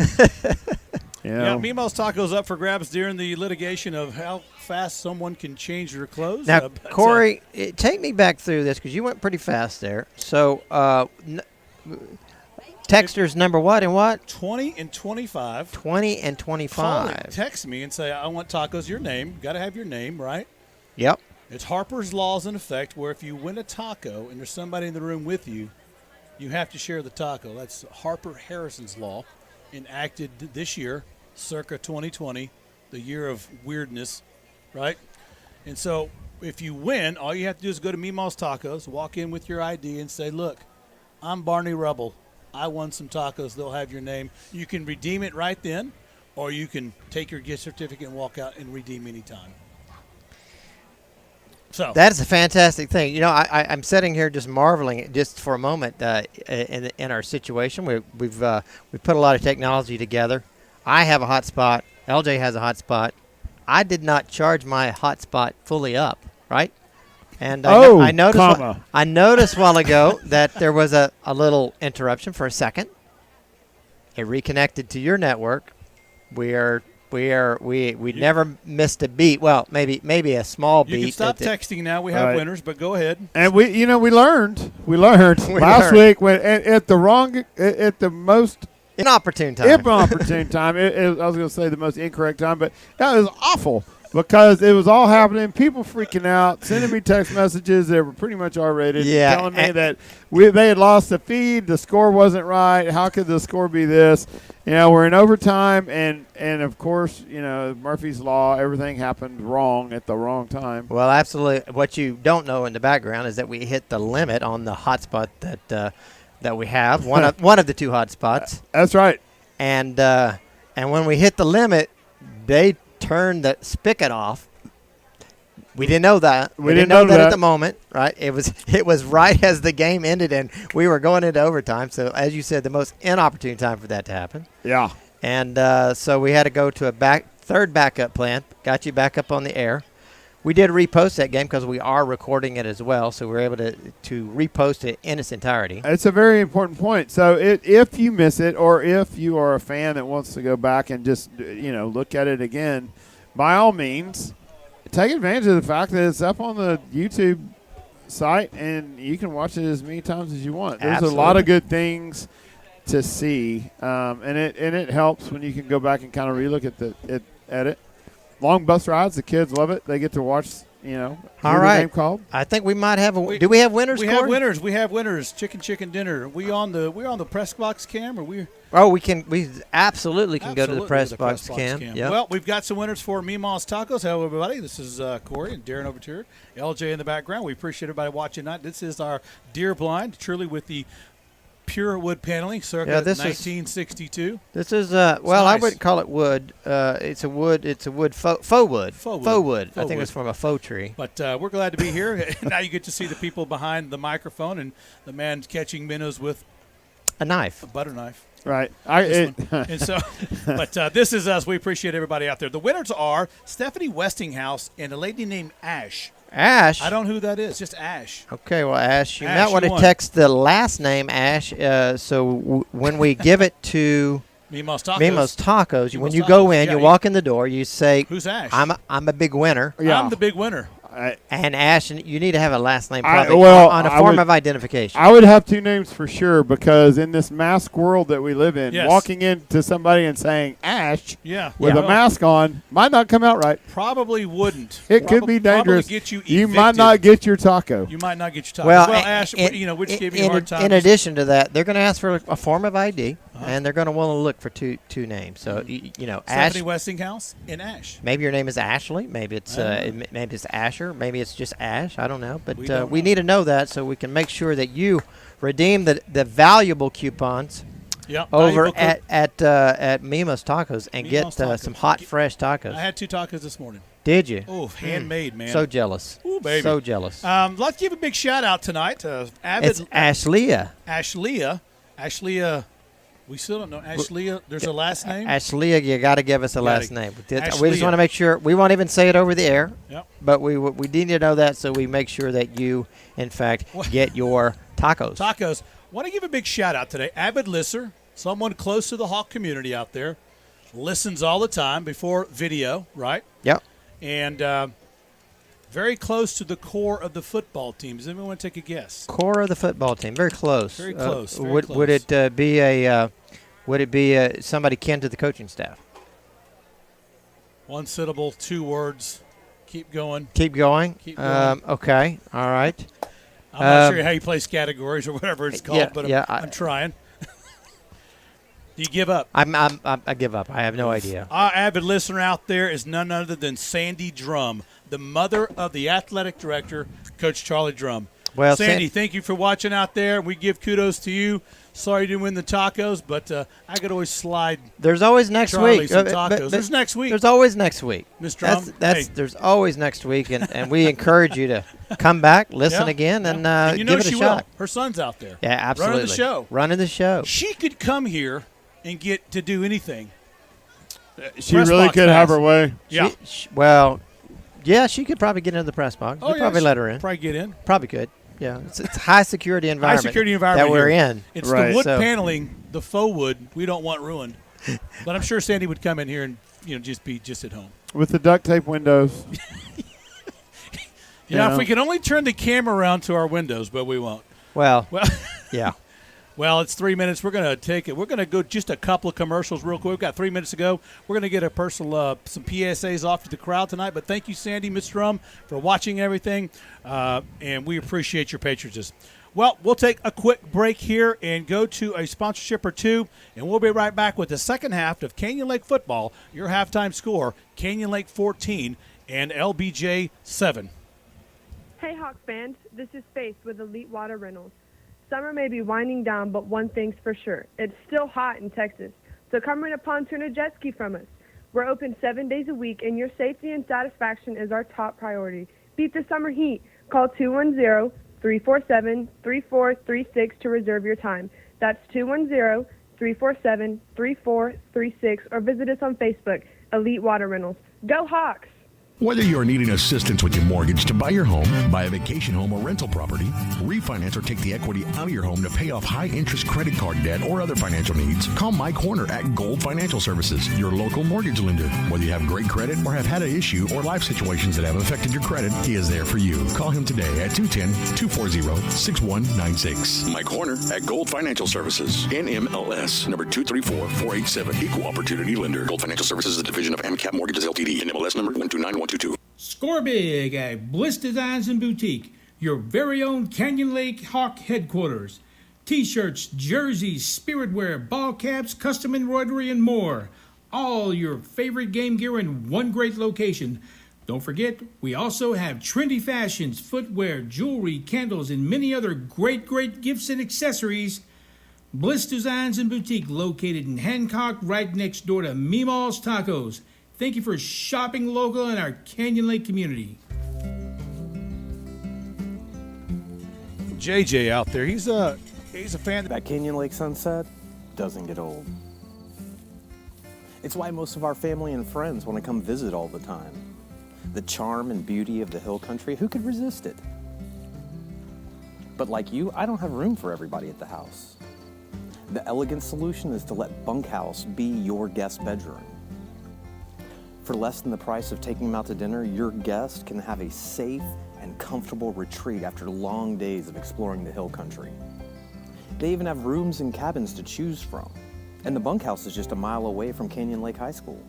Yeah, Mimo's Tacos up for grabs during the litigation of how fast someone can change their clothes. Now, Corey, take me back through this because you went pretty fast there. So, texters number what and what? 20 and 25. 20 and 25. Call, text me and say, I want tacos, your name. Got to have your name, right? Yep. It's Harper's Law's in effect where if you win a taco and there's somebody in the room with you, you have to share the taco. That's Harper Harrison's Law, enacted this year, circa 2020, the year of weirdness, right? And so if you win, all you have to do is go to Mimo's Tacos, walk in with your ID and say, look, I'm Barney Rubble. I won some tacos. They'll have your name. You can redeem it right then, or you can take your gift certificate and walk out and redeem anytime. So that's a fantastic thing. You know, I'm sitting here just marveling just for a moment in our situation. We've put a lot of technology together. I have a hotspot. LJ has a hotspot. I did not charge my hotspot fully up, right? And I noticed a while ago that there was a little interruption for a second. It reconnected to your network. We never missed a beat. Well, maybe a small beat. You can stop texting now. We have winners, but go ahead. And we learned last week when at the most inopportune time. Inopportune time. I was going to say the most incorrect time, but that was awful because it was all happening. People freaking out, sending me text messages that were pretty much R-rated, telling me that they had lost the feed, the score wasn't right. How could the score be this? You know, we're in overtime, and of course, you know, Murphy's Law, everything happened wrong at the wrong time. Well, absolutely. What you don't know in the background is that we hit the limit on the hotspot that we have, one of the two hotspots. That's right. And when we hit the limit, they turned the spigot off. We didn't know that. We didn't know that at the moment, right? It was right as the game ended, and we were going into overtime. So, as you said, the most inopportune time for that to happen. Yeah. And so we had to go to a third backup plan. Got you back up on the air. We did repost that game because we are recording it as well, so we were able to repost it in its entirety. It's a very important point. So if you miss it, or if you are a fan that wants to go back and just look at it again, by all means, take advantage of the fact that it's up on the YouTube site, and you can watch it as many times as you want. There's a lot of good things to see, and it helps when you can go back and kind of relook at it. Long bus rides, the kids love it. They get to watch, all right. The game called. I think we might have do we have winners? We Corey? have winners. We have winners. Chicken dinner. We're on the press box cam, or we? Oh, we absolutely can go to the press box cam. Yep. Well, we've got some winners for Mimo's Tacos. Hello, everybody. This is Corey and Darren over here. LJ in the background. We appreciate everybody watching tonight. This is our Deer Blind, truly with the pure wood paneling, circa 1962. This is nice. I wouldn't call it wood. It's a wood faux wood. Faux wood. I think it's from a faux tree. But we're glad to be here. Now you get to see the people behind the microphone and the man catching minnows with a knife, a butter knife. Right. This is us. We appreciate everybody out there. The winners are Stephanie Westinghouse and a lady named Ash. Ash? I don't know who that is. Just Ash. Okay, well, Ash, you might want to text the last name, Ash, so when we give it to Mimo's Tacos, when you go in, you walk in the door, you say, who's Ash? I'm a big winner. Yeah. I'm the big winner. And Ash, you need to have a last name on a form of identification. I would have two names for sure, because in this mask world that we live in, walking into somebody and saying Ash with a mask on might not come out right. Probably wouldn't. It could be dangerous. Get you evicted. You might not get your taco. You might not get your taco. Well, Ash, which gave me a hard time. In addition to that, they're going to ask for a form of ID, and they're going to want to look for two names. So, Stephanie Ash, Westinghouse and Ash. Maybe your name is Ashley. Maybe it's Asher. Maybe it's just Ash. I don't know. But we need to know that so we can make sure that you redeem the valuable coupons over at Mimo's Tacos and get some hot, fresh tacos. I had 2 tacos this morning. Did you? Oh, handmade, man. So jealous. Ooh, baby. So jealous. Let's give a big shout out tonight to Avid. It's Ashleah. Ashleah. We still don't know. Ashleah, there's a last name? Ashleah, you got to give us a last name. We just Ashleah. want to make sure. We won't even say it over the air. Yep. But we need to know that, so we make sure that you, in fact, get your tacos. Tacos. Want to give a big shout out today. Avid listener, someone close to the Hawk community out there, listens all the time before video, right? Yep. And very close to the core of the football team. Does anyone want to take a guess? Core of the football team. Very close. Very close. Would it be a? Would it be somebody kin to the coaching staff? One syllable, 2 words. Keep going. Keep going. Keep going. Okay. All right. I'm not sure how you place categories or whatever it's called, but I'm trying. Do you give up? I give up. I have no idea. Our avid listener out there is none other than Sandy Drum, the mother of the athletic director, Coach Charlie Drum. Well, Sandy, thank you for watching out there. We give kudos to you. Sorry you didn't win the tacos, but I could always slide. There's always next Charlie week. Some tacos. There's next week. There's always next week. Ms. Drum, There's always next week, and we encourage you to come back, listen again, and you know give it she a shot. Will. Her son's out there. Yeah, absolutely. Running the show. Show. She could come here and get to do anything. She really could have her way. Yeah. She could probably get into the press box. Oh, We'd probably let her in. Probably get in. Probably could. Yeah, it's a high security environment. High security environment that we're here. in. It's the wood paneling, the faux wood. We don't want ruined. But I'm sure Sandy would come in here and just be at home with the duct tape windows. If we could only turn the camera around to our windows, but we won't. Well, yeah. Well, it's 3 minutes. We're going to take it. We're going to go just a couple of commercials real quick. We've got 3 minutes to go. We're going to get a personal some PSAs off to the crowd tonight. But thank you, Sandy, Ms. Drum, for watching everything, and we appreciate your patronism. Well, we'll take a quick break here and go to a sponsorship or two, and we'll be right back with the second half of Canyon Lake football. Your halftime score: Canyon Lake 14 and LBJ 7. Hey, Hawks fans. This is Faith with Elite Water Rentals. Summer may be winding down, but one thing's for sure. It's still hot in Texas. So come rent a pontoon or jet ski from us. We're open 7 days a week, and your safety and satisfaction is our top priority. Beat the summer heat. Call 210-347-3436 to reserve your time. That's 210-347-3436, or visit us on Facebook, Elite Water Rentals. Go Hawks! Whether you're needing assistance with your mortgage to buy your home, buy a vacation home or rental property, refinance or take the equity out of your home to pay off high-interest credit card debt or other financial needs, call Mike Horner at Gold Financial Services, your local mortgage lender. Whether you have great credit or have had an issue or life situations that have affected your credit, he is there for you. Call him today at 210-240-6196. Mike Horner at Gold Financial Services, NMLS, number 234487, Equal Opportunity Lender. Gold Financial Services is a division of AMCAP Mortgages LTD, NMLS number 129122. Score big at Bliss Designs and Boutique, your very own Canyon Lake Hawk headquarters. T-shirts, jerseys, spirit wear, ball caps, custom embroidery, and more. All your favorite game gear in one great location. Don't forget, we also have trendy fashions, footwear, jewelry, candles, and many other great gifts and accessories. Bliss Designs and Boutique, located in Hancock, right next door to Meemaw's Tacos. Thank you for shopping local in our Canyon Lake community. JJ out there, he's a fan. That Canyon Lake sunset doesn't get old. It's why most of our family and friends want to come visit all the time. The charm and beauty of the hill country, who could resist it? But like you, I don't have room for everybody at the house. The elegant solution is to let Bunkhouse be your guest bedroom. For less than the price of taking them out to dinner, your guest can have a safe and comfortable retreat after long days of exploring the hill country. They even have rooms and cabins to choose from, and the bunkhouse is just a mile away from Canyon Lake High School.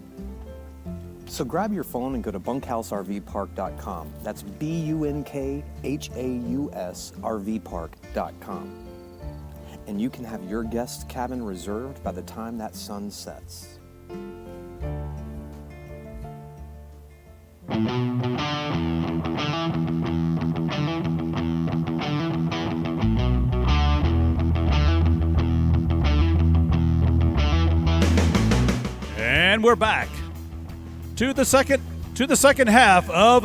So grab your phone and go to bunkhouservpark.com. That's BUNKHAUSRVpark.com. And you can have your guest cabin reserved by the time that sun sets. And we're back to the second to the second half of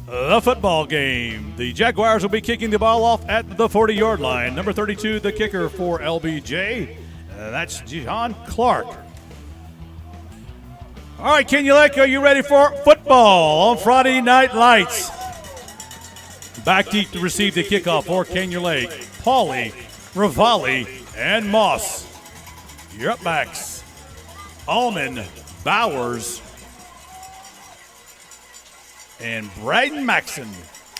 the football game. The Jaguars will be kicking the ball off at the 40-yard line. Number 32, the kicker for LBJ. That's John Clark. All right, Kenya Lake, are you ready for football on Friday Night Lights? Back deep to receive the kickoff for Kenya Lake. Pauly, Rivali, and Moss. Your up backs. Allman, Bowers, and Braden Maxson.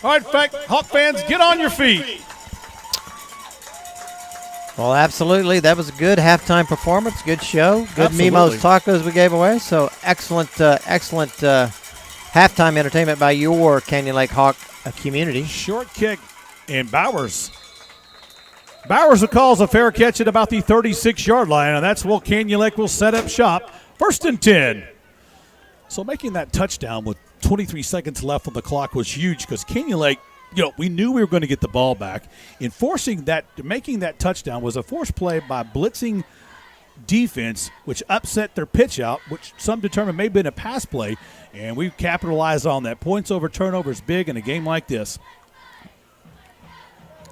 All right, Hawk fans, get on your feet. Well, absolutely. That was a good halftime performance. Good show. Good Absolutely. Mimo's tacos we gave away. So excellent halftime entertainment by your Canyon Lake Hawk community. Short kick, and Bowers calls a fair catch at about the 36-yard line, and that's where Canyon Lake will set up shop. 1st and 10. So making that touchdown with 23 seconds left on the clock was huge because Canyon Lake, we knew we were going to get the ball back. Making that touchdown was a forced play by blitzing defense, which upset their pitch out, which some determined may have been a pass play, and we capitalized on that. Points over turnover is big in a game like this.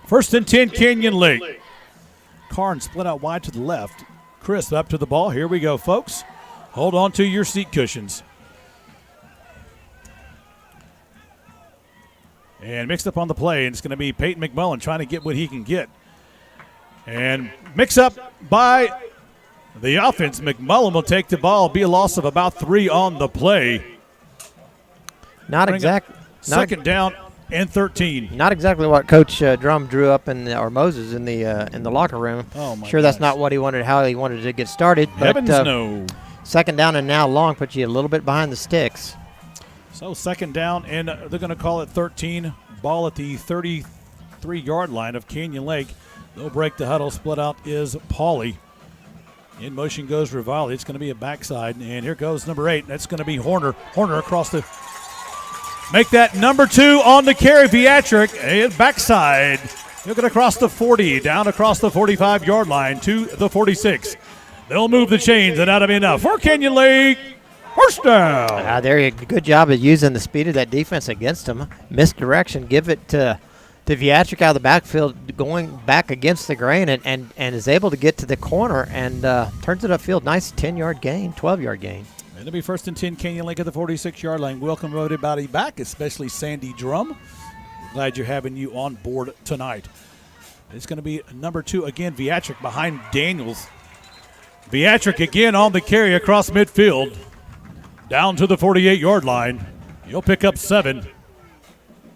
1st and 10, Canyon Lake. Karn split out wide to the left. Chris up to the ball. Here we go, folks. Hold on to your seat cushions. And mixed up on the play, and it's going to be Peyton McMullen trying to get what he can get. And mix up by the offense. McMullen will take the ball, be a loss of about 3 on the play. Second down and 13. Not exactly what Coach Drum drew up or Moses in the locker room. Oh my sure, gosh. That's not what he wanted. How he wanted to get started. Heavens but, no. Second down and now long puts you a little bit behind the sticks. So second down, and they're going to call it 13. Ball at the 33-yard line of Canyon Lake. They'll break the huddle. Split out is Pauly. In motion goes Rivali. It's going to be a backside, and here goes number 8. That's going to be Horner. Horner across the. Make that number 2 on the carry. Viatric, and backside. He'll get across the 40, down across the 45-yard line to the 46. They'll move the chains, and that'll be enough for Canyon Lake. First down. There you go. Good job of using the speed of that defense against him. Misdirection. Give it to Viatric out of the backfield, going back against the grain, and is able to get to the corner and turns it upfield. Nice 10-yard gain, 12-yard gain. It'll be 1st and 10, Canyon Lake at the 46-yard line. Welcome everybody back, especially Sandy Drum. Glad you're having you on board tonight. It's going to be number 2 again, Viatric behind Daniels. Viatric again on the carry across midfield. Down to the 48-yard line. He'll pick up 7.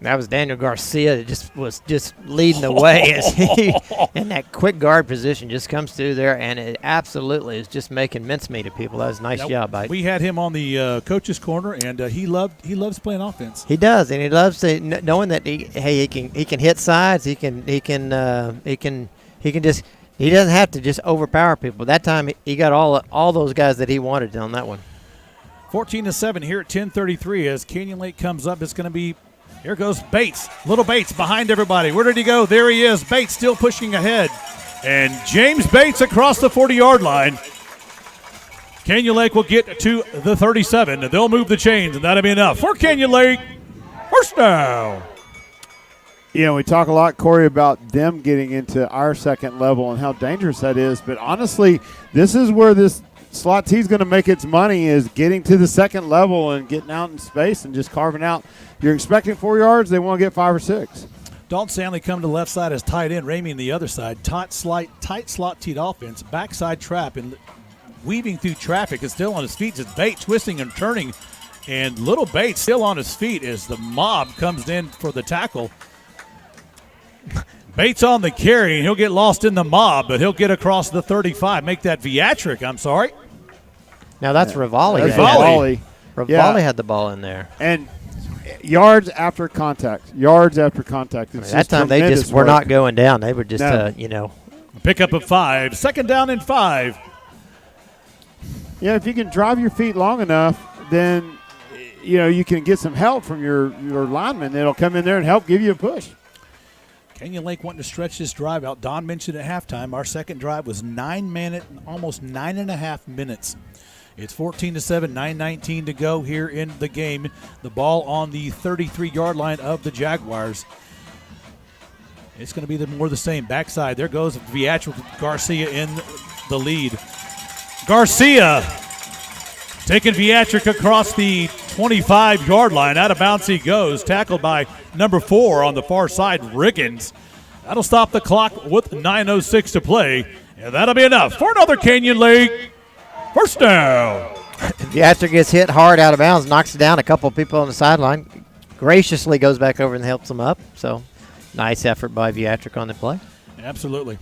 That was Daniel Garcia that was leading the way as he, in that quick guard position, just comes through there, and it absolutely is just making mincemeat of people. That was a nice job, Mike. We had him on the coach's corner, and he loves playing offense. He does, and he loves knowing that he can hit sides. He doesn't have to just overpower people. That time he got all those guys that he wanted on that one. 14-7 here at 10:33 as Canyon Lake comes up. It's going to be, here goes Bates. Little Bates behind everybody. Where did he go? There he is. Bates still pushing ahead. And James Bates across the 40-yard line. Canyon Lake will get to the 37. And they'll move the chains, and that'll be enough for Canyon Lake. First down. We talk a lot, Corey, about them getting into our second level and how dangerous that is. But honestly, this is where this slot T is going to make its money, is getting to the second level and getting out in space and just carving out. You're expecting 4 yards, they want to get 5 or 6. Dalton Stanley come to the left side as tight end. Ramey on the other side. Tight slot teed offense. Backside trap and weaving through traffic is still on his feet. Just Bates twisting and turning. And little Bates still on his feet as the mob comes in for the tackle. Bates on the carry, and he'll get lost in the mob, but he'll get across the 35. Make that Viatric, I'm sorry. Now that's Rivali. Rivali had the ball in there. And yards after contact. It's that time they just were not going down. They were just, Pick up a 5. Second down and 5. Yeah, if you can drive your feet long enough, then, you can get some help from your lineman that'll come in there and help give you a push. Canyon Lake wanting to stretch this drive out. Don mentioned at halftime our second drive was almost 9.5 minutes. It's 14-7, 9:19 to go here in the game. The ball on the 33-yard line of the Jaguars. It's going to be more the same. Backside, there goes Beatrice Garcia in the lead. Garcia taking Beatrice across the 25-yard line. Out of bounds he goes. Tackled by number 4 on the far side, Riggins. That'll stop the clock with 9:06 to play. And that'll be enough for another Canyon Lake first down. Beatrice gets hit hard out of bounds, knocks it down. A couple of people on the sideline. Graciously goes back over and helps them up. So nice effort by Beatrice on the play. Absolutely.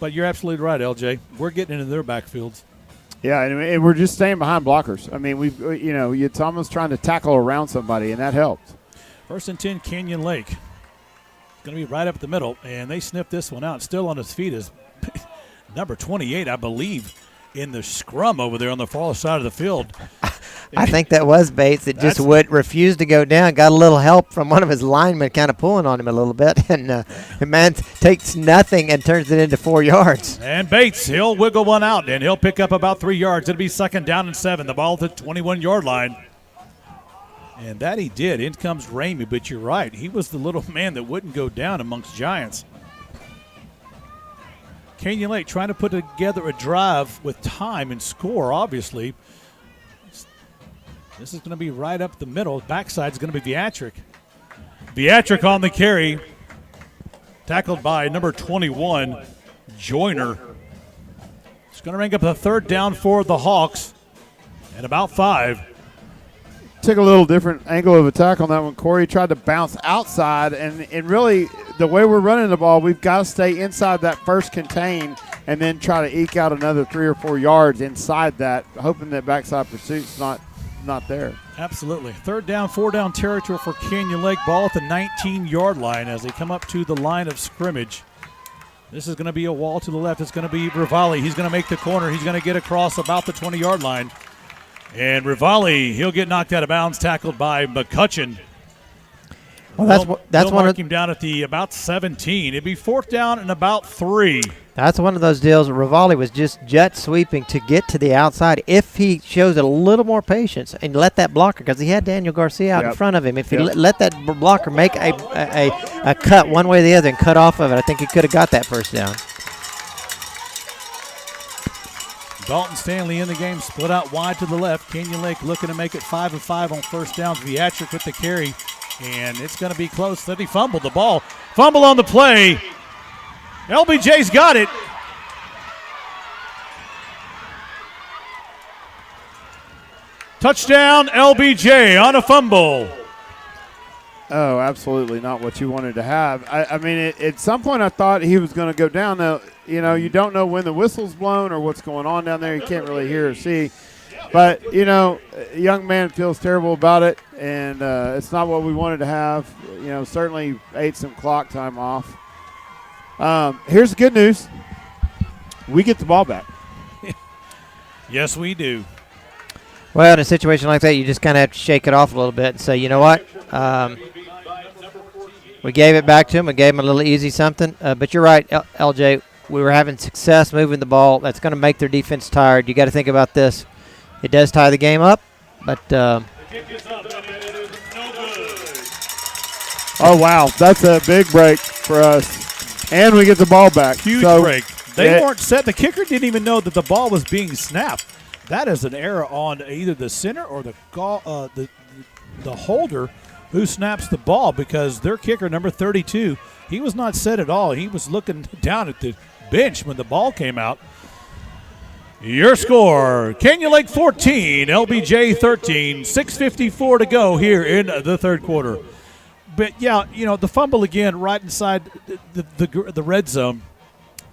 But you're absolutely right, LJ. We're getting into their backfields. Yeah, and we're just staying behind blockers. I mean, it's almost trying to tackle around somebody, and that helps. 1st and 10, Canyon Lake. Going to be right up the middle, and they sniff this one out. Still on his feet is number 28, I believe, in the scrum over there on the far side of the field. I think that was Bates that just would refuse to go down. Got a little help from one of his linemen kind of pulling on him a little bit. And the man takes nothing and turns it into 4 yards. And Bates, he'll wiggle one out, and he'll pick up about 3 yards. It'll be 2nd down and 7. The ball at the 21-yard line. And that he did. In comes Ramey, but you're right. He was the little man that wouldn't go down amongst giants. Canyon Lake trying to put together a drive with time and score, obviously. This is going to be right up the middle. Backside is going to be Beatrice. Beatrice on the carry. Tackled by number 21, Joyner. It's going to bring up a 3rd down for the Hawks and about 5. Took a little different angle of attack on that one. Corey tried to bounce outside, and really the way we're running the ball, we've got to stay inside that first contain and then try to eke out another 3 or 4 yards inside that, hoping that backside pursuit's not there. Absolutely. 3rd down, 4 down territory for Canyon Lake. Ball at the 19-yard line as they come up to the line of scrimmage. This is going to be a wall to the left. It's going to be Rivali. He's going to make the corner. He's going to get across about the 20-yard line. And Rivali, he'll get knocked out of bounds, tackled by McCutcheon. Well, that's one of him down at the about 17. It'd be 4th down and about 3. That's one of those deals. Rivali was just jet sweeping to get to the outside. If he shows a little more patience and let that blocker, because he had Daniel Garcia out in front of him, if he let that blocker make a cut one way or the other and cut off of it, I think he could have got that first down. Dalton Stanley in the game, split out wide to the left. Canyon Lake looking to make it 5 of 5 on first downs. Beatrice with the carry, and it's going to be close. Then he fumbled the ball. Fumble on the play. LBJ's got it. Touchdown, LBJ on a fumble. Oh, absolutely not what you wanted to have. I mean, at some point I thought he was going to go down. Now, you don't know when the whistle's blown or what's going on down there. You can't really hear or see. But, a young man feels terrible about it, and it's not what we wanted to have. Certainly ate some clock time off. Here's the good news. We get the ball back. Yes, we do. Well, in a situation like that, you just kind of have to shake it off a little bit and say, you know what? We gave it back to him. We gave him a little easy something. But you're right, LJ. We were having success moving the ball. That's going to make their defense tired. You got to think about this. It does tie the game up, but oh, wow. That's a big break for us. And we get the ball back. Huge break. They weren't set. The kicker didn't even know that the ball was being snapped. That is an error on either the center or the holder who snaps the ball, because their kicker, number 32, he was not set at all. He was looking down at the bench when the ball came out. Your score, Canyon Lake 14, LBJ 13, 6:54 to go here in the third quarter. But, yeah, the fumble again right inside the red zone.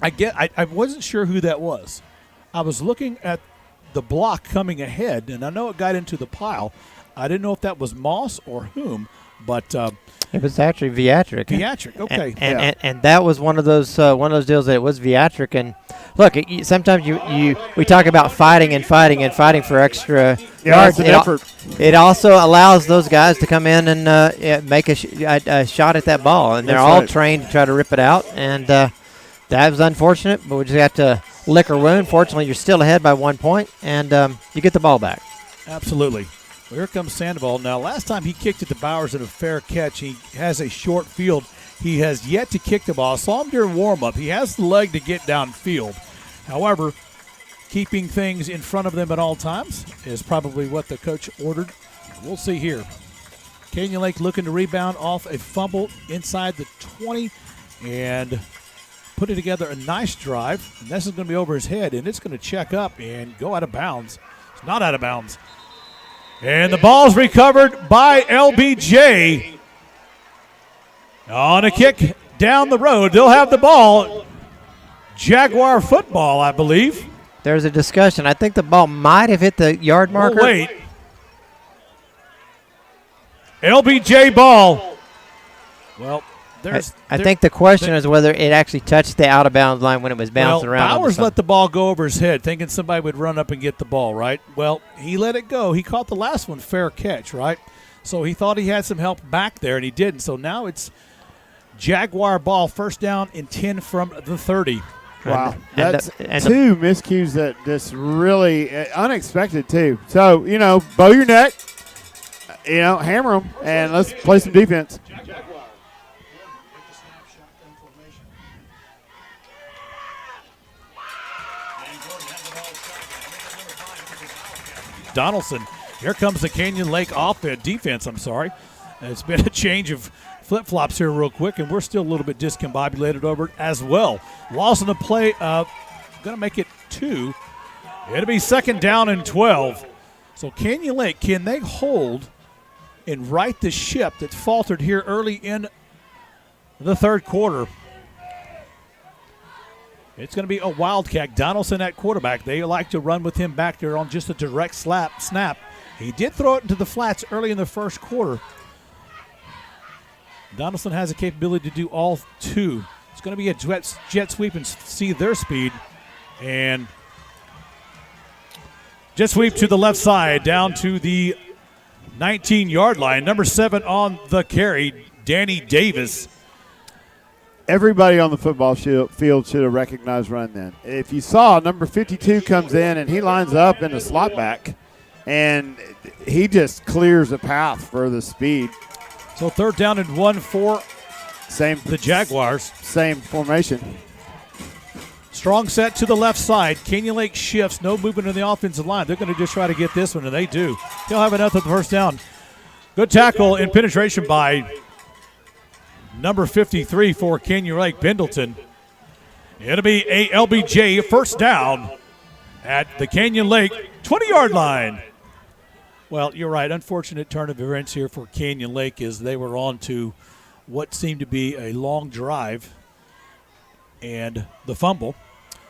I wasn't sure who that was. I was looking at the block coming ahead, and I know it got into the pile. I didn't know if that was Moss or whom, but it was actually Beatrice. Beatrice, okay. And that was one of those deals that it was Beatrice. And look, sometimes we talk about fighting for extra yards. It also allows those guys to come in and make a shot at that ball, and they're all trained to try to rip it out. And that was unfortunate, but we just have to lick or wound. Fortunately, you're still ahead by 1 point, and you get the ball back. Absolutely. Well, here comes Sandoval. Now, last time he kicked it to Bowers in a fair catch. He has a short field. He has yet to kick the ball. I saw him during warm-up. He has the leg to get downfield. However, keeping things in front of them at all times is probably what the coach ordered. We'll see here. Canyon Lake looking to rebound off a fumble inside the 20 and putting together a nice drive. And this is going to be over his head, and it's going to check up and go out of bounds. It's not out of bounds. And the ball's recovered by LBJ on a kick down the road. They'll have the ball. Jaguar football, I believe. There's a discussion. I think the ball might have hit the yard marker. Oh, wait. LBJ ball. Well, I think the question is whether it actually touched the out-of-bounds line when it was bouncing around. Bowers let the ball go over his head, thinking somebody would run up and get the ball, right? Well, he let it go. He caught the last one fair catch, right? So he thought he had some help back there, and he didn't. So now it's Jaguar ball, first down and 10 from the 30. Wow. That's two miscues that just really unexpected, too. So, bow your neck, hammer them, and let's play some defense. Donaldson. Here comes the Canyon Lake defense, It's been a change of flip-flops here real quick, and we're still a little bit discombobulated over it as well. Loss in the play, going to make it 2. It'll be second down and 12. So Canyon Lake, can they hold and right the ship that faltered here early in the third quarter? It's going to be a Wildcat. Donaldson at quarterback. They like to run with him back there on just a direct snap. He did throw it into the flats early in the first quarter. Donaldson has the capability to do all two. It's going to be a jet sweep and see their speed. And jet sweep to the left side down to the 19-yard line. Number 7 on the carry, Danny Davis. Everybody on the football field should have recognized run then. If you saw, number 52 comes in, and he lines up in the slot back, and he just clears a path for the speed. So third down and 1 for the Jaguars. Same formation. Strong set to the left side. Canyon Lake shifts. No movement in the offensive line. They're going to just try to get this one, and they do. They'll have enough at the first down. Good tackle and penetration by number 53 for Canyon Lake, Pendleton. It'll be a LBJ first down at the Canyon Lake 20-yard line. Well, you're right. Unfortunate turn of events here for Canyon Lake as they were on to what seemed to be a long drive and the fumble.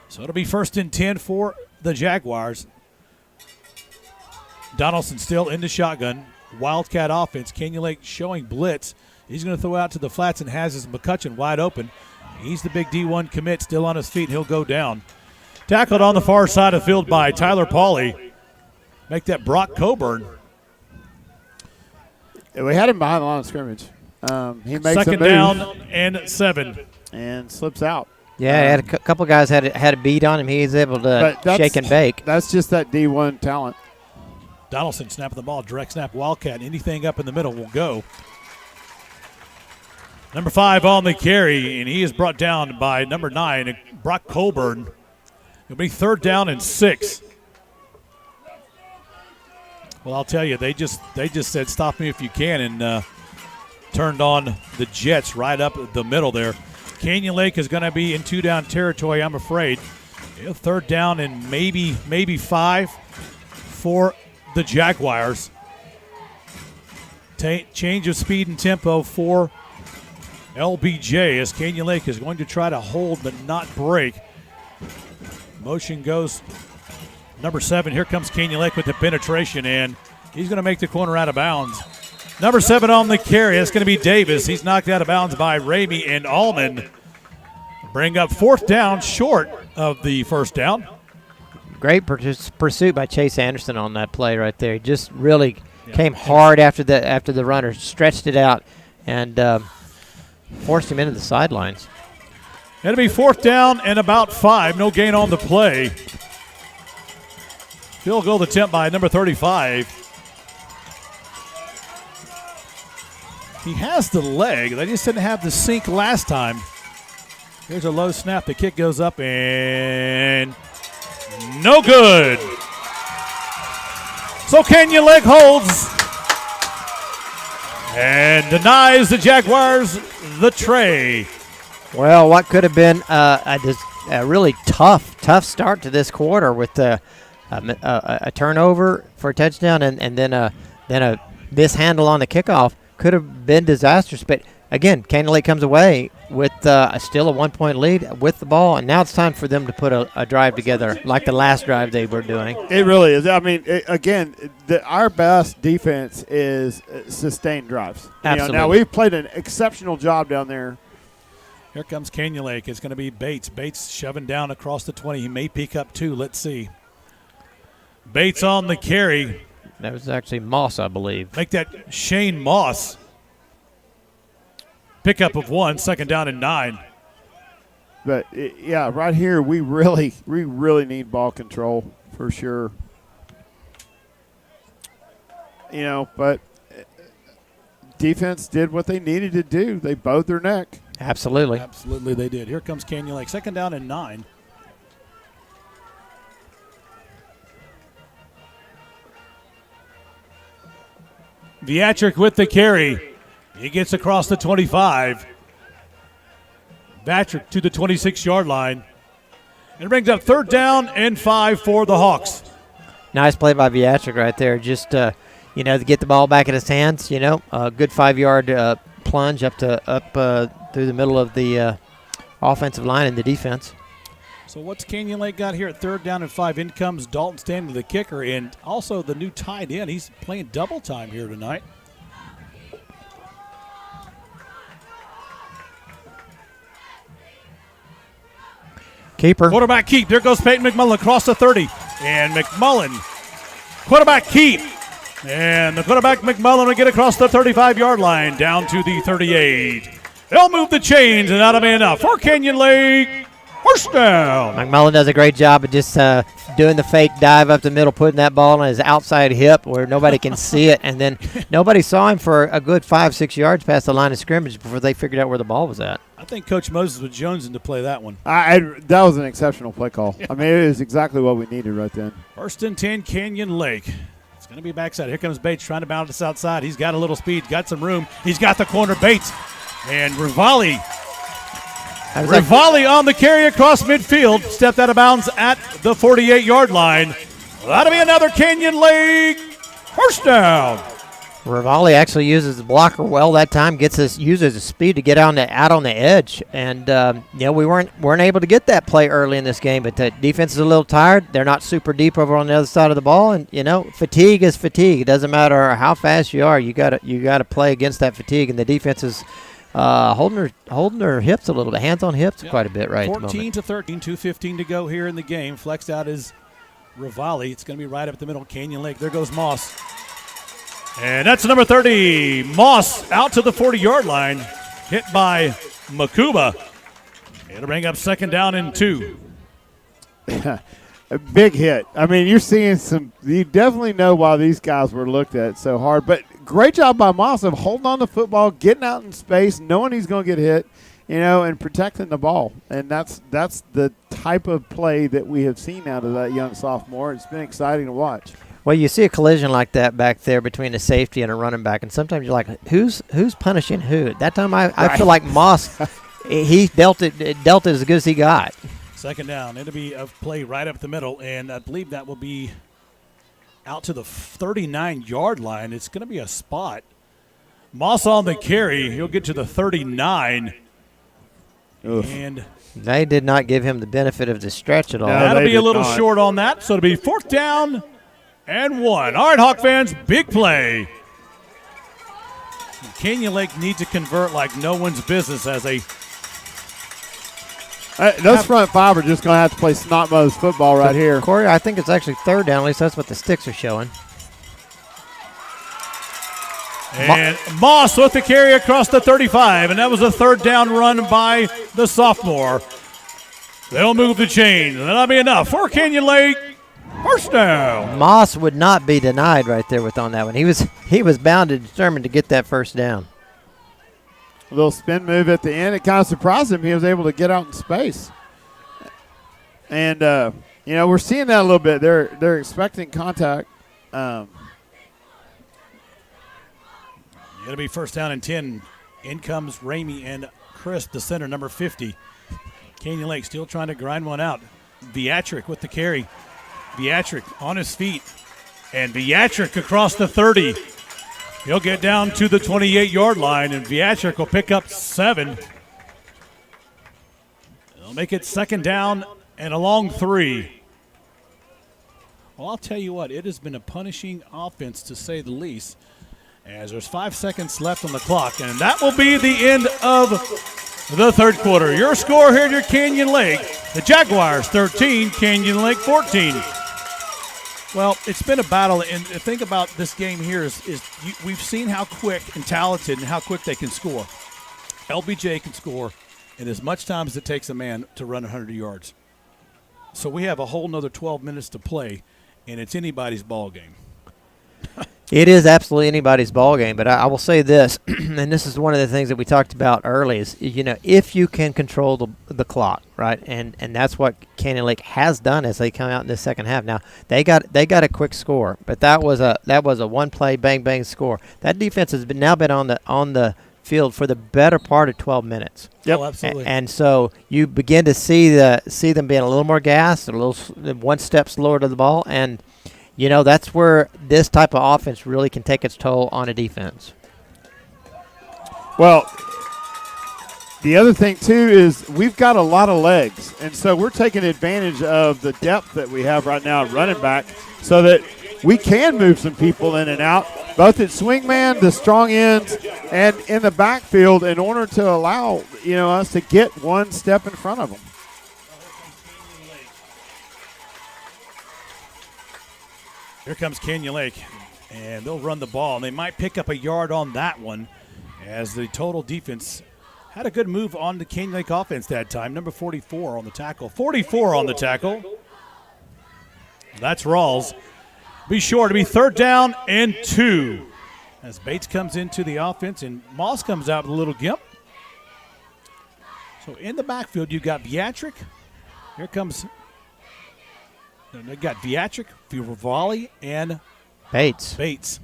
So it'll be first and 10 for the Jaguars. Donaldson still in the shotgun. Wildcat offense. Canyon Lake showing blitz. He's going to throw out to the flats and has his McCutcheon wide open. He's the big D1 commit, still on his feet, and he'll go down. Tackled on the far side of the field by Tyler Pauly. Make that Brock Coburn. We had him behind the line of scrimmage. He makes second down and 7. And slips out. Yeah, had a couple guys had a beat on him. He was able to shake and bake. That's just that D1 talent. Donaldson snapping the ball, direct snap, Wildcat. Anything up in the middle will go. Number 5 on the carry, and he is brought down by number 9, Brock Colburn. It'll be third down and 6. Well, I'll tell you, they just said stop me if you can, and turned on the Jets right up the middle there. Canyon Lake is going to be in 2-down territory, I'm afraid. Third down and maybe 5 for the Jaguars. Change of speed and tempo for LBJ as Canyon Lake is going to try to hold but not break. Motion goes number 7. Here comes Canyon Lake with the penetration, and he's going to make the corner out of bounds. Number 7 on the carry. That's going to be Davis. He's knocked out of bounds by Ramey and Allman. Bring up fourth down short of the first down. Great pursuit by Chase Anderson on that play right there. He just really came hard after the runner, stretched it out, and forced him into the sidelines. It'll be 4th down and about 5. No gain on the play. Field goal attempt by number 35. He has the leg. They just didn't have the sink last time. Here's a low snap. The kick goes up and no good. So Canyon Lake holds and denies the Jaguars the tray. Well, what could have been a really tough start to this quarter with a turnover for a touchdown and then a mishandle on the kickoff could have been disastrous. But again, Canyon Lake comes away with still a 1-point lead with the ball, and now it's time for them to put a drive together like the last drive they were doing. It really is. I mean, our best defense is sustained drives. Absolutely. Now, we've played an exceptional job down there. Here comes Canyon Lake. It's going to be Bates. Bates shoving down across the 20. He may peek up 2. Let's see. Bates on the carry. That was actually Moss, I believe. Make that Shane Moss. Pickup of 1, 2nd down and 9. But, yeah, right here we really need ball control for sure. But defense did what they needed to do. They bowed their neck. Absolutely. Absolutely they did. Here comes Canyon Lake. 2nd down and 9. Viatric with the carry. He gets across the 25. Viatric to the 26-yard line. And it brings up 3rd down and 5 for the Hawks. Nice play by Viatric right there. Just, to get the ball back in his hands, a good 5-yard plunge up through the middle of the offensive line and the defense. So what's Canyon Lake got here at 3rd down and 5? In comes Dalton Stanley, the kicker, and also the new tight end. He's playing double time here tonight. Keeper. Quarterback keep. There goes Peyton McMullen across the 30. And McMullen, quarterback keep. And the quarterback McMullen will get across the 35-yard line down to the 38. They'll move the chains, and that'll be enough for Canyon Lake. First down. McMullen does a great job of just doing the fake dive up the middle, putting that ball on his outside hip where nobody can see it. And then nobody saw him for a good 5-6 yards past the line of scrimmage before they figured out where the ball was at. I think Coach Moses was jonesing to play that one. That was an exceptional play call. I mean, it is exactly what we needed right then. 1st and 10, Canyon Lake. It's going to be backside. Here comes Bates trying to bounce this outside. He's got a little speed, got some room. He's got the corner. Bates and Rivali on the carry across midfield. Stepped out of bounds at the 48-yard line. Well, that'll be another Canyon Lake first down. Rivali actually uses the blocker well that time. Uses his speed to get out on the edge, and we weren't able to get that play early in this game. But the defense is a little tired. They're not super deep over on the other side of the ball, and fatigue is fatigue. It doesn't matter how fast you are. You got to play against that fatigue, and the defense is holding their hips a little bit, hands on hips quite a bit right at the moment. 14-13, 2:15 to go here in the game. Flexed out is Rivali. It's going to be right up the middle. Canyon Lake. There goes Moss. And that's number 30. Moss out to the 40-yard line. Hit by Makuba. It'll bring up 2nd down and 2. A big hit. I mean, you're seeing you definitely know why these guys were looked at so hard. But great job by Moss of holding on to the football, getting out in space, knowing he's going to get hit, and protecting the ball. And that's the type of play that we have seen out of that young sophomore. It's been exciting to watch. Well, you see a collision like that back there between a safety and a running back, and sometimes you're like, who's punishing who? That time I feel like Moss, he dealt it as good as he got. 2nd down. It'll be a play right up the middle, and I believe that will be out to the 39-yard line. It's going to be a spot. Moss on the carry. He'll get to the 39. Oof. And they did not give him the benefit of the stretch at all. No, that'll be a little not. short on that, so it'll be 4th down and 1. All right, Hawk fans, big play. Canyon Lake needs to convert like no one's business as a those front five are just going to have to play snot-nosed football right here. Corey, I think it's actually 3rd down. At least that's what the sticks are showing. And Moss with the carry across the 35, and that was a 3rd down run by the sophomore. They'll move the chains, and that'll be enough for Canyon Lake. First down. Moss would not be denied right there on that one. He was bound and determined to get that first down. A little spin move at the end. It kind of surprised him. He was able to get out in space. And, we're seeing that a little bit. They're expecting contact. It'll be first down and 10. In comes Ramey and Chris, the center, number 50. Canyon Lake still trying to grind one out. Beatrick with the carry. Beatrick on his feet. And Beatrick across the 30. He'll get down to the 28-yard line, and Beatrick will pick up 7. They'll make it second down and a long 3. Well, I'll tell you what, it has been a punishing offense, to say the least, as there's 5 seconds left on the clock, and that will be the end of the third quarter. Your score here at your Canyon Lake, the Jaguars 13, Canyon Lake 14. Well, it's been a battle, and the thing about this game here is we've seen how quick and talented and how quick they can score. LBJ can score in as much time as it takes a man to run 100 yards. So we have a whole nother 12 minutes to play, and it's anybody's ball game. It is absolutely anybody's ball game, but I will say this, and this is one of the things that we talked about early, is if you can control the clock, right, and that's what Canyon Lake has done as they come out in the second half. Now they got a quick score, but that was a one play bang bang score. That defense has been on the field for the better part of 12 minutes. Yep, absolutely. And so you begin to see them being a little more gassed, one step slower to the ball, and that's where this type of offense really can take its toll on a defense. Well, the other thing, too, is we've got a lot of legs, and so we're taking advantage of the depth that we have right now at running back so that we can move some people in and out, both at swingman, the strong ends, and in the backfield in order to allow, us to get one step in front of them. Here comes Canyon Lake, and they'll run the ball, and they might pick up a yard on that one as the total defense had a good move on the Canyon Lake offense that time. Number 44 on the tackle. 44 on the tackle. That's Rawls. Be sure to be third down and 2 as Bates comes into the offense, and Moss comes out with a little gimp. So in the backfield, you've got Beatrick. Here comes... They got Beatrick, Vivali, and Bates.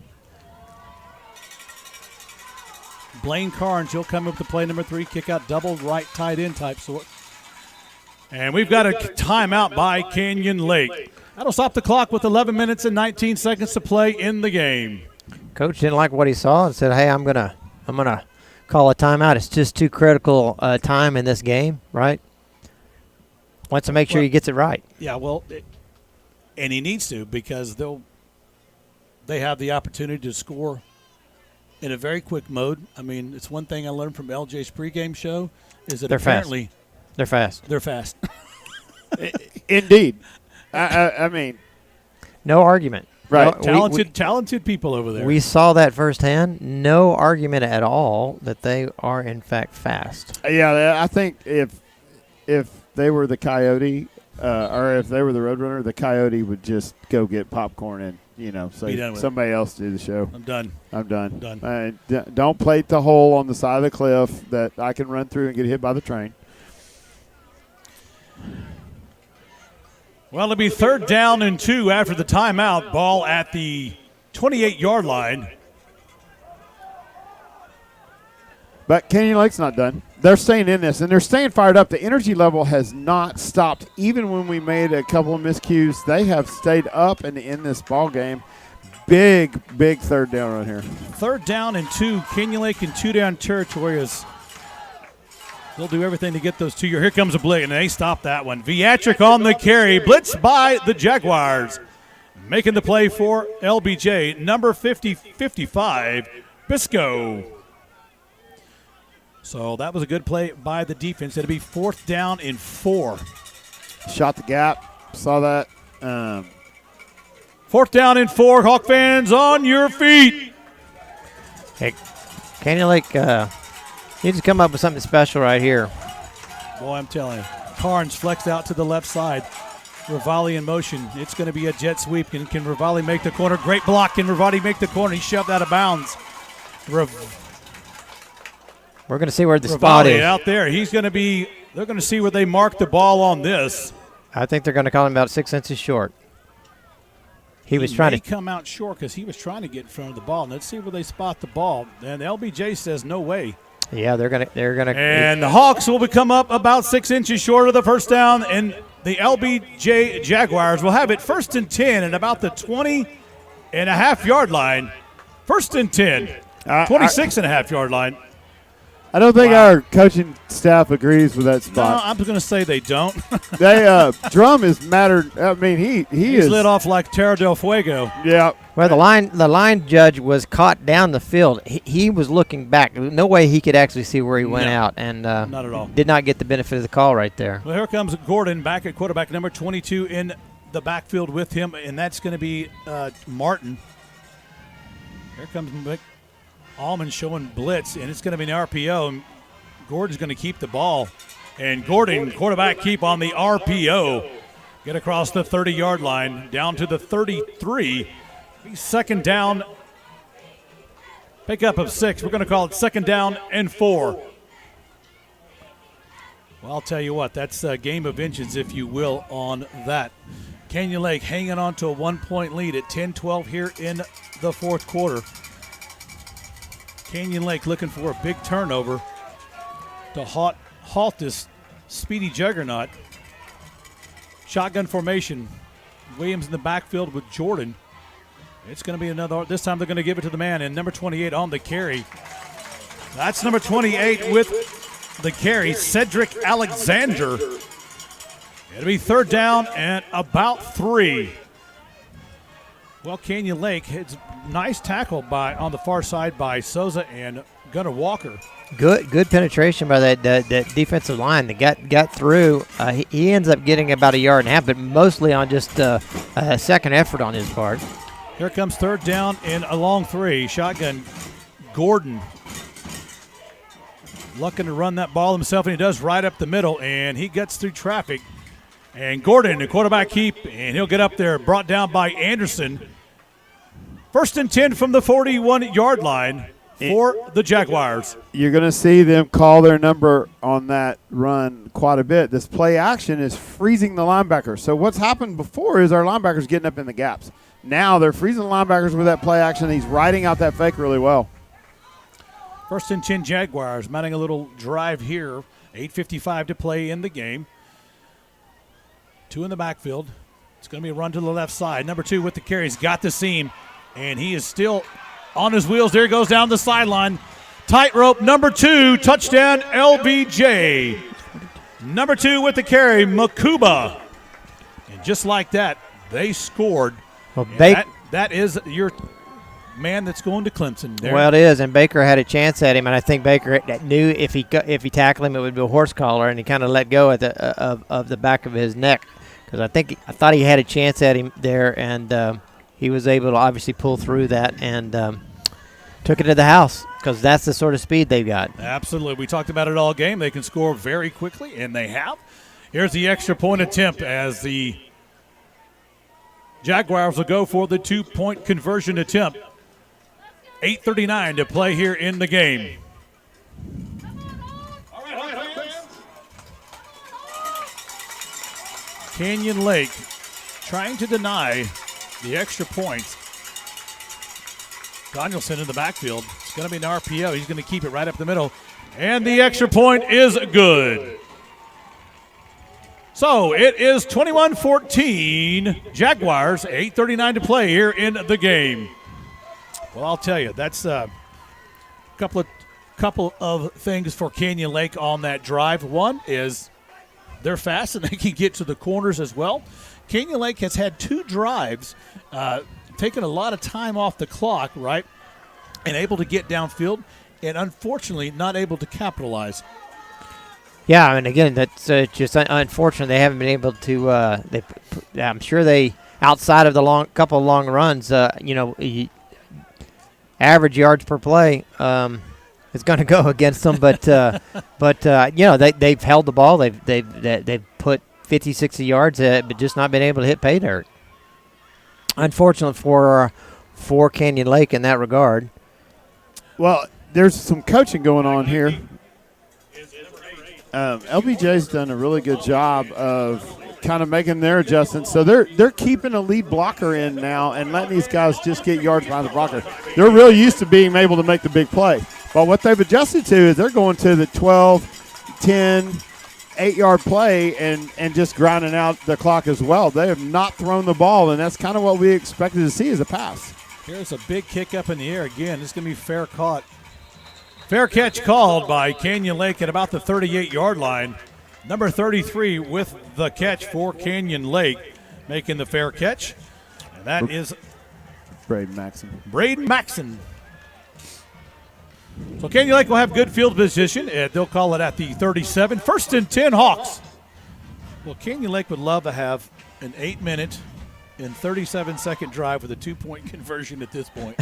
Blaine Carnes, he'll come up to play number 3, kick out double right tight end type sort. And we've got a timeout by Canyon Lake. That'll stop the clock with 11 minutes and 19 seconds to play in the game. Coach didn't like what he saw and said, "Hey, I'm gonna call a timeout. It's just too critical time in this game, right?" Wants to make sure he gets it right. Yeah, well. And he needs to, because they have the opportunity to score in a very quick mode. I mean, it's one thing I learned from LJ's pregame show is that they're apparently fast. They're fast. Indeed. I mean, no argument. Right. No, talented people over there. We saw that firsthand. No argument at all that they are in fact fast. Yeah, I think if they were the Coyote. Or if they were the Roadrunner, the Coyote would just go get popcorn and, say somebody else do the show. I'm done. Don't plate the hole on the side of the cliff that I can run through and get hit by the train. Well, it'll be third down and 2 after the timeout. Ball at the 28-yard line. But Canyon Lake's not done. They're staying in this, and they're staying fired up. The energy level has not stopped. Even when we made a couple of miscues, they have stayed up and in this ball game. Big third down right here. Third down and 2. Canyon Lake in 2-down territory as they'll do everything to get those 2 yards. Here comes a blitz, and they stop that one. Beatrick on the carry. Blitz by the Jaguars. Making the play for LBJ, number 55, Bisco. So that was a good play by the defense. It'll be fourth down and 4. Shot the gap. Saw that. Fourth down and 4. Hawk fans, on your feet. Hey, Canyon Lake needs to come up with something special right here. Boy, I'm telling you. Carnes flex out to the left side. Rivali in motion. It's going to be a jet sweep. Can Rivali make the corner? Great block. Can Rivali make the corner? He shoved out of bounds. We're going to see where the spot is. Out there. They're going to see where they mark the ball on this. I think they're going to call him about 6 inches short. He was trying to come out short because he was trying to get in front of the ball. Let's see where they spot the ball. And LBJ says no way. Yeah, they're gonna. And the Hawks will come up about 6 inches short of the first down, and the LBJ Jaguars will have it 1st and 10 at about the 20.5 yard line. 1st and 10, 26.5 yard line. I don't think our coaching staff agrees with that spot. No, I'm going to say they don't. Drum is mattered. I mean, he's lit off like Terra del Fuego. Yeah. Well, the line judge was caught down the field. He was looking back. No way he could actually see where he went out, and not at all. Did not get the benefit of the call right there. Well, here comes Gordon back at quarterback, number 22 in the backfield with him, and that's going to be Martin. Here comes Allman showing blitz, and it's going to be an RPO. And Gordon's going to keep the ball. And Gordon, quarterback keep on the RPO. Get across the 30-yard line, down to the 33. He's 2nd down. Pickup of 6. We're going to call it 2nd down and 4. Well, I'll tell you what, that's a game of inches, if you will, on that. Canyon Lake hanging on to a 1-point lead at 10-12 here in the 4th quarter. Canyon Lake looking for a big turnover to halt this speedy juggernaut. Shotgun formation. Williams in the backfield with Jordan. It's going to be another. This time they're going to give it to the man, and number 28 on the carry. That's number 28 with the carry, Cedric Alexander. It'll be 3rd down and about 3. Well, Canyon Lake, it's nice tackle on the far side by Souza and Gunnar Walker. Good penetration by that defensive line that got through. He ends up getting about 1.5 yards, but mostly on just a second effort on his part. Here comes 3rd down and a long 3. Shotgun, Gordon. Looking to run that ball himself, and he does right up the middle, and he gets through traffic. And Gordon, the quarterback keep, and he'll get up there, brought down by Anderson. 1st and 10 from the 41-yard line for the Jaguars. You're going to see them call their number on that run quite a bit. This play action is freezing the linebackers. So what's happened before is our linebackers getting up in the gaps. Now they're freezing the linebackers with that play action. He's riding out that fake really well. 1st and 10 Jaguars, mounting a little drive here. 8:55 to play in the game. 2 in the backfield. It's going to be a run to the left side. Number 2 with the carry. He's got the seam, and he is still on his wheels. There he goes down the sideline. Tightrope, number 2, touchdown LBJ. Number 2 with the carry, Makuba. And just like that, they scored. Well, that is your man that's going to Clemson there. Well, it is, and Baker had a chance at him, and I think Baker knew if he tackled him, it would be a horse collar, and he kind of let go at of the back of his neck. Because I thought he had a chance at him there, and he was able to obviously pull through that and took it to the house because that's the sort of speed they've got. Absolutely. We talked about it all game. They can score very quickly, and they have. Here's the extra point attempt as the Jaguars will go for the 2-point conversion attempt. 8:39 to play here in the game. Canyon Lake trying to deny the extra points. Danielson in the backfield. It's going to be an RPO. He's going to keep it right up the middle. And the extra point is good. So it is 21-14 Jaguars, 8:39 to play here in the game. Well, I'll tell you, that's a couple of things for Canyon Lake on that drive. One is they're fast and they can get to the corners as well. Canyon Lake has had 2 drives, taken a lot of time off the clock, right, and able to get downfield, and unfortunately not able to capitalize. Yeah, and again, that's just unfortunate. They haven't been able to. I'm sure they, outside of the couple of long runs, average yards per play is going to go against them. But they've held the ball. They've 50, 60 yards, but just not been able to hit pay dirt. Unfortunate for Canyon Lake in that regard. Well, there's some coaching going on here. LBJ's done a really good job of kind of making their adjustments. So they're keeping a lead blocker in now and letting these guys just get yards behind the blocker. They're really used to being able to make the big play. But what they've adjusted to is they're going to the 12, 10, 8-yard play and just grinding out the clock as well. They have not thrown the ball, and that's kind of what we expected to see as a pass. Here's a big kick up in the air again. This is going to be fair caught. Fair catch called by Canyon Lake at about the 38-yard line. Number 33 with the catch for Canyon Lake, making the fair catch. And that is Braden Maxon. Braden Maxon. So Canyon Lake will have good field position. They'll call it at the 37. 1st and 10 Hawks. Well, Canyon Lake would love to have an 8-minute and 37-second drive with a 2-point conversion at this point.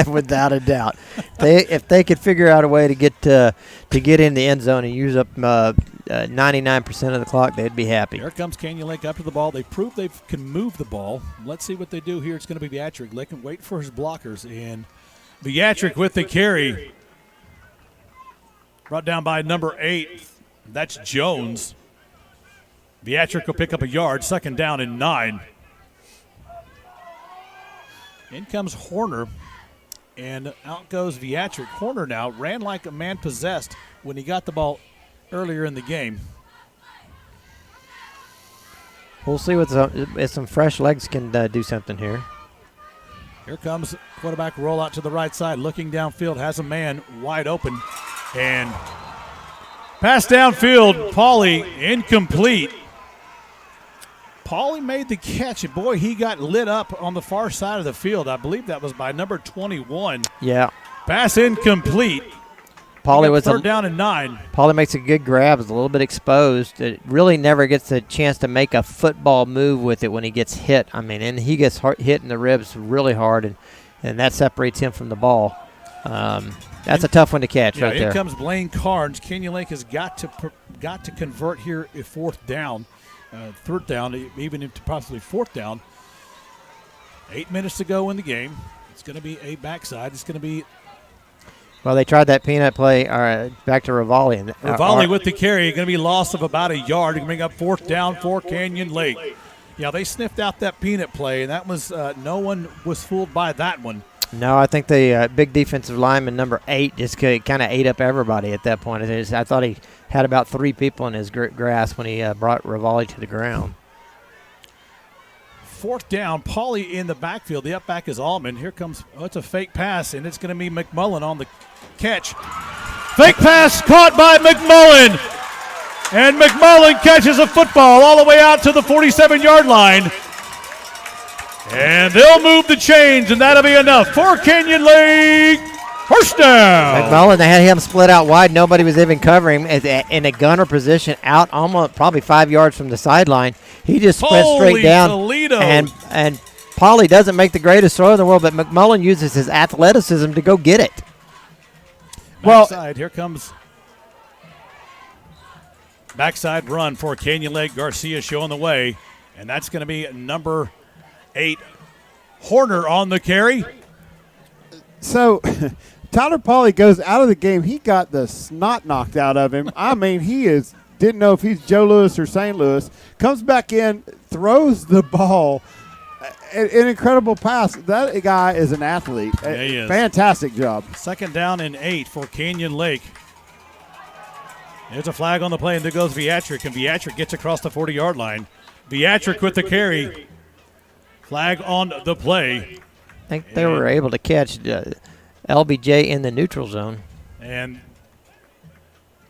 Without a doubt. If they could figure out a way to get in the end zone and use up 99% of the clock, they'd be happy. Here comes Canyon Lake up to the ball. They prove they can move the ball. Let's see what they do here. It's going to be Beatrick. They can wait for his blockers. And Beatrick with the carry. Brought down by number 8. That's Jones. Beatrick will pick up a yard. 2nd down and 9. In comes Horner, and out goes Beatrick. Horner now ran like a man possessed when he got the ball earlier in the game. We'll see if some fresh legs can do something here. Here comes quarterback roll out to the right side, looking downfield, has a man wide open, and pass downfield, Pauly incomplete. Pauly made the catch, and boy, he got lit up on the far side of the field. I believe that was by number 21. Yeah. Pass incomplete. Pauly was 3rd down and 9. Pauly makes a good grab. It's a little bit exposed. It really never gets a chance to make a football move with it when he gets hit. I mean, and he gets hit in the ribs really hard, and that separates him from the ball. That's a tough one to catch right there. Here comes Blaine Carnes. Canyon Lake has got to convert here at 4th down. 3rd down, even into possibly 4th down. 8 minutes to go in the game. It's going to be a backside. It's going to be. Well, they tried that peanut play back to Rivali. Rivali with the carry. Going to be loss of about a yard. Going to bring up 4th down for Canyon Lake. Yeah, they sniffed out that peanut play, and that was no one was fooled by that one. No, I think the big defensive lineman, number 8, just kind of ate up everybody at that point. I thought he had about 3 people in his grasp when he brought Rivali to the ground. 4th down, Pauly in the backfield. The up back is Allman. Here comes, it's a fake pass, and it's going to be McMullen on the catch. Fake pass caught by McMullen. And McMullen catches a football all the way out to the 47-yard line. And they'll move the chains, and that'll be enough for Canyon Lake. 1st down. McMullen, they had him split out wide. Nobody was even covering him in a gunner position out almost probably 5 yards from the sideline. He just went straight down. Toledo. And Pauly doesn't make the greatest throw in the world, but McMullen uses his athleticism to go get it. Backside, here comes backside run for Canyon Lake. Garcia showing the way, and that's going to be number 8, Horner on the carry. So Tyler Pauly goes out of the game. He got the snot knocked out of him. I mean, didn't know if he's Joe Louis or St. Louis. Comes back in, throws the ball. An incredible pass. That guy is an athlete. Yeah, he is. Fantastic job. 2nd down and 8 for Canyon Lake. There's a flag on the play, and there goes Beatrick, and Beatrick gets across the 40-yard line. Beatrick with the carry. Flag on the play. I think they were able to catch LBJ in the neutral zone. And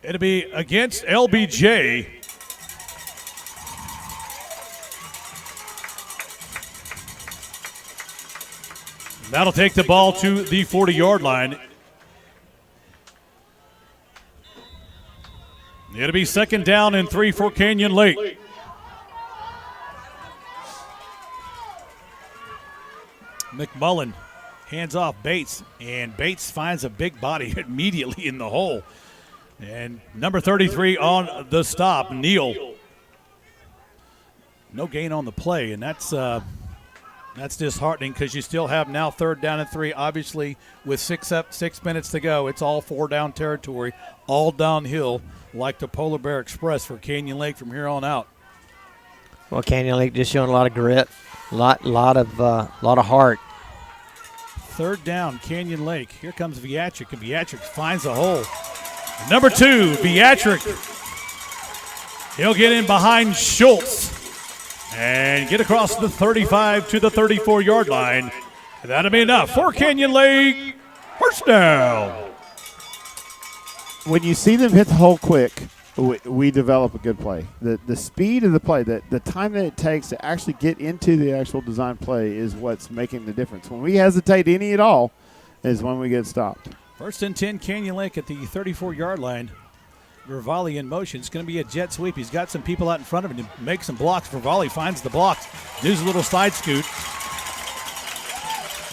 it'll be against LBJ. That'll take the ball to the 40-yard line. It'll be 2nd down and 3 for Canyon Lake. McMullen hands off Bates, and Bates finds a big body immediately in the hole. And number 33 on the stop, Neal. No gain on the play, and that's disheartening because you still have now 3rd down and 3. Obviously, with 6 minutes to go, it's all 4-down territory, all downhill like the Polar Bear Express for Canyon Lake from here on out. Well, Canyon Lake just showing a lot of grit, lot of heart. 3rd down, Canyon Lake. Here comes Viatric, and Viatric finds a hole. Number 2, Viatric. He'll get in behind Schultz and get across the 35 to the 34-yard line. That'll be enough for Canyon Lake. First down. When you see them hit the hole quick, we develop a good play. The speed of the play, the time that it takes to actually get into the actual design play is what's making the difference. When we hesitate any at all is when we get stopped. 1st and 10, Canyon Lake at the 34-yard line. Rivali in motion. It's going to be a jet sweep. He's got some people out in front of him to make some blocks. Rivali finds the blocks. Does a little side scoot.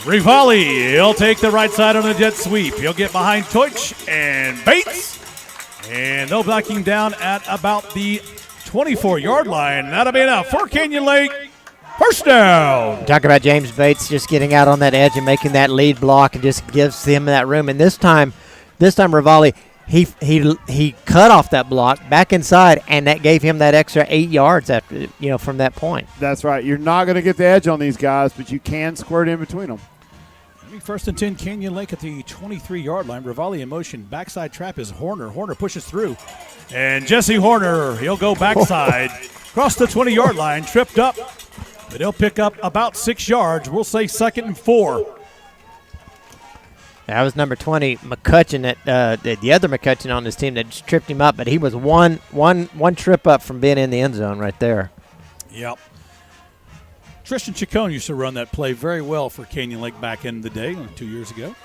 Rivali, he'll take the right side on the jet sweep. He'll get behind Deutsch and Bates. And they'll knock him down at about the 24-yard line. That'll be enough for Canyon Lake. First down. Talk about James Bates just getting out on that edge and making that lead block and just gives him that room. And this time Rivali, he cut off that block back inside, and that gave him that extra 8 yards after from that point. That's right. You're not going to get the edge on these guys, but you can squirt in between them. 1st and 10, Canyon Lake at the 23-yard line. Rivali in motion. Backside trap is Horner. Horner pushes through. And Jesse Horner, he'll go backside. Across the 20-yard line, tripped up. But he'll pick up about 6 yards. We'll say 2nd and 4. That was number 20, McCutcheon, the other McCutcheon on this team that just tripped him up. But he was one trip up from being in the end zone right there. Yep. Tristan Chacon used to run that play very well for Canyon Lake back in the day, 2 years ago.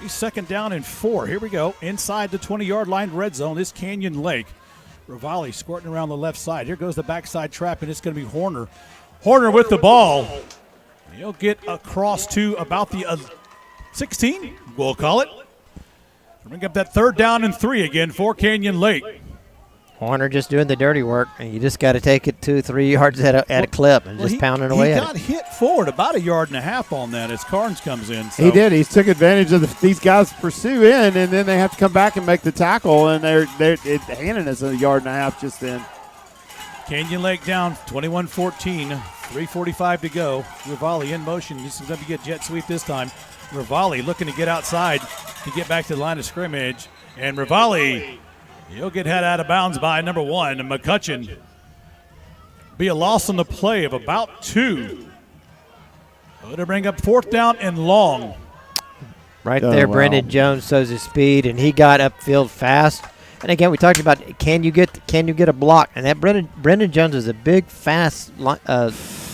He's 2nd down and 4. Here we go. Inside the 20-yard line, red zone is Canyon Lake. Rivali squirting around the left side. Here goes the backside trap, and it's going to be Horner. Horner with the ball. He'll get across to about the 16, we'll call it. Bring up that 3rd down and 3 again for Canyon Lake. Horner just doing the dirty work, and you just got to take it 2-3 yards at a clip and just pounding away at it. He got hit forward about 1.5 yards on that as Carnes comes in. So. He did. He took advantage of these guys pursue in, and then they have to come back and make the tackle, and Hannon is 1.5 yards just then. Canyon Lake down 21-14, 3:45 to go. Rivali in motion. This is going to get jet sweep this time. Rivali looking to get outside to get back to the line of scrimmage. And Rivali, he'll get head out of bounds by number 1, McCutcheon. Be a loss on the play of about 2. It'll bring up 4th down and long. Right there, wow. Brendan Jones shows his speed, and he got upfield fast. And again, we talked about can you get a block, and that Brendan Jones is a big, fast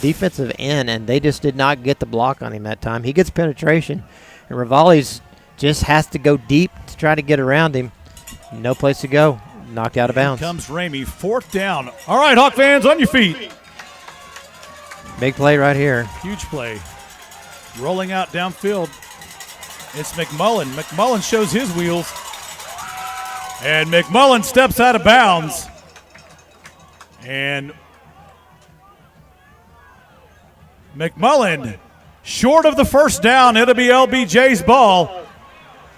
defensive end, and they just did not get the block on him that time. He gets penetration, and Rivali's just has to go deep to try to get around him. No place to go. Knocked out of bounds. Here comes Ramey, 4th down. All right, Hawk fans, on your feet. Big play right here. Huge play. Rolling out downfield. It's McMullen. McMullen shows his wheels. And McMullen steps out of bounds. And McMullen, short of the 1st down, it'll be LBJ's ball.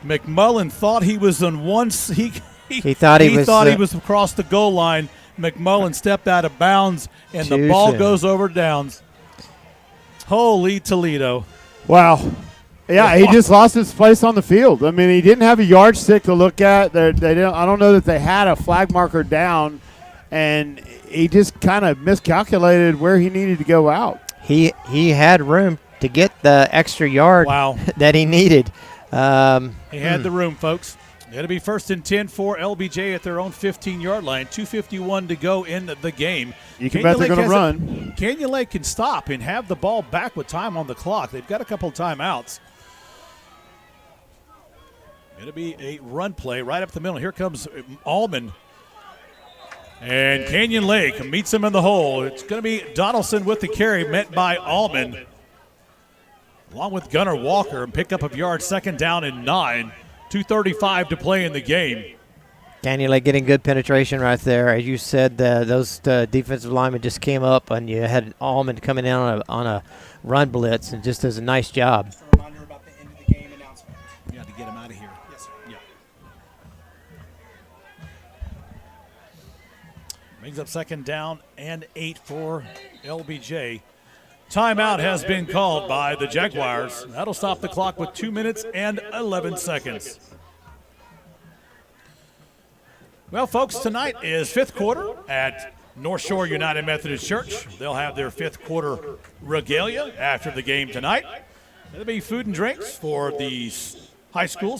McMullen thought he was on one. He thought he was across the goal line. McMullen stepped out of bounds, and the ball goes over downs. Holy Toledo! Wow. Yeah, he just lost his place on the field. I mean, he didn't have a yardstick to look at. They didn't. I don't know that they had a flag marker down, and he just kind of miscalculated where he needed to go out. He had room to get the extra yard that he needed. He had the room, folks. It'll be 1st and 10 for LBJ at their own 15-yard line. 2:51 to go in the game. You can bet they're going to run. Canyon Lake can stop and have the ball back with time on the clock. They've got a couple of timeouts. It'll be a run play right up the middle. Here comes Allman. And Canyon Lake meets him in the hole. It's going to be Donaldson with the carry, met by Allman. Along with Gunnar Walker, and pick up of yards, 2nd down and 9. 2:35 to play in the game. Canyon Lake getting good penetration right there. As you said, those defensive linemen just came up, and you had Allman coming in on a run blitz and just does a nice job. A reminder about the end of the game announcement. You had to get him out of here. Yes, sir. Yeah. Brings up second down and 8 for LBJ. Timeout has been called by the Jaguars. That'll stop the clock with 2 minutes and 11 seconds. Well, folks, tonight is fifth quarter at North Shore United Methodist Church. They'll have their fifth quarter regalia after the game tonight. There'll be food and drinks for the high school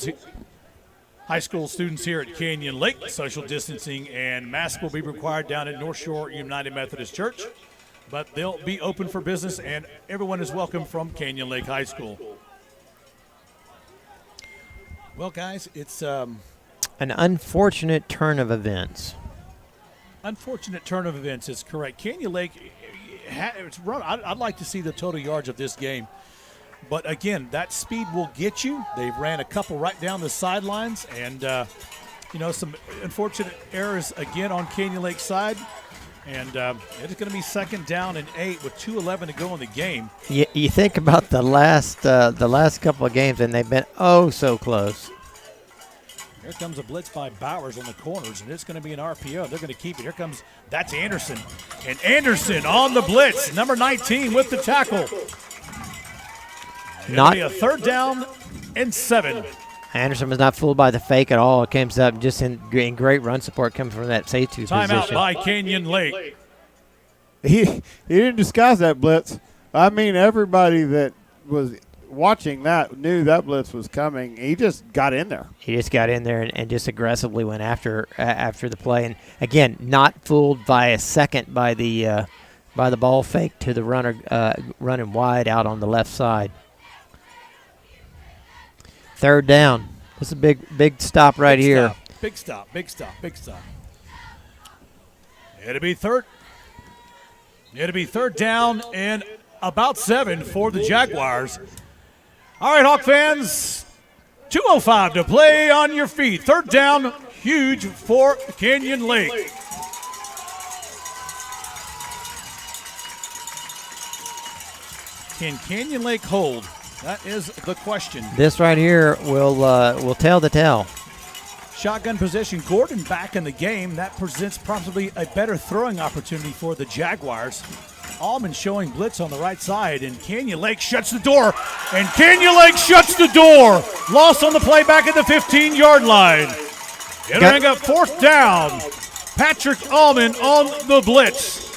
students here at Canyon Lake. Social distancing and masks will be required down at North Shore United Methodist Church. But they'll be open for business, and everyone is welcome from Canyon Lake High School. Well, guys, it's an unfortunate turn of events. Unfortunate turn of events is correct. Canyon Lake, it's run. I'd like to see the total yards of this game. But, again, that speed will get you. They've ran a couple right down the sidelines, and, some unfortunate errors again on Canyon Lake's side. And it's going to be second down and 8 with 2:11 to go in the game. You think about the last couple of games, and they've been so close. Here comes a blitz by Bowers on the corners, and it's going to be an RPO. They're going to keep it. Here comes, that's Anderson. And Anderson on the blitz, number 19 with the tackle. It'll be a third down and 7. Anderson was not fooled by the fake at all. It comes up just in great run support coming from that safety position. Timeout by Canyon Lake. He didn't disguise that blitz. I mean, everybody that was watching that knew that blitz was coming. He just got in there. He just got in there and just aggressively went after the play. And, again, not fooled by a second by the ball fake to the runner running wide out on the left side. Third down. This is a big stop right here. Big stop. It'll be third down and about 7 for the Jaguars. All right, Hawk fans, 2:05 to play on your feet. Third down, huge for Canyon Lake. Can Canyon Lake hold? That is the question. This right here will tell the tale. Shotgun position. Gordon back in the game. That presents possibly a better throwing opportunity for the Jaguars. Allman showing blitz on the right side, and Canyon Lake shuts the door. And Canyon Lake shuts the door. Loss on the play back at the 15-yard line. It'll bring up fourth down. Patrick Allman on the blitz.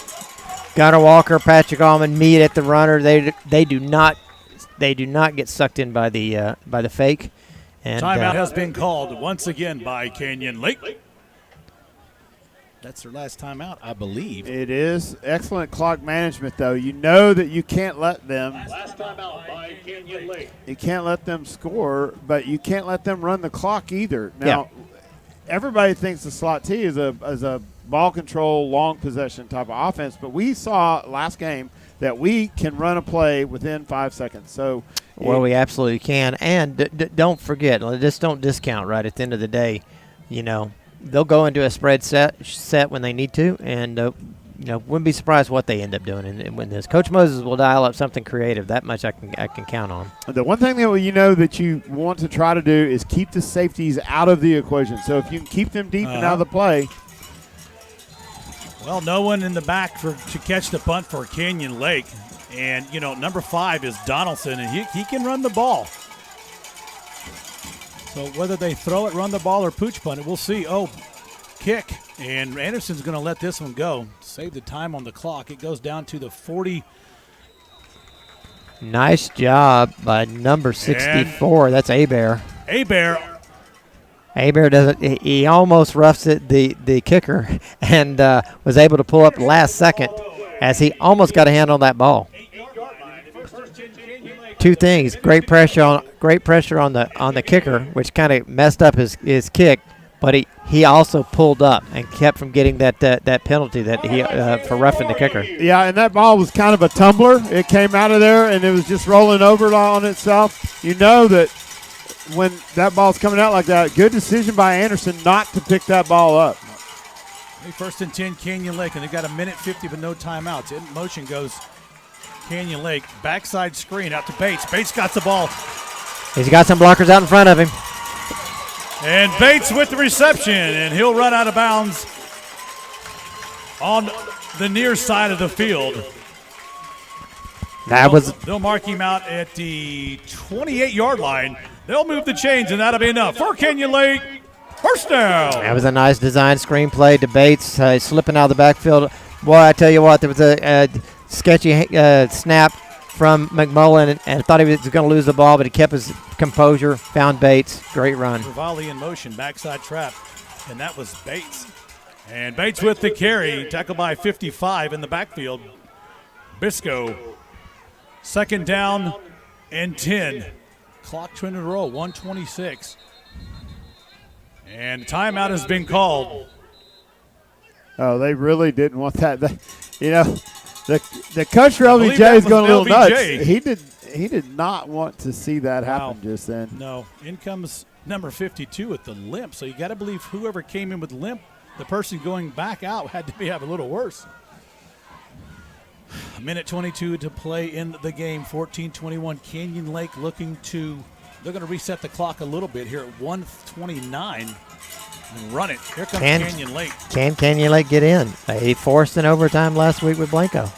Gunnar Walker, Patrick Allman meet at the runner. They do not get sucked in by the fake. And timeout has been called once again by Canyon Lake. That's their last timeout, I believe. It is. Excellent clock management, though. You know that you can't let them. Last timeout by Canyon Lake. You can't let them score, but you can't let them run the clock either. Now, everybody thinks the slot T is a ball control, long possession type of offense, but we saw last game that we can run a play within 5 seconds. So, we absolutely can. And don't forget, just don't discount right at the end of the day. They'll go into a spread set when they need to, and wouldn't be surprised what they end up doing and win this. Coach Moses will dial up something creative. That much I can count on. The one thing that that you want to try to do is keep the safeties out of the equation. So if you can keep them deep and out of the play. Well, no one in the back to catch the punt for Canyon Lake. And, number 5 is Donaldson, and he can run the ball. So whether they throw it, run the ball, or pooch punt it, we'll see. Kick. And Anderson's going to let this one go. Save the time on the clock. It goes down to the 40. Nice job by number 64. And that's Abear. Abear does it. He almost roughs it, the kicker, and was able to pull up the last second as he almost got a hand on that ball. Two things: great pressure on the kicker, which kind of messed up his kick, but he also pulled up and kept from getting that penalty that he for roughing the kicker. Yeah, and that ball was kind of a tumbler. It came out of there and it was just rolling over on itself. You know that when that ball's coming out like that. Good decision by Anderson not to pick that ball up. First and 10, Canyon Lake, and they've got a minute 50 but no timeouts. In motion goes Canyon Lake. Backside screen out to Bates. Bates got the ball. He's got some blockers out in front of him. And Bates with the reception, and he'll run out of bounds on the near side of the field. They'll mark him out at the 28-yard line. They'll move the chains, and that'll be enough for Canyon Lake. First down. That was a nice design screenplay to Bates, slipping out of the backfield. Boy, I tell you what, there was a sketchy snap from McMullen, and I thought he was going to lose the ball, but he kept his composure, found Bates. Great run. Volley in motion, backside trap, and that was Bates. And Bates with the carry, tackled by 55 in the backfield. Bisco, second down and 10. Clock trending to roll, 126. And timeout has been called. Oh, they really didn't want that. The coach for LBJ is going a little nuts. He did not want to see that happen just then. No. In comes number 52 with the limp. So you got to believe whoever came in with limp, the person going back out had to have a little worse. A minute 22 to play in the game. 14-21. Canyon Lake looking to. They're going to reset the clock a little bit here at 1:29 and run it. Here comes Canyon Lake. Can Canyon Lake get in? They forced an overtime last week with Blanco.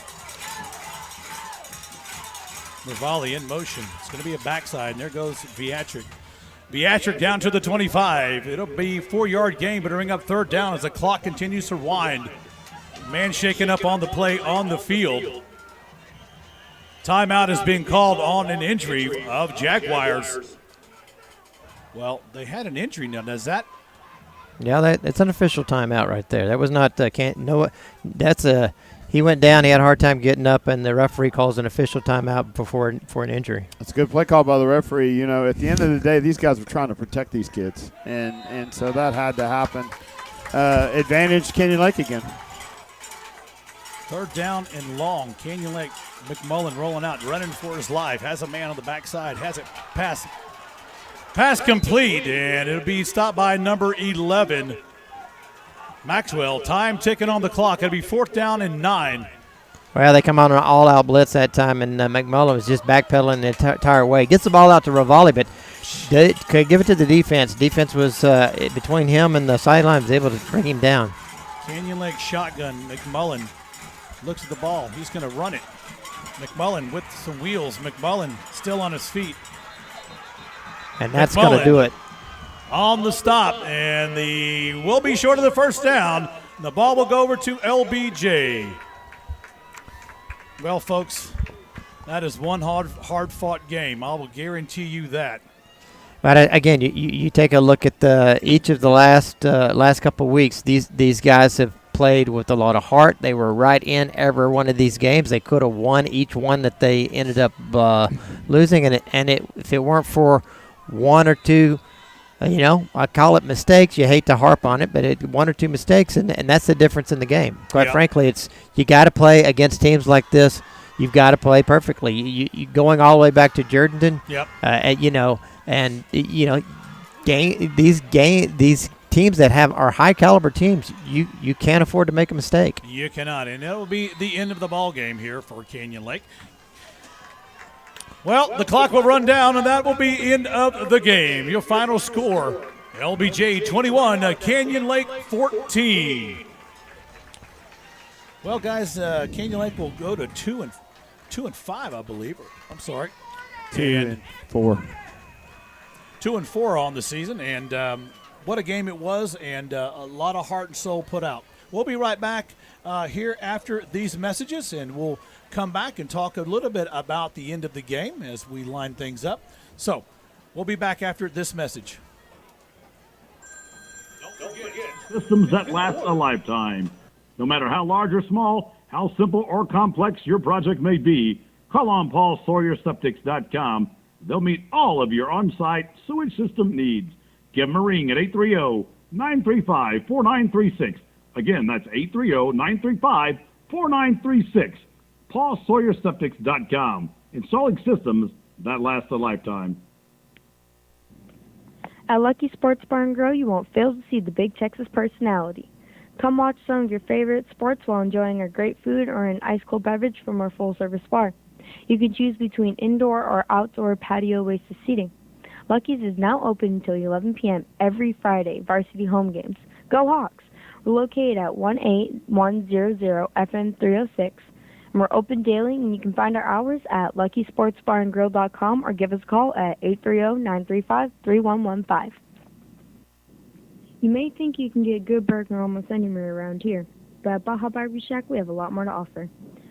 Volley in motion. It's going to be a backside, and there goes Viatric. Viatric down to the 25. It'll be a 4-yard gain, but bring up third down as the clock continues to wind. Man shaking up on the play on the field. Timeout is being called on an injury of Jaguars. Well, they had an injury now. Does that? Yeah, that's an official timeout right there. That was not he went down. He had a hard time getting up, and the referee calls an official timeout for an injury. That's a good play call by the referee. You know, at the end of the day, these guys were trying to protect these kids, and so that had to happen. Advantage Canyon Lake again. Third down and long. Canyon Lake, McMullen rolling out, running for his life. Has a man on the backside. Has it pass complete, and it'll be stopped by number 11, Maxwell. Time ticking on the clock. It'll be fourth down and 9. Well, they come on an all-out blitz that time, and McMullen was just backpedaling the entire way. Gets the ball out to Rivali, but could give it to the defense. Defense was between him and the sideline, was able to bring him down. Canyon Lake shotgun. McMullen looks at the ball. He's going to run it. McMullen with some wheels. McMullen still on his feet. And that's going to do it. On the stop, and will be short of the first down. The ball will go over to LBJ. Well, folks, that is one hard-fought game. I will guarantee you that. But again, you take a look at each of the last couple of weeks. These guys have played with a lot of heart. They were right in every one of these games. They could have won each one that they ended up losing. If it weren't for one or two, I call it mistakes. You hate to harp on it, but one or two mistakes, and that's the difference in the game. Quite frankly, you got to play against teams like this. You've got to play perfectly. You going all the way back to Jordan. Yep. These teams that are high caliber teams, you can't afford to make a mistake. You cannot, and that will be the end of the ball game here for Canyon Lake. Well, the clock will run down, and that will be end of the game. Your final score: LBJ 21, Canyon Lake 14. Well, guys, Canyon Lake will go to 2 and 5, I believe. I'm sorry, 2 and 4. 2 and 4 on the season, and what a game it was, and a lot of heart and soul put out. We'll be right back here after these messages, and we'll come back and talk a little bit about the end of the game as we line things up. So we'll be back after this message. Systems that last a lifetime. No matter how large or small, how simple or complex your project may be, call on PaulSawyerSeptics.com. They'll meet all of your on-site sewage system needs. Give them a ring at 830-935-4936. Again, that's 830-935-4936. PaulSawyerSeptics.com. Installing systems that last a lifetime. At Lucky Sports Bar and Grill, you won't fail to see the Big Texas personality. Come watch some of your favorite sports while enjoying our great food or an ice-cold beverage from our full-service bar. You can choose between indoor or outdoor patio-wasted seating. Lucky's is now open until 11 p.m. every Friday, varsity home games. Go Hawks! We're located at 18100 FM 306, and we're open daily, and you can find our hours at luckysportsbarandgrill.com or give us a call at 830-935-3115. You may think you can get a good burger almost anywhere around here, but at Baja Barbecue Shack we have a lot more to offer.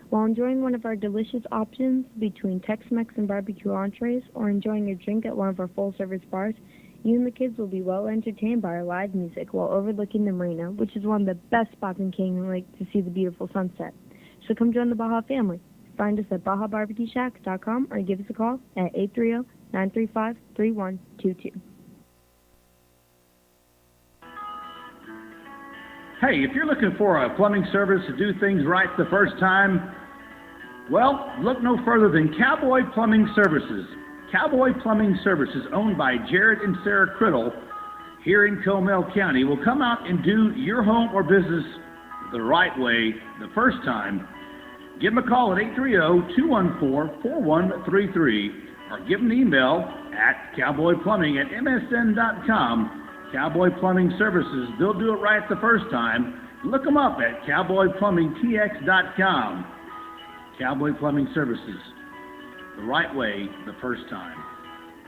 While enjoying one of our delicious options between Tex-Mex and barbecue entrees, or enjoying a drink at one of our full-service bars, you and the kids will be well entertained by our live music while overlooking the marina, which is one of the best spots in Canyon Lake to see the beautiful sunset. So come join the Baja family. Find us at BajaBarbecueShack.com or give us a call at 830-935-3122. Hey, if you're looking for a plumbing service to do things right the first time, well, look no further than Cowboy Plumbing Services. Cowboy Plumbing Services, owned by Jared and Sarah Criddle here in Comal County, will come out and do your home or business the right way the first time. Give them a call at 830-214-4133 or give them an email at cowboyplumbing@msn.com. Cowboy Plumbing Services, they'll do it right the first time. Look them up at cowboyplumbingtx.com. Cowboy Plumbing Services, the right way the first time.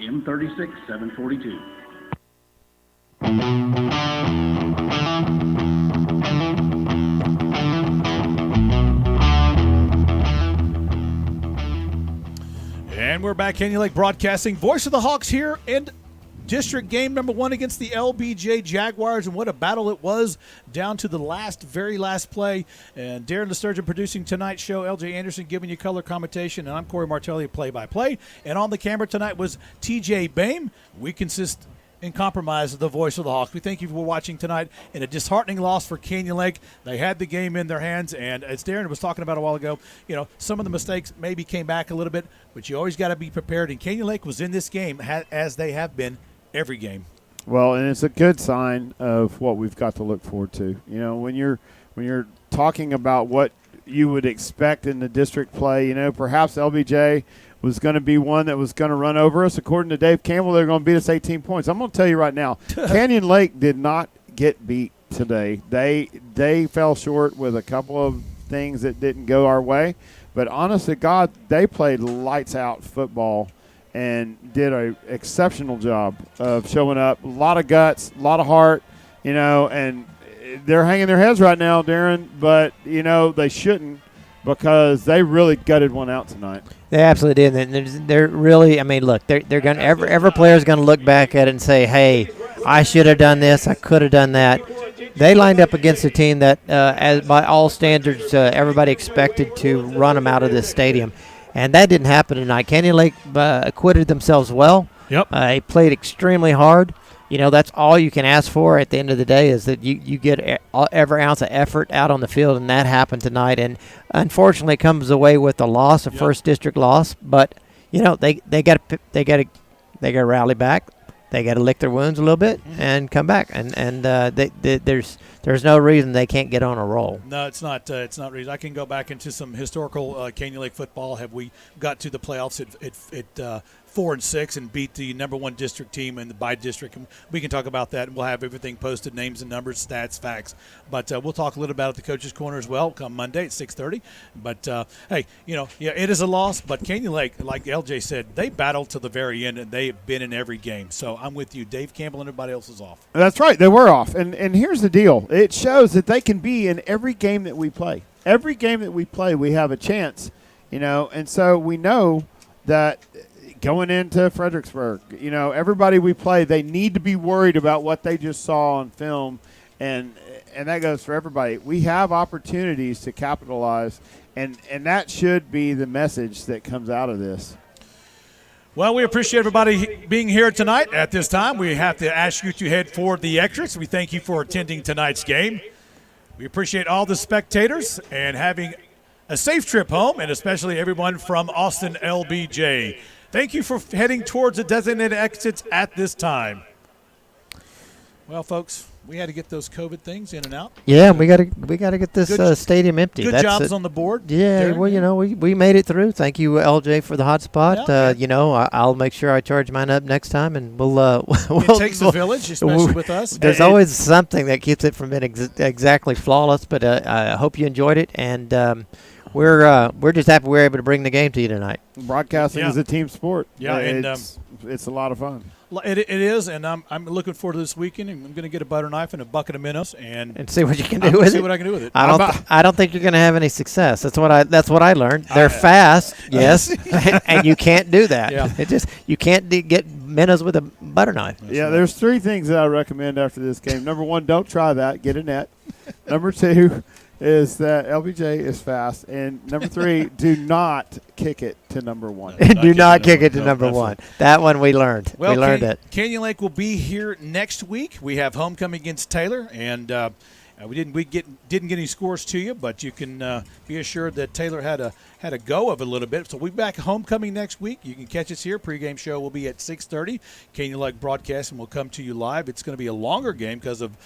M36 742. And we're back, Canyon Lake Broadcasting, voice of the Hawks here in district game number 1 against the LBJ Jaguars, and what a battle it was down to the very last play. And Darren LeSturgeon producing tonight's show, LJ Anderson giving you color commentation, and I'm Corey Martelli, play-by-play. And on the camera tonight was TJ Bame. We consist in compromise of the voice of the Hawks. We thank you for watching tonight in a disheartening loss for Canyon Lake. They had the game in their hands, and as Darren was talking about a while ago, some of the mistakes maybe came back a little bit, but you always got to be prepared. And Canyon Lake was in this game as they have been every game. Well, and it's a good sign of what we've got to look forward to. When you're talking about what you would expect in the district play, perhaps LBJ was going to be one that was going to run over us. According to Dave Campbell, they're going to beat us 18 points. I'm going to tell you right now, Canyon Lake did not get beat today. They fell short with a couple of things that didn't go our way. But honest to God, they played lights-out football and did an exceptional job of showing up. A lot of guts, a lot of heart, and they're hanging their heads right now, Darren, but, they shouldn't, because they really gutted one out tonight. They absolutely did. And they're really, look, they're going to, every player's going to look back at it and say, hey, I should have done this, I could have done that. They lined up against a team that, as by all standards, everybody expected to run them out of this stadium. And that didn't happen tonight. Canyon Lake acquitted themselves well. Yep. They played extremely hard. That's all you can ask for at the end of the day, is that you get every ounce of effort out on the field, and that happened tonight. And unfortunately, it comes away with a loss, a first district loss. But they got to rally back. They got to lick their wounds a little bit and come back. And there's no reason they can't get on a roll. No, it's not. It's not reason. I can go back into some historical Canyon Lake football. Have we got to the playoffs at 4-6 and beat the number 1 district team in the by district? And we can talk about that, and we'll have everything posted, names and numbers, stats, facts. But we'll talk a little about it at the Coaches Corner as well come Monday at 6:30. But hey, it is a loss. But Canyon Lake, like LJ said, they battled to the very end, and they've been in every game. So I'm with you. Dave Campbell and everybody else is off. That's right. They were off. And here's the deal. It shows that they can be in every game that we play. Every game that we play, we have a chance, and so we know that going into Fredericksburg, everybody we play, they need to be worried about what they just saw on film, and that goes for everybody. We have opportunities to capitalize, and that should be the message that comes out of this. Well, we appreciate everybody being here tonight. At this time, we have to ask you to head for the extras. We thank you for attending tonight's game. We appreciate all the spectators and having a safe trip home, and especially everyone from Austin LBJ. Thank you for heading towards the designated exits at this time. Well, folks, we had to get those COVID things in and out. Yeah, we got to get this stadium empty. Good jobs on the board. Yeah, Darren, well, you know, we made it through. Thank you, LJ, for the hot spot. Yeah. You know, I'll make sure I charge mine up next time, and we'll. It takes a village, especially with us. There's always something that keeps it from being exactly flawless, but I hope you enjoyed it, and we're just happy we were able to bring the game to you tonight. Broadcasting is a team sport. Yeah, and it's a lot of fun. It is, and I'm looking forward to this weekend. I'm going to get a butter knife and a bucket of minnows and see what you can do with it. See what I can do with it. I don't think you're going to have any success. That's what I learned. They're fast, yes, and you can't do that. Yeah. It just you can't get minnows with a butter knife. There's 3 things that I recommend after this game. Number 1, don't try that. Get a net. Number 2 is that LBJ is fast. And number 3, do not kick it to number 1. Do not kick it to number 1. That one we learned. Well, we learned it. Canyon Lake will be here next week. We have homecoming against Taylor, and we didn't get any scores to you, but you can be assured that Taylor had a go of it a little bit. So we'll be back homecoming next week. You can catch us here. Pregame show will be at 6:30. Canyon Lake Broadcasting will come to you live. It's going to be a longer game because of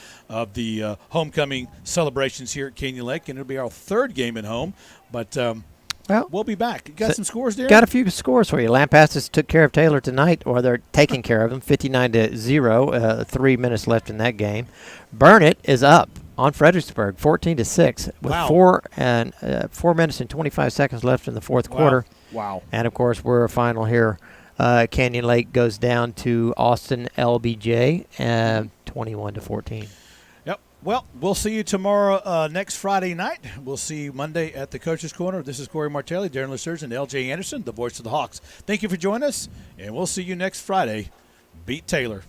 the homecoming celebrations here at Canyon Lake, and it'll be our 3rd game at home. But well, we'll be back. Got some scores there? Got a few scores for you. Lampasas took care of Taylor tonight, or they're taking care of them, 59-0. 3 minutes left in that game. Burnett is up on Fredericksburg, 14-6, with 4 minutes and 25 seconds left in the 4th quarter. Wow. And of course, we're a final here. Canyon Lake goes down to Austin LBJ, 21-14. Yep. Well, we'll see you tomorrow, next Friday night. We'll see you Monday at the Coach's Corner. This is Corey Martelli, Darren LeSurge, and LJ Anderson, the voice of the Hawks. Thank you for joining us, and we'll see you next Friday. Beat Taylor.